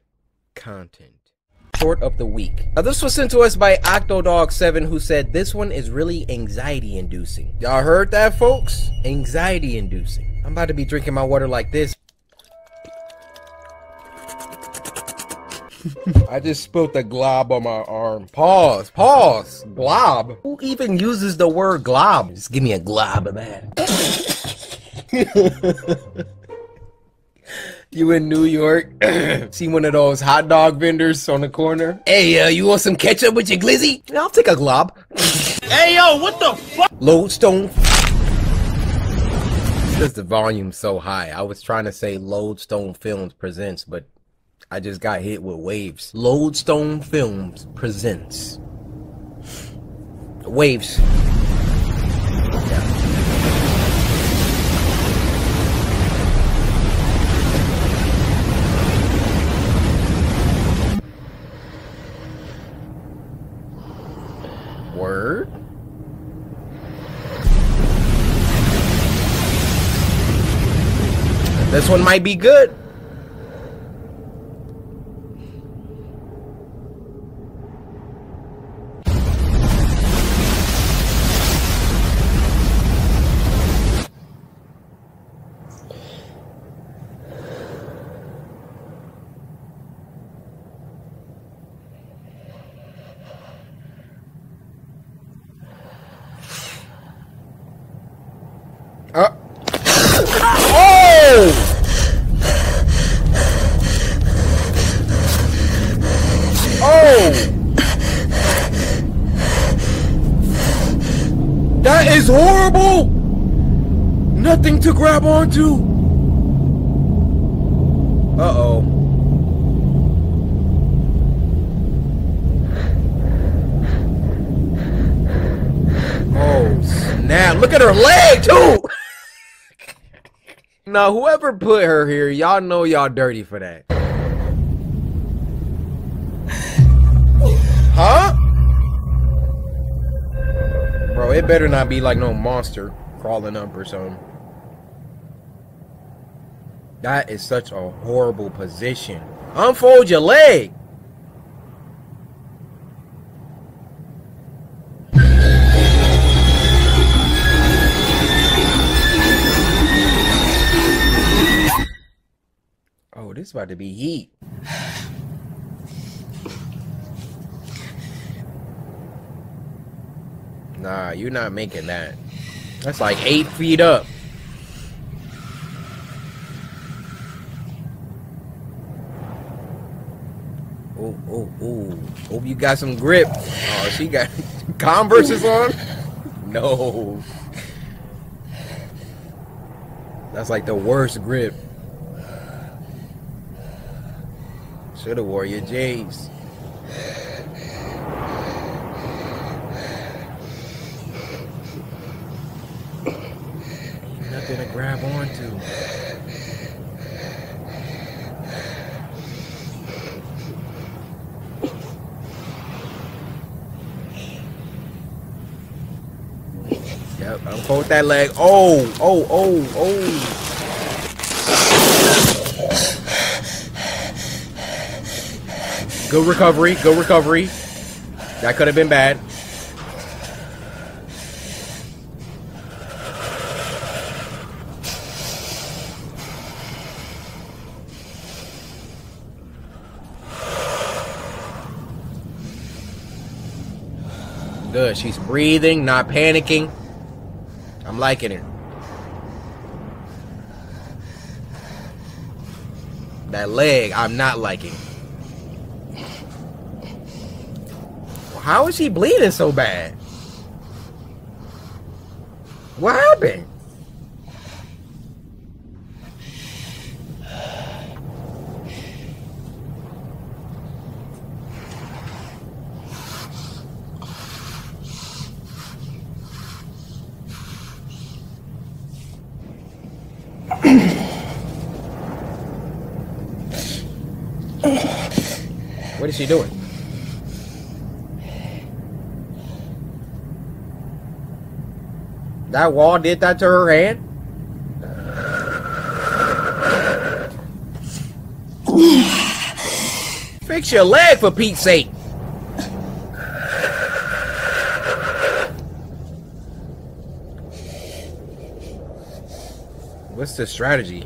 content. Short of the week. Now this was sent to us by Octodog7, who said this one is really anxiety inducing. Y'all heard that, folks? Anxiety inducing. I'm about to be drinking my water like this. I just spilled a glob on my arm. Pause. Pause. Glob. Who even uses the word glob? Just give me a glob of that. You in New York, see one of those hot dog vendors on the corner. Hey, you want some ketchup with your glizzy? Yeah, I'll take a glob. Hey, yo, what the fuck? Lodestone. Because the volume's so high. I was trying to say Lodestone Films presents, but I just got hit with waves. Lodestone Films presents. Waves. bird? This one might be good. That is horrible! Nothing to grab onto! Uh-oh. Oh, snap. Look at her leg, too! Now, whoever put her here, y'all know y'all dirty for that. Huh? Bro, it better not be like no monster crawling up or something. That is such a horrible position. Unfold your leg. Oh, this is about to be heat. Nah, you're not making that. That's like 8 feet up. Oh, oh, oh. Hope you got some grip. Oh, she got Converses on? No. That's like the worst grip. Should've wore your J's. Ain't nothing to grab onto. Yep, unfold that leg. Oh, oh, oh, oh. Good recovery, good recovery. That could have been bad. Good, she's breathing, not panicking. I'm liking it. That leg, I'm not liking. How is she bleeding so bad? What happened? What is she doing? That wall did that to her hand? Fix your leg for Pete's sake. What's the strategy?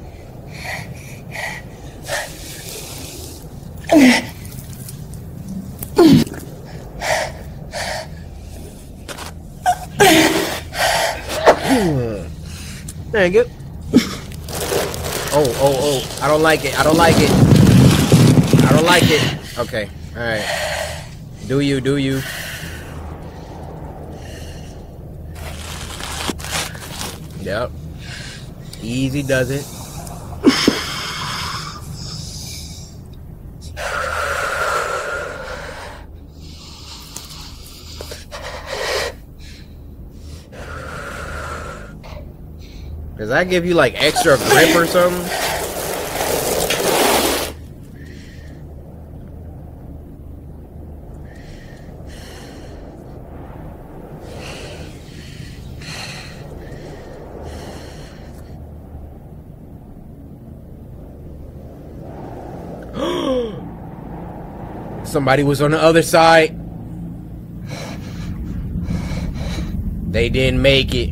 Dang it. Oh, oh, oh. I don't like it. I don't like it. I don't like it. Okay. Alright. Do you, do you. Yep. Easy does it. Does that give you like extra grip or something? Somebody was on the other side. They didn't make it.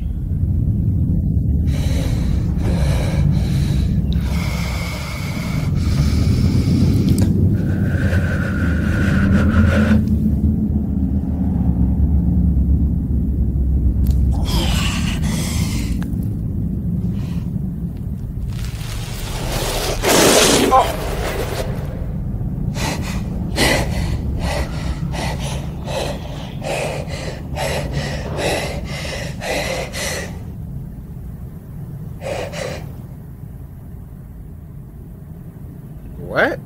What?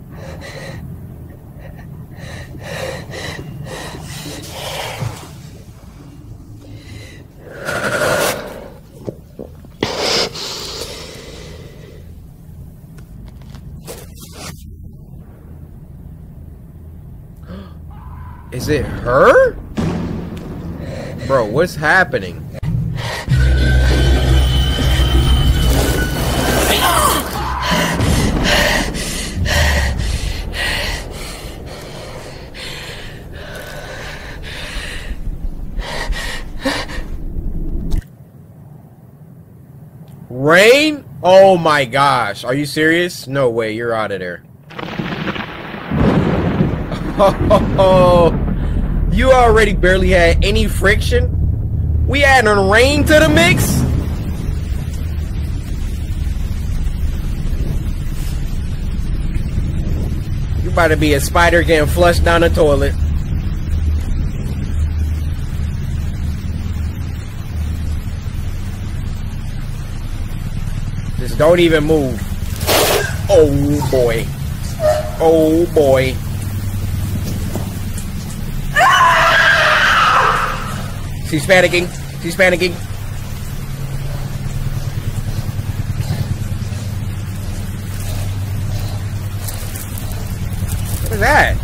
Is it her? Bro, what's happening? Rain? Oh my gosh. Are you serious? No way. You're out of there. Oh, you already barely had any friction. We adding rain to the mix? You about to be a spider getting flushed down the toilet. Just don't even move. Oh boy. Oh boy. She's panicking. She's panicking. What is that?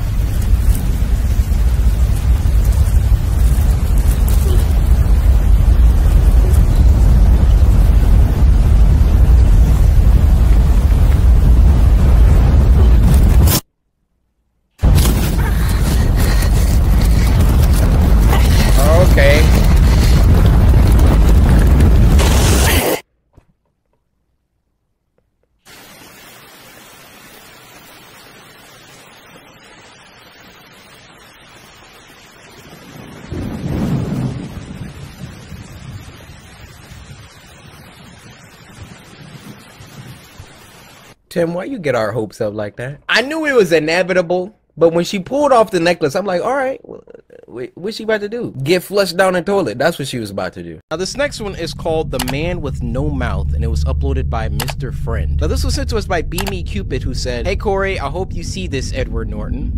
Okay. Tim, why you get our hopes up like that? I knew it was inevitable, but when she pulled off the necklace, I'm like, all right, what's she about to do? Get flushed down the toilet. That's what she was about to do. Now, this next one is called The Man with No Mouth, and it was uploaded by Mr. Friend. Now, this was sent to us by Beamy Cupid, who said, "Hey, Cory, I hope you see this, Edward Norton."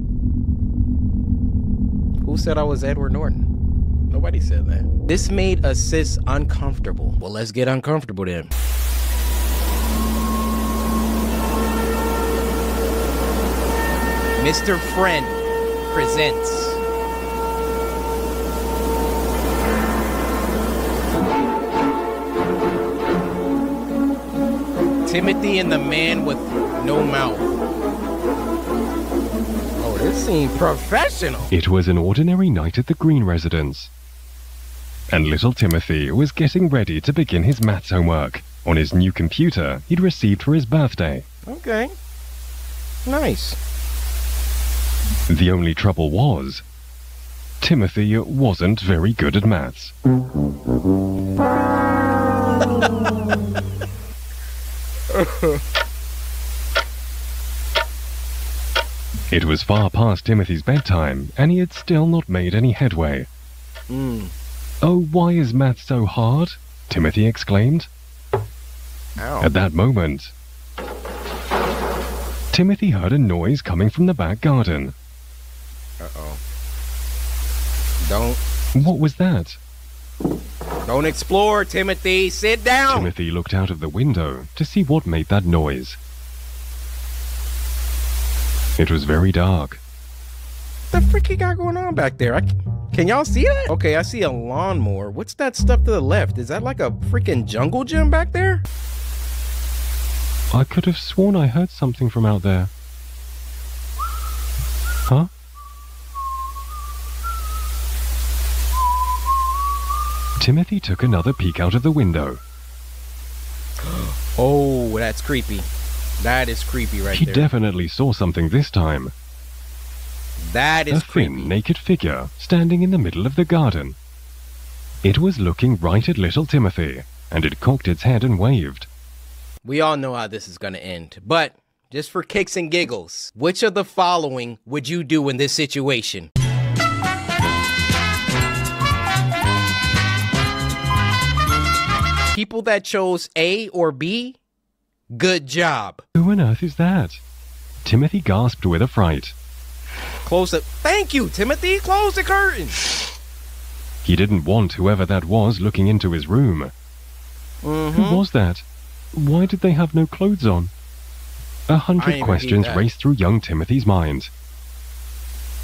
Who said I was Edward Norton? Nobody said that. This made a sis uncomfortable. Well, let's get uncomfortable then. Mr. Friend presents Timothy and the Man with No Mouth. Oh, this seems professional. It was an ordinary night at the Green residence, and little Timothy was getting ready to begin his maths homework on his new computer he'd received for his birthday. Okay. Nice. The only trouble was, Timothy wasn't very good at maths. It was far past Timothy's bedtime, and he had still not made any headway. Oh, why is maths so hard? Timothy exclaimed. Ow. At that moment, Timothy heard a noise coming from the back garden. Uh-oh. Don't. What was that? Don't explore, Timothy. Sit down. Timothy looked out of the window to see what made that noise. It was very dark. What the frick you got going on back there? Can y'all see that? Okay, I see a lawnmower. What's that stuff to the left? Is that like a freaking jungle gym back there? I could have sworn I heard something from out there. Huh? Timothy took another peek out of the window. Oh, that's creepy. That is creepy right He there. definitely saw something this time. That is A thin, naked figure standing in the middle of the garden. It was looking right at little Timothy, and it cocked its head and waved. We all know how this is going to end, but just for kicks and giggles, which of the following would you do in this situation? People that chose A or B, good job. Who on earth is that? Timothy gasped with affright. Close it. Thank you, Timothy. Close the curtain. He didn't want whoever that was looking into his room. Who was that? Why did they have no clothes on? 100 questions raced through young Timothy's mind.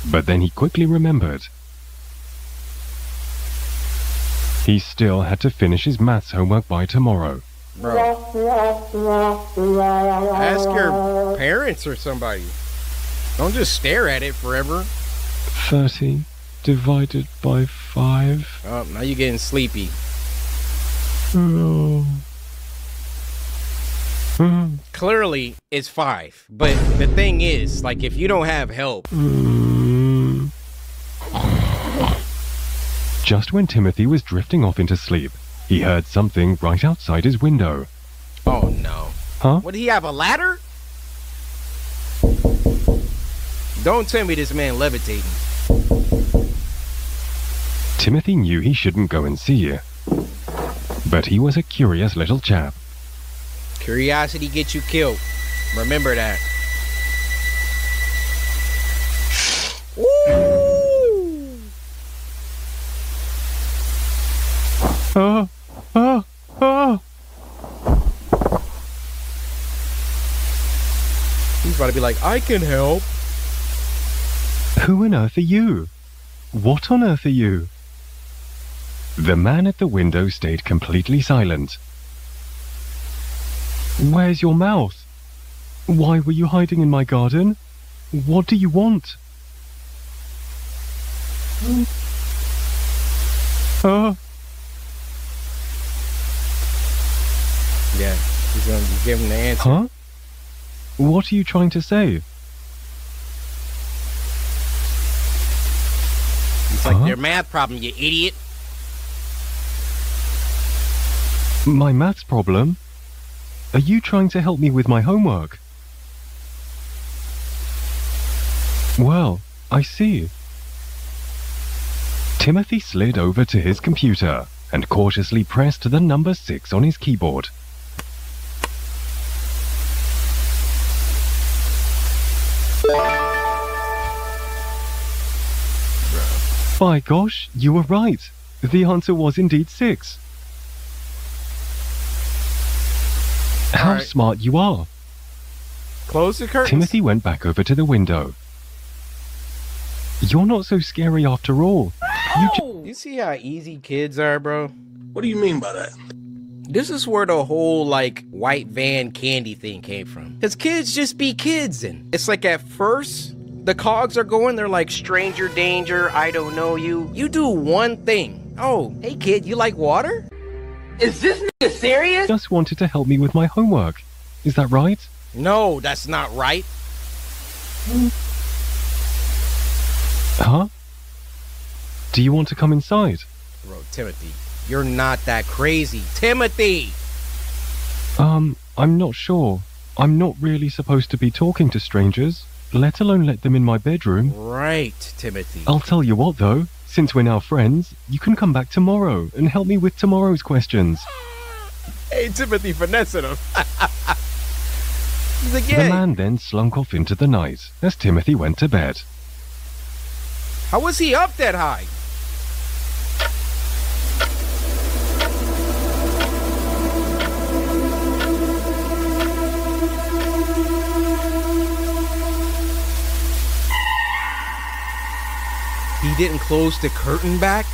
But then he quickly remembered. He still had to finish his maths homework by tomorrow. Bro. Ask your parents or somebody. Don't just stare at it forever. 30 divided by 5. Oh, now you're getting sleepy. Oh. Clearly, it's 5. But the thing is, like, if you don't have help... Just when Timothy was drifting off into sleep, he heard something right outside his window. Oh, no. Huh? What, do he have a ladder? Don't tell me this man levitating. Timothy knew he shouldn't go and see. But he was a curious little chap. Curiosity gets you killed. Remember that. Ooh! He's about to be like, I can help. Who on earth are you? What on earth are you? The man at the window stayed completely silent. Where's your mouth? Why were you hiding in my garden? What do you want? Yeah, he's gonna give him the answer. Huh? What are you trying to say? It's like their math problem, you idiot. My maths problem? Are you trying to help me with my homework? Well, I see. Timothy slid over to his computer and cautiously pressed the number 6 on his keyboard. By gosh, you were right. The answer was indeed 6. How smart you are. Close the curtains. Timothy went back over to the window. You're not so scary after all. You see how easy kids are, bro? What do you mean by that? This is where the whole, like, white van candy thing came from. Because kids just be kids, and it's like at first, the cogs are going, they're like, stranger danger, I don't know you. You do one thing. Oh, hey kid, you like water? Is this nigga serious? Just wanted to help me with my homework. Is that right? No, that's not right. Huh? Do you want to come inside? Bro, Timothy, you're not that crazy. Timothy! I'm not sure. I'm not really supposed to be talking to strangers, let alone let them in my bedroom. Right, Timothy. I'll tell you what, though. Since we're now friends, you can come back tomorrow and help me with tomorrow's questions. Hey, Timothy, finessing him. He's like, yeah. The man then slunk off into the night as Timothy went to bed. How was he up that high? He didn't close the curtain back?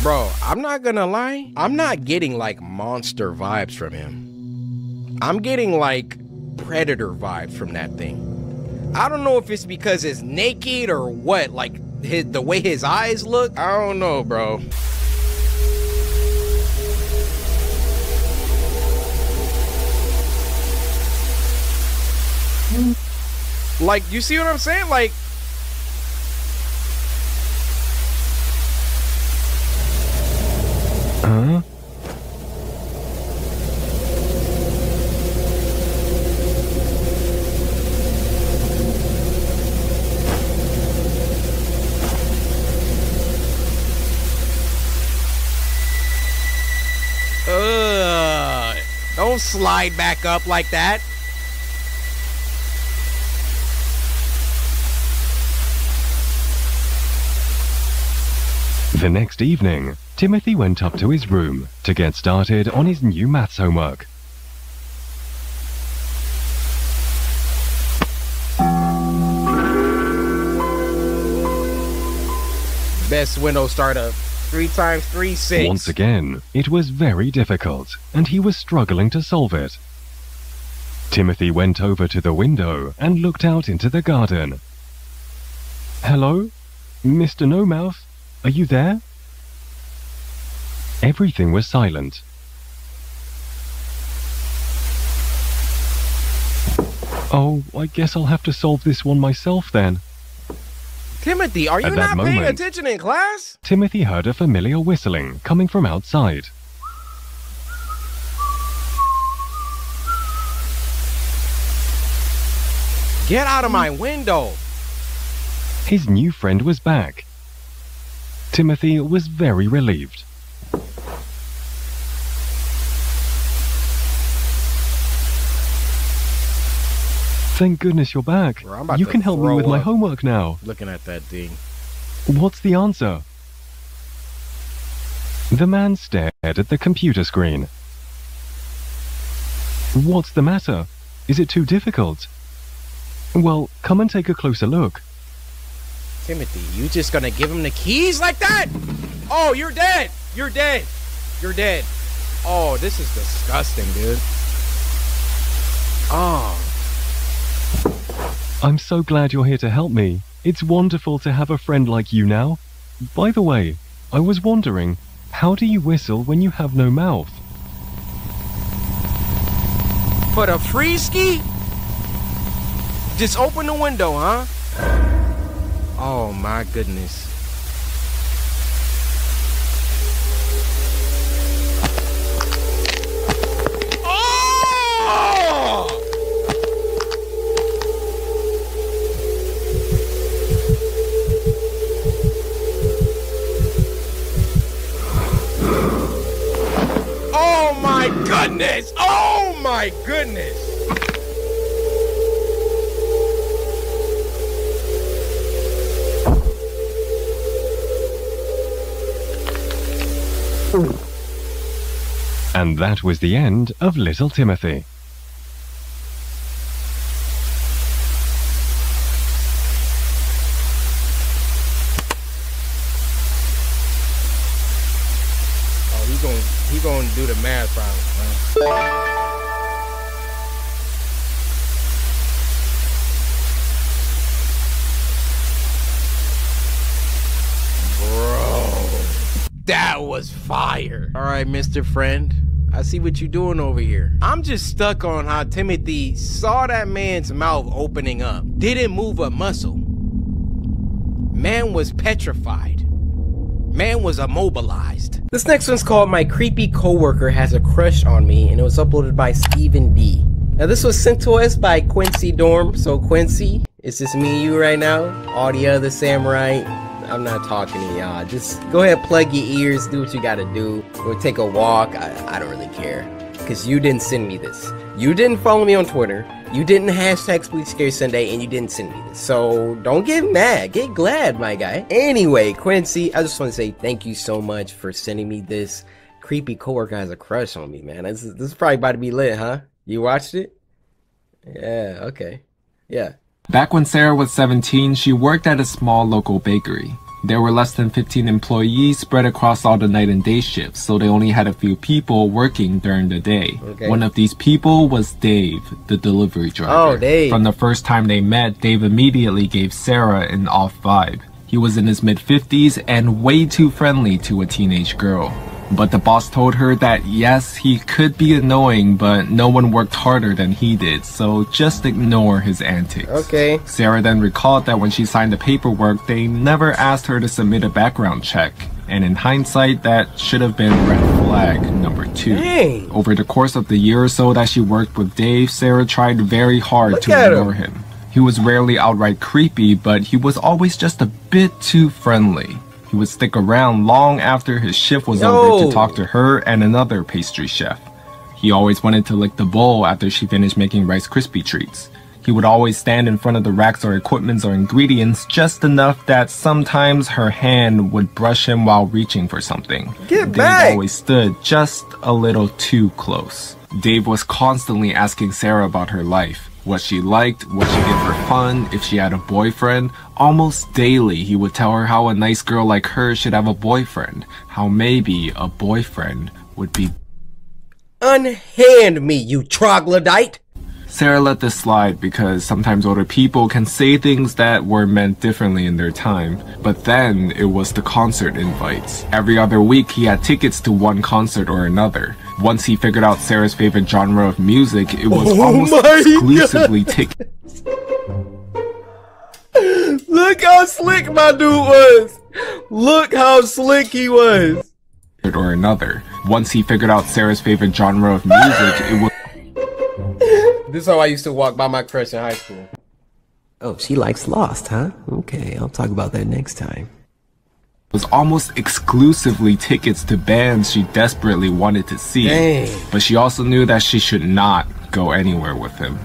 Bro, I'm not gonna lie. I'm not getting like monster vibes from him. I'm getting like predator vibes from that thing. I don't know if it's because it's naked or what. Like, the way his eyes look, I don't know, bro. Like, you see what I'm saying? Like, huh? Don't slide back up like that. The next evening, Timothy went up to his room to get started on his new maths homework. Best window startup. 3 times 3, 6. Once again, it was very difficult, and he was struggling to solve it. Timothy went over to the window and looked out into the garden. Hello? Mr. No Mouth? Are you there? Everything was silent. Oh, I guess I'll have to solve this one myself then. Timothy, are you not paying attention in class? Timothy heard a familiar whistling coming from outside. Get out of my window! His new friend was back. Timothy was very relieved. Thank goodness you're back. Bro, you can help me with my homework now. Looking at that thing. What's the answer? The man stared at the computer screen. What's the matter? Is it too difficult? Well, come and take a closer look. Timothy, you just gonna give him the keys like that? Oh, you're dead! You're dead! You're dead. Oh, this is disgusting, dude. Oh. I'm so glad you're here to help me. It's wonderful to have a friend like you now. By the way, I was wondering, how do you whistle when you have no mouth? For the free ski? Just open the window, huh? Oh my goodness. Oh my goodness! Oh my goodness! And that was the end of little Timothy. Oh, he gonna do the math problem, man. That was fire. All right, Mr. Friend. I see what you're doing over here. I'm just stuck on how Timothy saw that man's mouth opening up. Didn't move a muscle. Man was petrified. Man was immobilized. This next one's called My Creepy Coworker Has a Crush on Me, and it was uploaded by Stephen D. Now this was sent to us by Quincy Dorm. So Quincy, it's just me and you right now. All the other samurai, I'm not talking to y'all. Just go ahead, plug your ears, do what you gotta do. Go take a walk. I don't really care. Because you didn't send me this. You didn't follow me on Twitter. You didn't hashtag Spooky Scary Sunday, and you didn't send me this. So don't get mad. Get glad, my guy. Anyway, Quincy, I just want to say thank you so much for sending me this. Creepy coworker has a crush on me, man. This is probably about to be lit, huh? You watched it? Yeah, okay. Yeah. Back when Sarah was 17, she worked at a small local bakery. There were less than 15 employees spread across all the night and day shifts, so they only had a few people working during the day. Okay. One of these people was Dave, the delivery driver. Oh, Dave. From the first time they met, Dave immediately gave Sarah an off vibe. He was in his mid-50s and way too friendly to a teenage girl. But the boss told her that yes, he could be annoying, but no one worked harder than he did, so just ignore his antics. Okay. Sarah then recalled that when she signed the paperwork, they never asked her to submit a background check. And in hindsight, that should have been red flag number 2. Dang. Over the course of the year or so that she worked with Dave, Sarah tried very hard to ignore him. He was rarely outright creepy, but he was always just a bit too friendly. He would stick around long after his shift was over to talk to her and another pastry chef. He always wanted to lick the bowl after she finished making Rice Krispie treats. He would always stand in front of the racks or equipments or ingredients just enough that sometimes her hand would brush him while reaching for something. Dave always stood just a little too close. Dave was constantly asking Sarah about her life. What she liked, what she did for fun, if she had a boyfriend. Almost daily, he would tell her how a nice girl like her should have a boyfriend. How maybe a boyfriend would be... Unhand me, you troglodyte! Sarah let this slide because sometimes older people can say things that were meant differently in their time. But then it was the concert invites. Every other week he had tickets to one concert or another. Once he figured out Sarah's favorite genre of music, it was almost exclusively tickets. Look how slick my dude was! Look how slick he was! Or another. Once he figured out Sarah's favorite genre of music, it was... This is how I used to walk by my crush in high school. Oh, she likes Lost, huh? Okay, I'll talk about that next time. Was almost exclusively tickets to bands she desperately wanted to see. Dang. But she also knew that she should not go anywhere with him.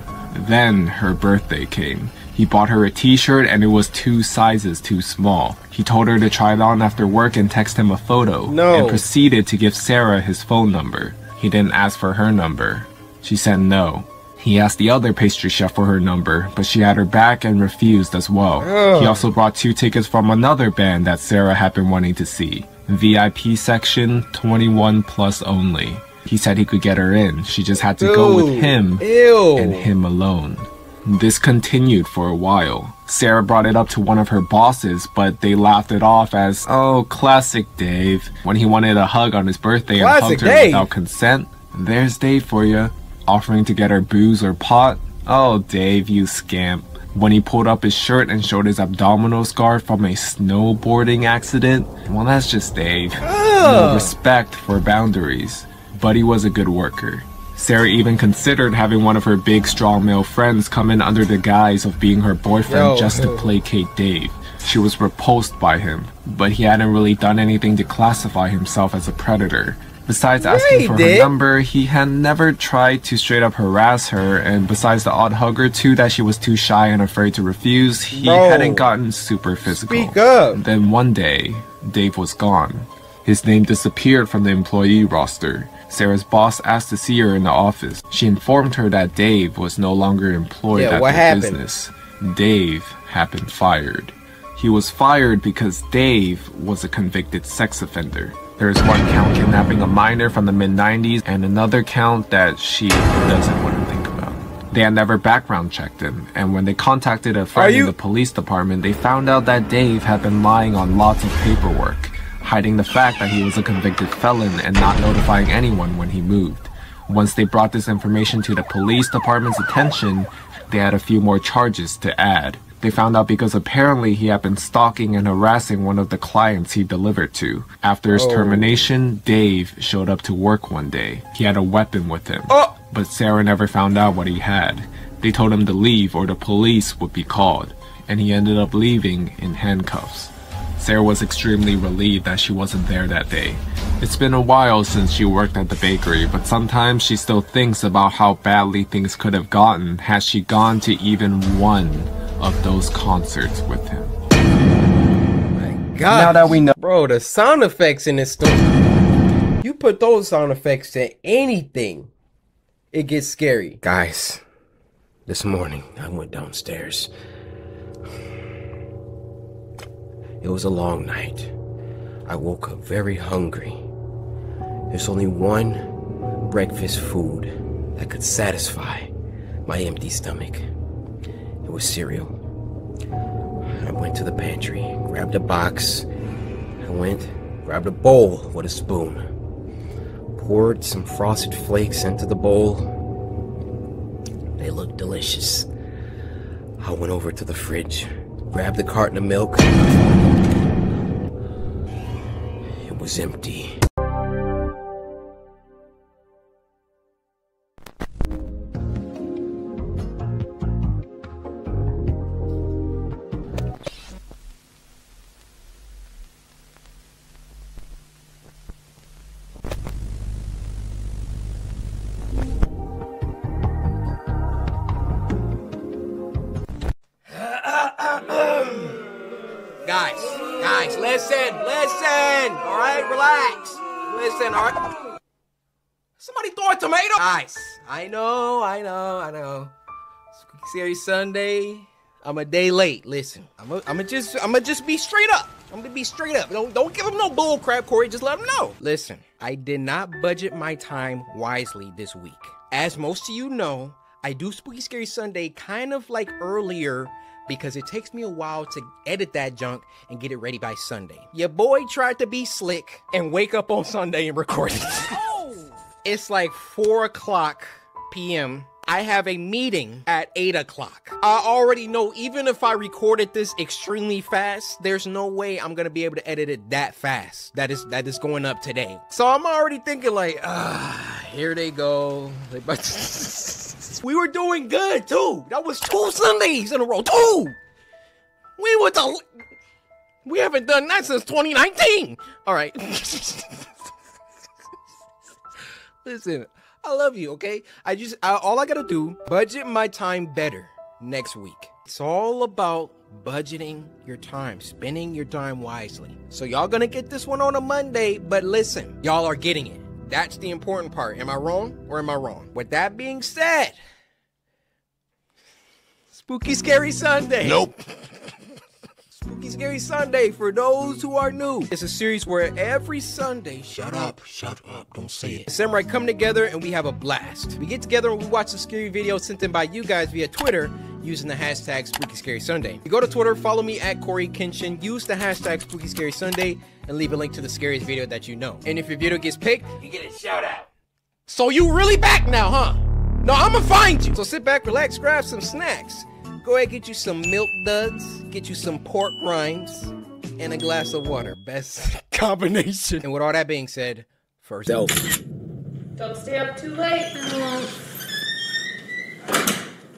Then her birthday came. He bought her a t-shirt and it was 2 sizes too small. He told her to try it on after work and text him a photo. And proceeded to give Sarah his phone number. He didn't ask for her number. She said no. He asked the other pastry chef for her number, but she had her back and refused as well. He also brought 2 tickets from another band that Sarah had been wanting to see. VIP section, 21 plus only. He said he could get her in. She just had to go with him and him alone. This continued for a while. Sarah brought it up to one of her bosses, but they laughed it off as, oh, classic Dave. When he wanted a hug on his birthday and hugged her without consent, there's Dave for you. Offering to get her booze or pot? Oh, Dave, you scamp. When he pulled up his shirt and showed his abdominal scar from a snowboarding accident? Well, that's just Dave. No respect for boundaries. But he was a good worker. Sarah even considered having one of her big, strong male friends come in under the guise of being her boyfriend just to placate Dave. She was repulsed by him, but he hadn't really done anything to classify himself as a predator. Besides asking for her number, he had never tried to straight up harass her, and besides the odd hug or two that she was too shy and afraid to refuse, he hadn't gotten super physical. Speak up. Then one day, Dave was gone. His name disappeared from the employee roster. Sarah's boss asked to see her in the office. She informed her that Dave was no longer employed at the business. Dave had been fired. He was fired because Dave was a convicted sex offender. There's one count kidnapping a minor from the mid-90s and another count that she doesn't want to think about. They had never background checked him, and when they contacted a friend in the police department, they found out that Dave had been lying on lots of paperwork, hiding the fact that he was a convicted felon and not notifying anyone when he moved. Once they brought this information to the police department's attention, they had a few more charges to add. They found out because apparently he had been stalking and harassing one of the clients he delivered to. After his termination, Dave showed up to work one day. He had a weapon with him, but Sarah never found out what he had. They told him to leave or the police would be called, and he ended up leaving in handcuffs. Sarah was extremely relieved that she wasn't there that day. It's been a while since she worked at the bakery, but sometimes she still thinks about how badly things could have gotten had she gone to even one of those concerts with him. My God. Now that we know, bro, the sound effects in this story. You put those sound effects to anything, it gets scary. Guys, this morning I went downstairs. It was a long night. I woke up very hungry. There's only one breakfast food that could satisfy my empty stomach. It was cereal. I went to the pantry, grabbed a box. I went, grabbed a bowl with a spoon. Poured some Frosted Flakes into the bowl. They looked delicious. I went over to the fridge, grabbed the carton of milk. It was empty. Guys, listen, all right, relax. Listen, all right. Somebody throw a tomato. Guys, I know. Spooky Scary Sunday. I'm a day late. Listen, I'ma just be straight up. I'm gonna be straight up. Don't give him no bull crap, Cory. Just let him know. Listen, I did not budget my time wisely this week. As most of you know, I do Spooky Scary Sunday kind of like earlier because it takes me a while to edit that junk and get it ready by Sunday. Your boy tried to be slick and wake up on Sunday and record it. Oh! It's like 4 o'clock p.m. I have a meeting at 8 o'clock. I already know even if I recorded this extremely fast, there's no way I'm gonna be able to edit it that fast. That is going up today. So I'm already thinking like, here they go. We were doing good too. That was 2 Sundays in a row. 2! We haven't done that since 2019. All right. Listen, I love you, okay? All I gotta do, budget my time better next week. It's all about budgeting your time, spending your time wisely. So y'all gonna get this one on a Monday, but listen, y'all are getting it. That's the important part. Am I wrong or am I wrong? With that being said, Spooky Scary Sunday. Nope. Spooky Scary Sunday, for those who are new, it's a series where every Sunday, shut up, don't say it. Samurai come together and we have a blast. We get together and we watch a scary video sent in by you guys via Twitter using the hashtag Spooky Scary Sunday. You go to Twitter, follow me at CoryxKenshin, use the hashtag Spooky Scary Sunday, and leave a link to the scariest video that you know. And if your video gets picked, you get a shout out. So you really back now, huh? No, I'ma find you. So sit back, relax, grab some snacks. Go ahead, get you some milk duds, get you some pork rinds, and a glass of water. Best combination. And with all that being said, first selfie. Don't stay up too late.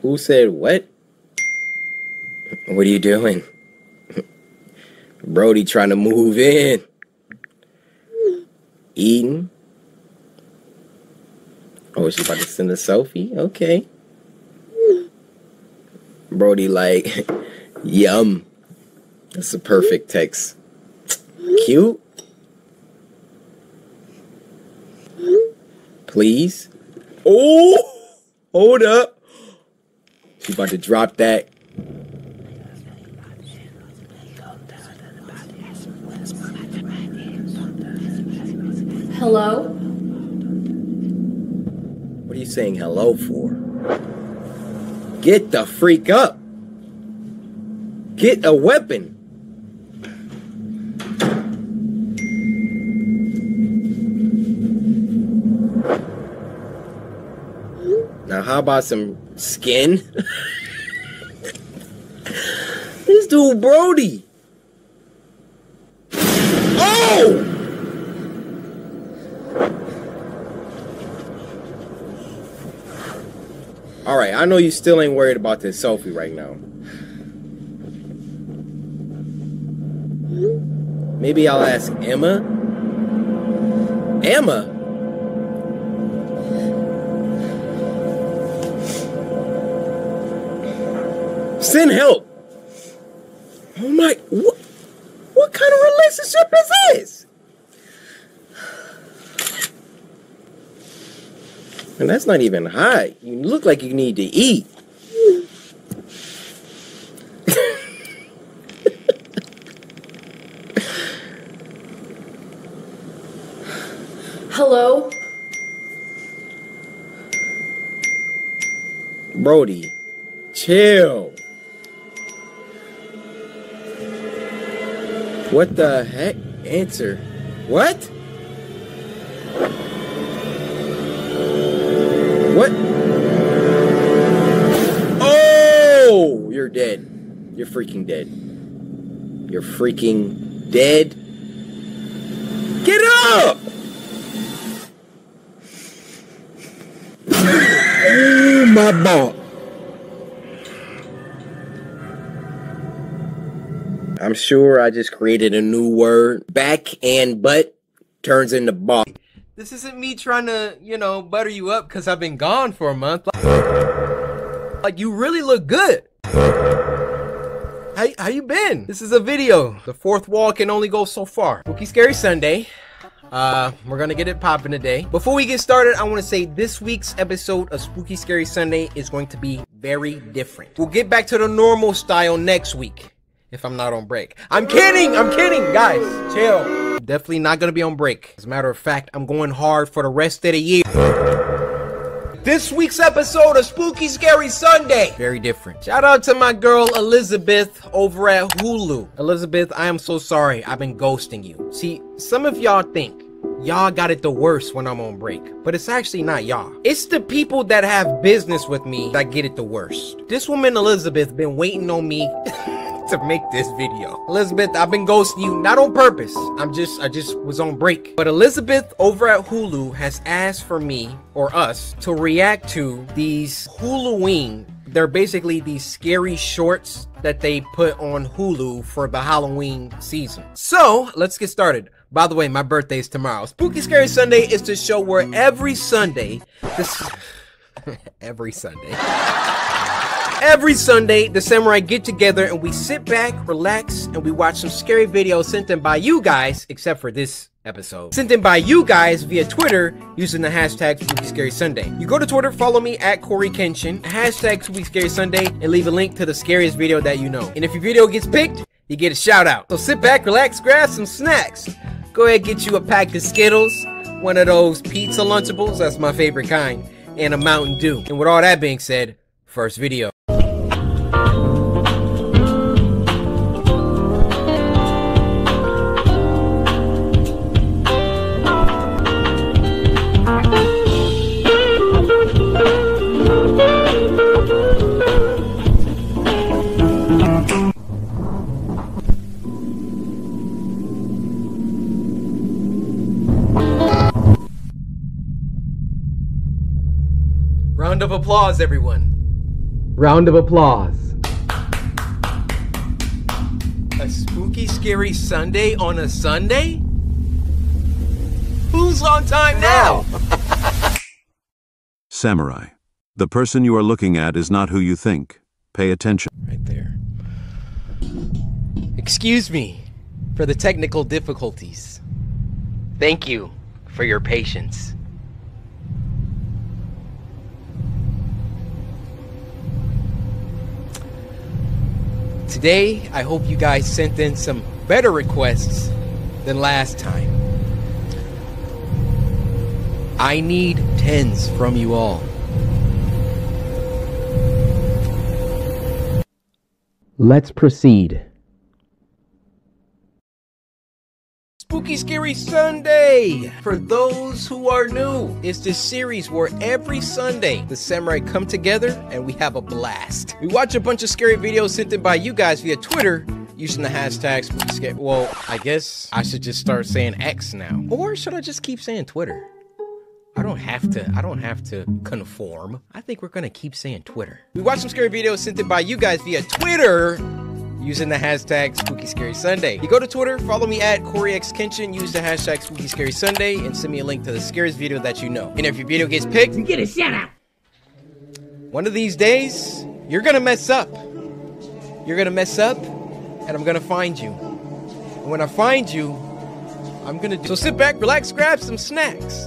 Who said what? What are you doing? Brody trying to move in. Eating. Oh, she's about to send a selfie? Okay. Brody like, yum. That's a perfect text. Cute. Please. Oh, hold up. She's about to drop that. Hello? What are you saying hello for? Get the freak up. Get a weapon. Now how about some skin? This dude Brody. Oh! Alright, I know you still ain't worried about this selfie right now. Maybe I'll ask Emma? Emma? Send help! Oh my, what kind of relationship is this? And that's not even hot. You look like you need to eat. Hello? Brody, chill. What the heck? Answer. What? What? Oh! You're dead. You're freaking dead. You're freaking dead. Get up! Oh, my ball. I'm sure I just created a new word. Back and butt turns into ball. This isn't me trying to, you know, butter you up because I've been gone for a month. Like, you really look good. How you been? This is a video. The fourth wall can only go so far. Spooky Scary Sunday. We're gonna get it popping today. Before we get started, I want to say this week's episode of Spooky Scary Sunday is going to be very different. We'll get back to the normal style next week if I'm not on break. I'm kidding, guys, chill. Definitely not gonna be on break. As a matter of fact, I'm going hard for the rest of the year. This week's episode of Spooky Scary Sunday, very different. Shout out to my girl Elizabeth over at Hulu. Elizabeth, I am so sorry I've been ghosting you. See, some of y'all think y'all got it the worst when I'm on break, but it's actually not y'all. It's the people that have business with me that get it the worst. This woman Elizabeth been waiting on me to make this video. Elizabeth, I've been ghosting you, not on purpose. I just was on break. But Elizabeth over at Hulu has asked for me, or us, to react to these Huluween. They're basically these scary shorts that they put on Hulu for the Halloween season. So, let's get started. By the way, my birthday is tomorrow. Spooky Scary Sunday is the show where every Sunday, every Sunday, the samurai get together and we sit back, relax, and we watch some scary videos sent in by you guys, except for this episode. Sent in by you guys via Twitter using the hashtag Spooky Scary Sunday. You go to Twitter, follow me at CoryxKenshin, hashtag Spooky Scary Sunday, and leave a link to the scariest video that you know. And if your video gets picked, you get a shout out. So sit back, relax, grab some snacks. Go ahead, get you a pack of Skittles, one of those pizza Lunchables, that's my favorite kind, and a Mountain Dew. And with all that being said, first video. Round of applause, everyone. Round of applause. A Spooky Scary Sunday on a Sunday? Who's on time now? Samurai. The person you are looking at is not who you think. Pay attention. Right there. Excuse me for the technical difficulties. Thank you for your patience. Today, I hope you guys sent in some better requests than last time. I need 10s from you all. Let's proceed. Spooky Scary Sunday! For those who are new, it's this series where every Sunday the samurai come together and we have a blast. We watch a bunch of scary videos sent in by you guys via Twitter using the hashtag Spooky Scary. Well, I guess I should just start saying X now. Or should I just keep saying Twitter? I don't have to conform. I think we're gonna keep saying Twitter. We watch some scary videos sent in by you guys via Twitter using the hashtag Spooky Scary Sunday. You go to Twitter, follow me at CoryxKenshin, use the hashtag Spooky Scary Sunday, and send me a link to the scariest video that you know. And if your video gets picked, you get a shout out. One of these days, you're gonna mess up. You're gonna mess up, and I'm gonna find you. And when I find you, I'm gonna do. So sit back, relax, grab some snacks.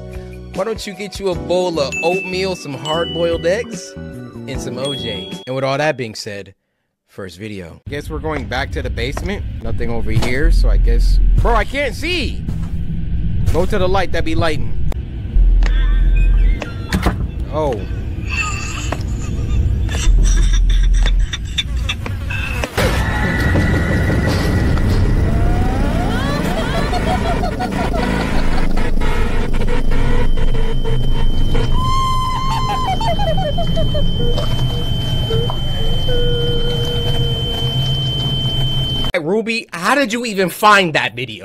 Why don't you get you a bowl of oatmeal, some hard-boiled eggs, and some OJ. And with all that being said, first video. I guess we're going back to the basement. Nothing over here, so I guess... Bro, I can't see! Go to the light that be lighting. Oh. Ruby, how did you even find that video?